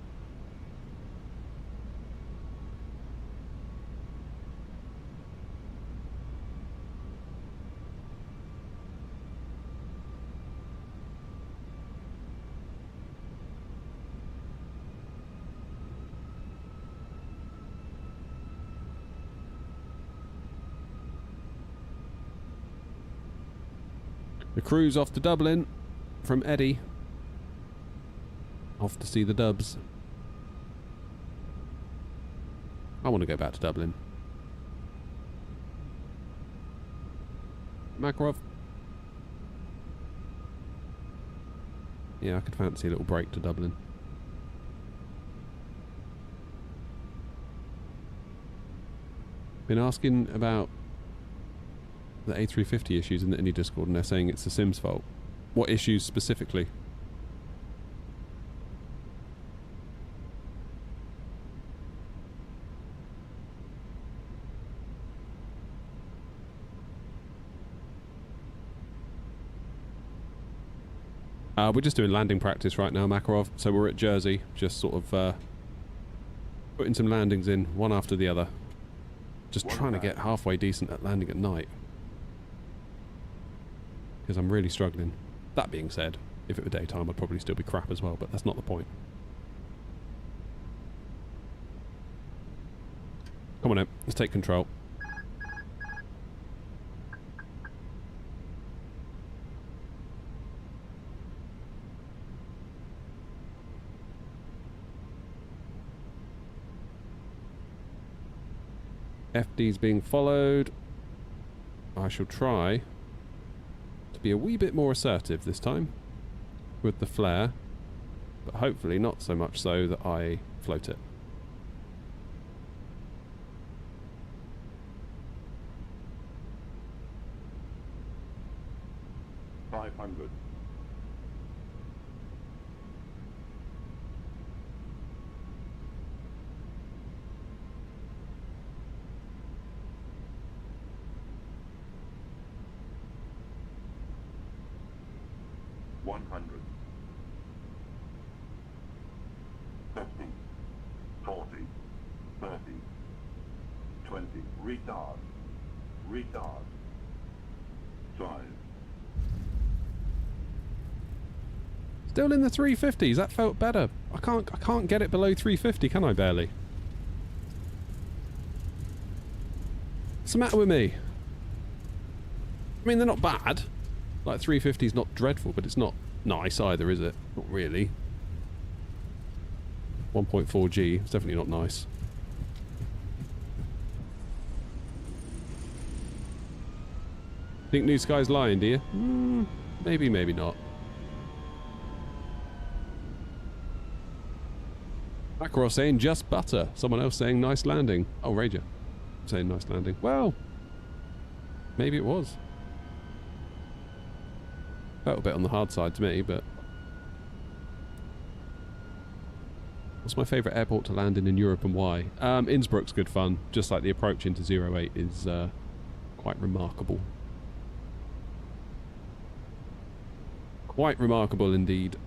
The crew's off to Dublin. From Eddie. Off to see the Dubs. I want to go back to Dublin. Makarov. Yeah, I could fancy a little break to Dublin. Been asking about the A350 issues in the Indie Discord, and they're saying it's the Sim's fault. What issues specifically? We're just doing landing practice right now, Makarov. So we're at Jersey, just sort of putting some landings in, one after the other. Just trying to get halfway decent at landing at night. because I'm really struggling. That being said, if it were daytime, I'd probably still be crap as well, but that's not the point. Come on in, let's take control. FD's being followed. I shall try to be a wee bit more assertive this time with the flare, but hopefully not so much so that I float it. $500. $100. 50, 40, 30, 20. Retard. Retard. 5. Still in the 350s. That felt better. I can't get it below 350, can I? Barely. What's the matter with me? I mean, they're not bad. Like 350 is not dreadful, but it's not nice either, is it? Not really. 1.4G. It's definitely not nice. Think New Sky's lying, do you? Maybe, maybe not. Macross saying just butter. Someone else saying nice landing. Oh, Rager saying nice landing. Well, maybe it was. Felt a bit on the hard side to me, but... What's my favourite airport to land in Europe and why? Innsbruck's good fun. Just like the approach into 08 is quite remarkable. Quite remarkable indeed.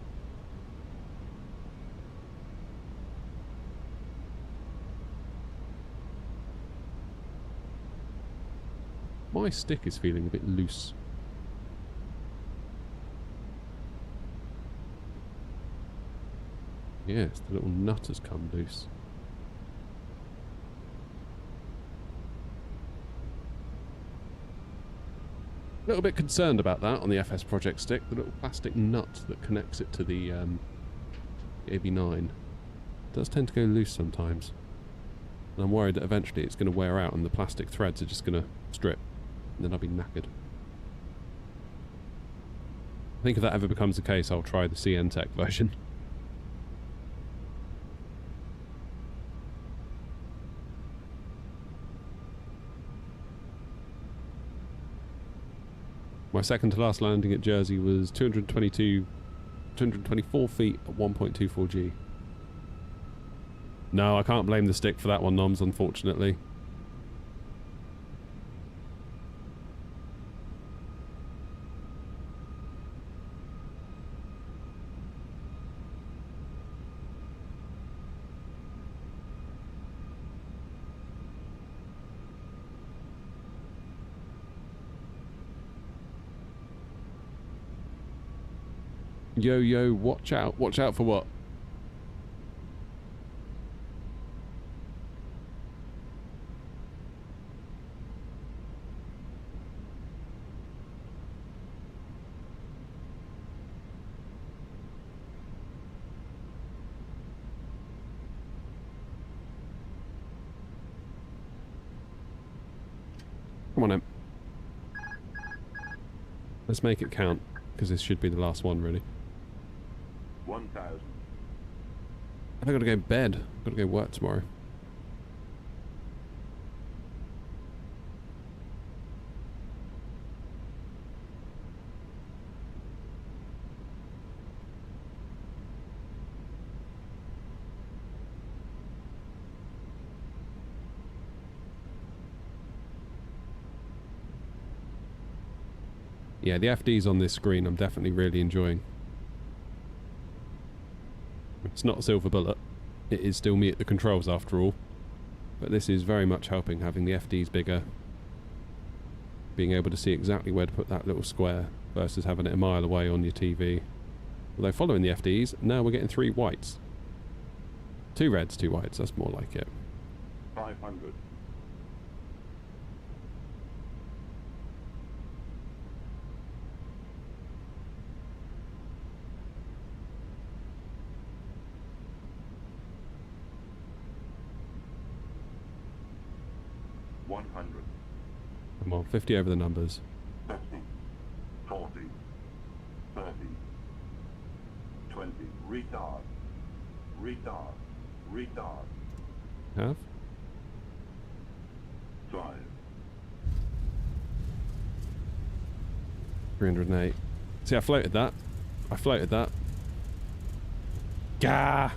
My stick is feeling a bit loose. Yes, the little nut has come loose. A little bit concerned about that on the FS Project stick, the little plastic nut that connects it to the AB9. It does tend to go loose sometimes. And I'm worried that eventually it's going to wear out and the plastic threads are just going to strip. And then I'll be knackered. I think if that ever becomes the case, I'll try the CN Tech version. My second to last landing at Jersey was 224 feet at 1.24 G. No, I can't blame the stick for that one, Noms, unfortunately. Yo, yo, watch out. Watch out for what? Come on in. Let's make it count, because this should be the last one, really. 1,000. I've got to go to bed. I've got to go work tomorrow. Yeah, the FDs on this screen I'm definitely really enjoying. It's not a silver bullet. It is still me at the controls after all. But this is very much helping, having the FDs bigger. Being able to see exactly where to put that little square versus having it a mile away on your TV. Although following the FDs, now we're getting 3 whites. 2 reds, 2 whites, that's more like it. 500. Come on, 50 over the numbers. 50, 40, 30, 20, retard, retard, retard, Have? 5, 308. See, I floated that. I floated that. Gah!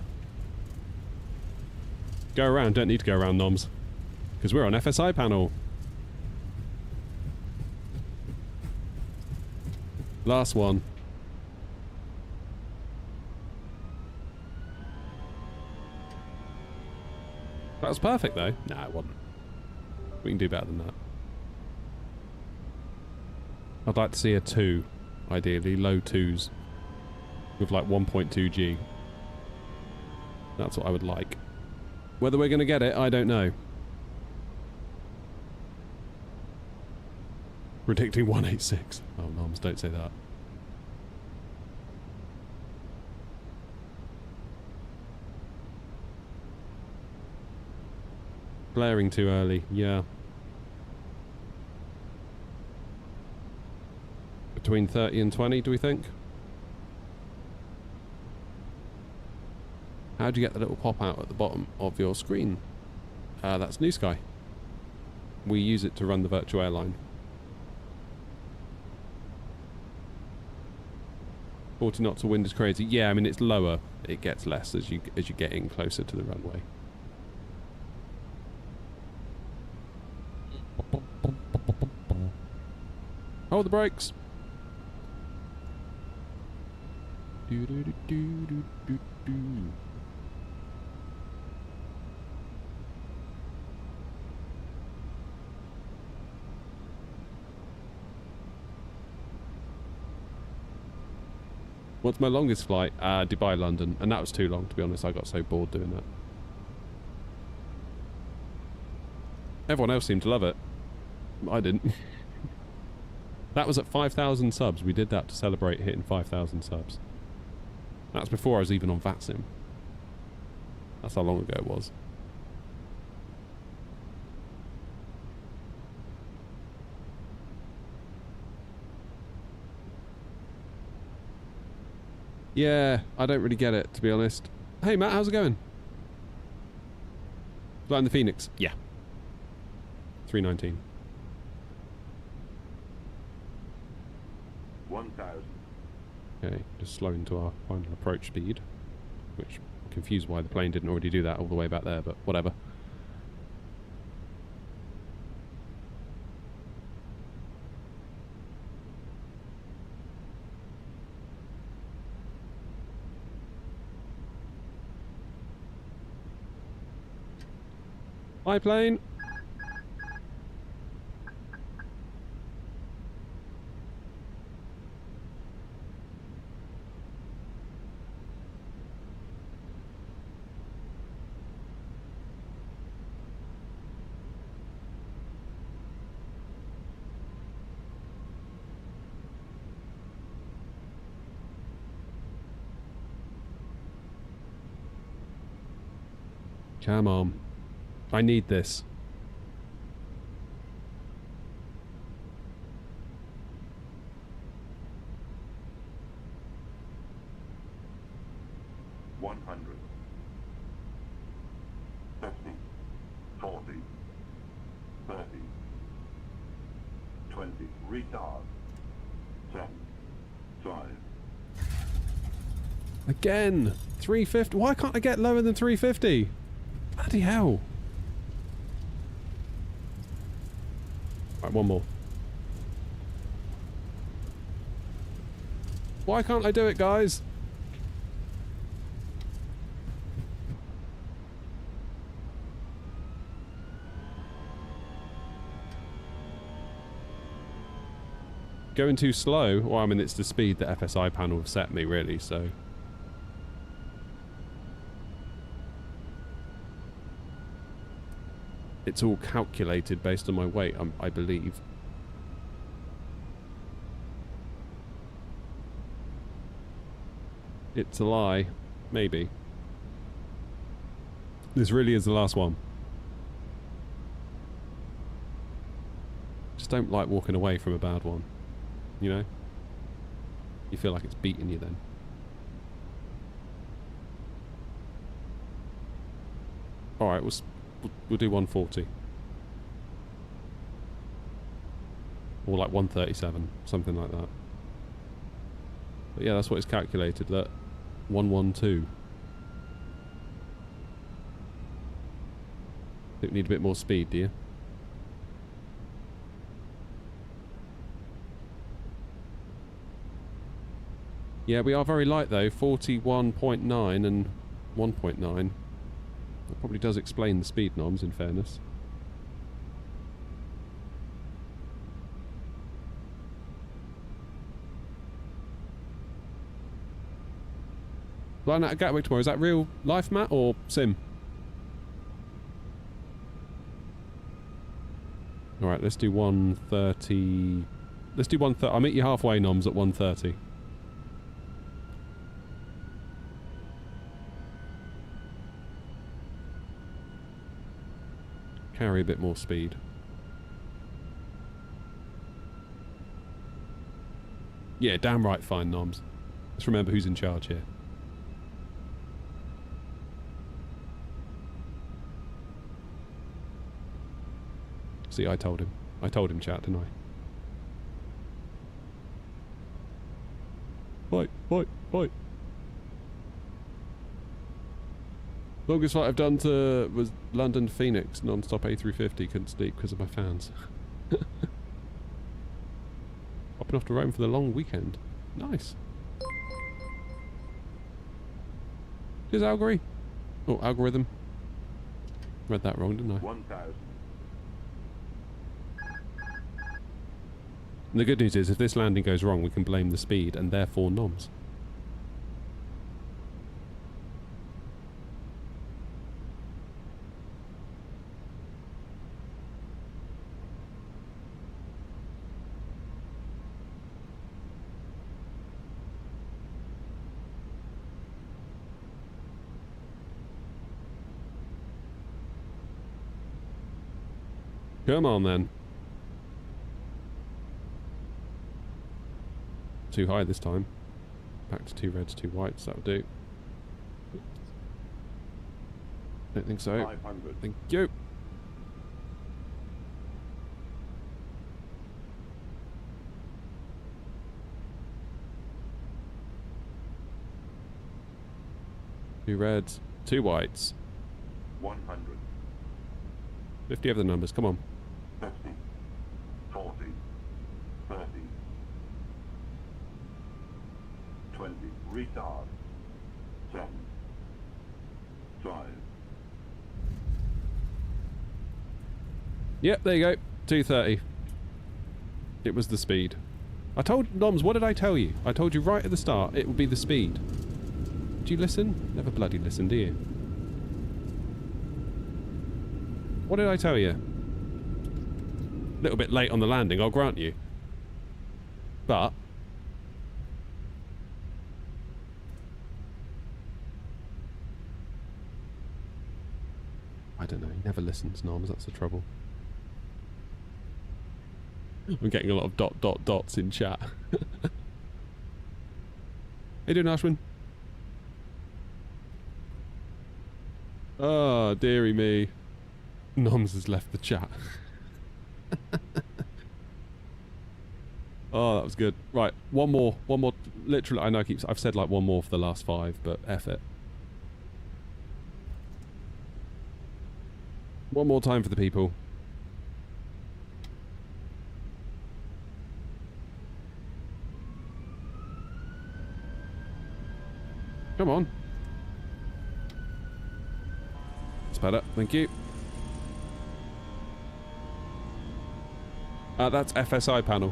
Go around, don't need to go around, noms. Because we're on FSI panel. Last one. That was perfect though. Nah, it wasn't. We can do better than that. I'd like to see a 2, ideally, low 2s. With like 1.2 G. That's what I would like. Whether we're going to get it, I don't know. Predicting 186. Oh, noms, don't say that. Blaring too early, yeah. Between 30 and 20, do we think? How do you get the little pop out at the bottom of your screen? That's New Sky. We use it to run the virtual airline. 40 knots of wind is crazy. Yeah, I mean it's lower. It gets less as you get in closer to the runway. Hold the brakes. Do do do do do do. What's my longest flight? Dubai, London. And that was too long, to be honest. I got so bored doing that. Everyone else seemed to love it. I didn't. That was at 5,000 subs. We did that to celebrate hitting 5,000 subs. That was before I was even on VATSIM. That's how long ago it was. Yeah, I don't really get it, to be honest. Hey, Matt, how's it going? Flying the Phoenix? Yeah. 319. 1,000. Okay, just slowing to our final approach speed. Which, I'm confused why the plane didn't already do that all the way back there, but whatever. Hi, plane. Come on. I need this. Again, 350. Why can't I get lower than 350? Bloody hell. Right, one more. Why can't I do it, guys? going too slow. Well, I mean, it's the speed that FSI panel have set me, really, so... It's all calculated based on my weight, I believe. It's a lie. Maybe. This really is the last one. Just don't like walking away from a bad one. You know? You feel like it's beating you then. Alright, we'll do 140. Or like 137, something like that. But yeah, that's what it's calculated, that 112. Think we need a bit more speed, do you? Yeah, we are very light though, 41.9 and 1.9. That probably does explain the speed noms, in fairness. Flying out of Gatwick tomorrow, is that real life, Matt, or sim? Alright, let's do 130... Let's do 130... I'll meet you halfway, noms, at 130. Carry a bit more speed. Yeah, damn right fine, noms. Let's remember who's in charge here. See, I told him. I told him, chat, didn't I? Fight, fight, fight. Longest flight I've done was London Phoenix, non-stop A350. Couldn't sleep because of my fans. Hopping off to Rome for the long weekend. Nice. Cheers, Algory. Oh, algorithm. Read that wrong, didn't I? 1,000. And the good news is, if this landing goes wrong, we can blame the speed and therefore noms. Come on then. Too high this time. Back to 2 reds, 2 whites, that'll do. Don't think so. 500. Thank you. Two reds, 2 whites. 100. 50 of the numbers, come on. 50. 40. 30. 20. Retard. 7. 5. Yep, there you go. 230. It was the speed. I told noms, what did I tell you? I told you right at the start it would be the speed. Did you listen? Never bloody listen, do you? What did I tell you? A little bit late on the landing, I'll grant you. But I don't know, he never listens, noms, that's the trouble. I'm getting a lot of dots in chat. How you doing, Ashwin? Oh, dearie me. Noms has left the chat. Oh, that was good. Right, one more. Literally, I know I've said like one more for the last 5, but F it. One more time for the people. Come on. That's better, thank you. That's FSI panel.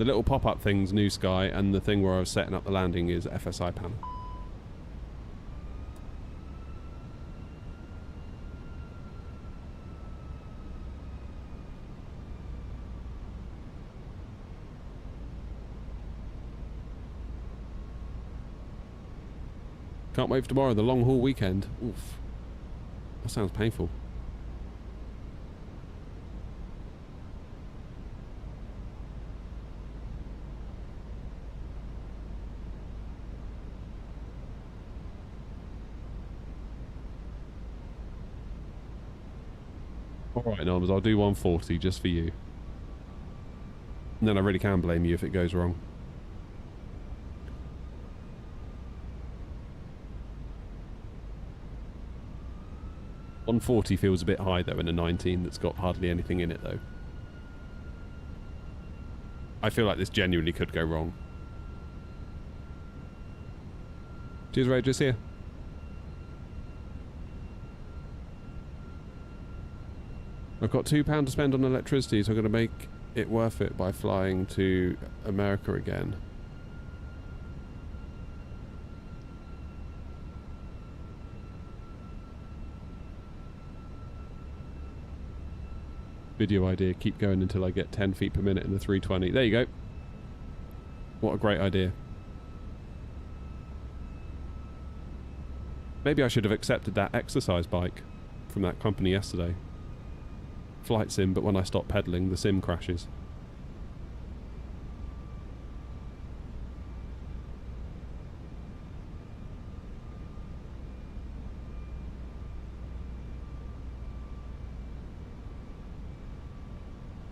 The little pop-up thing's New Sky, and the thing where I was setting up the landing is FSI panel. Can't wait for tomorrow, the long haul weekend. Oof. That sounds painful. Alright, Noms, I'll do 140 just for you. And then I really can blame you if it goes wrong. $140 feels a bit high though in a 19 that's got hardly anything in it though. I feel like this genuinely could go wrong. Cheers, Rangers here. I've got £2 to spend on electricity, so I'm going to make it worth it by flying to America again. Video idea, keep going until I get 10 feet per minute in the 320. There you go. What a great idea. Maybe I should have accepted that exercise bike from that company yesterday. Flight sim, but when I stop pedaling, the sim crashes.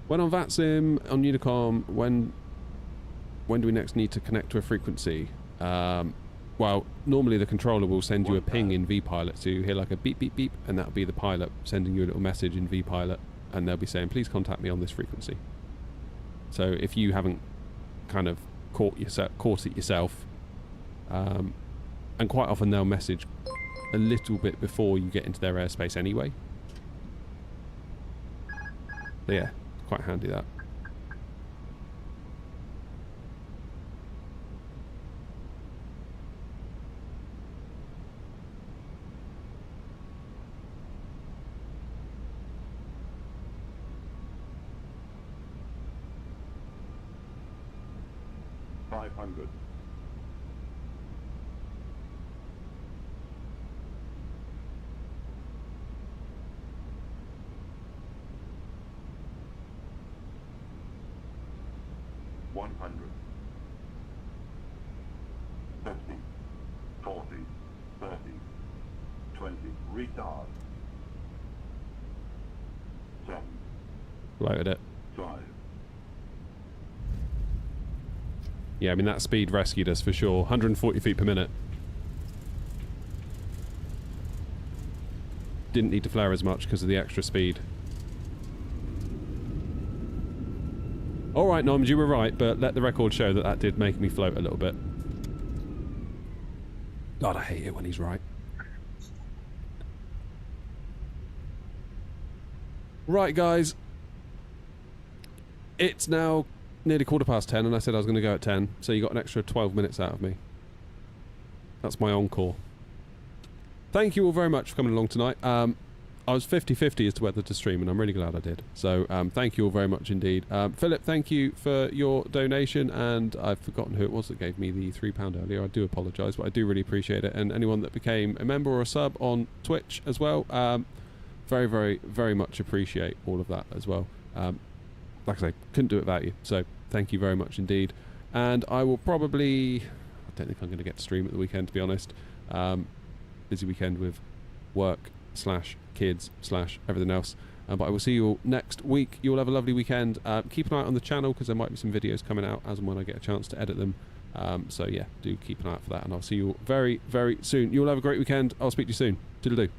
When on VATSIM, on Unicom, when do we next need to connect to a frequency? Well, normally the controller will send you a ping in vPilot, so you hear like a beep, beep, beep, and that'll be the pilot sending you a little message in vPilot, and they'll be saying, please contact me on this frequency. So if you haven't kind of caught it yourself, and quite often they'll message a little bit before you get into their airspace anyway. So yeah, quite handy that. Loaded it. Yeah, I mean that speed rescued us for sure. 140 feet per minute. Didn't need to flare as much because of the extra speed. Alright, Noms, you were right, but let the record show that that did make me float a little bit. God, I hate it when he's right. Right, guys. It's now nearly 10:15, and I said I was going to go at 10, so you got an extra 12 minutes out of me. That's my encore. Thank you all very much for coming along tonight. I was 50-50 as to whether to stream, and I'm really glad I did. So thank you all very much indeed. Philip, thank you for your donation, and I've forgotten who it was that gave me the £3 earlier. I do apologise, but I do really appreciate it. And anyone that became a member or a sub on Twitch as well, very, very, very much appreciate all of that as well. Like I say, couldn't do it without you, so thank you very much indeed. And I will probably, I don't think I'm going to get to stream at the weekend, to be honest. Busy weekend with work / kids / everything else. But I will see you all next week. You all have a lovely weekend. Keep an eye out on the channel because there might be some videos coming out as and when I get a chance to edit them. So yeah, do keep an eye out for that, and I'll see you all very, very soon. You all have a great weekend. I'll speak to you soon. Toodaloo.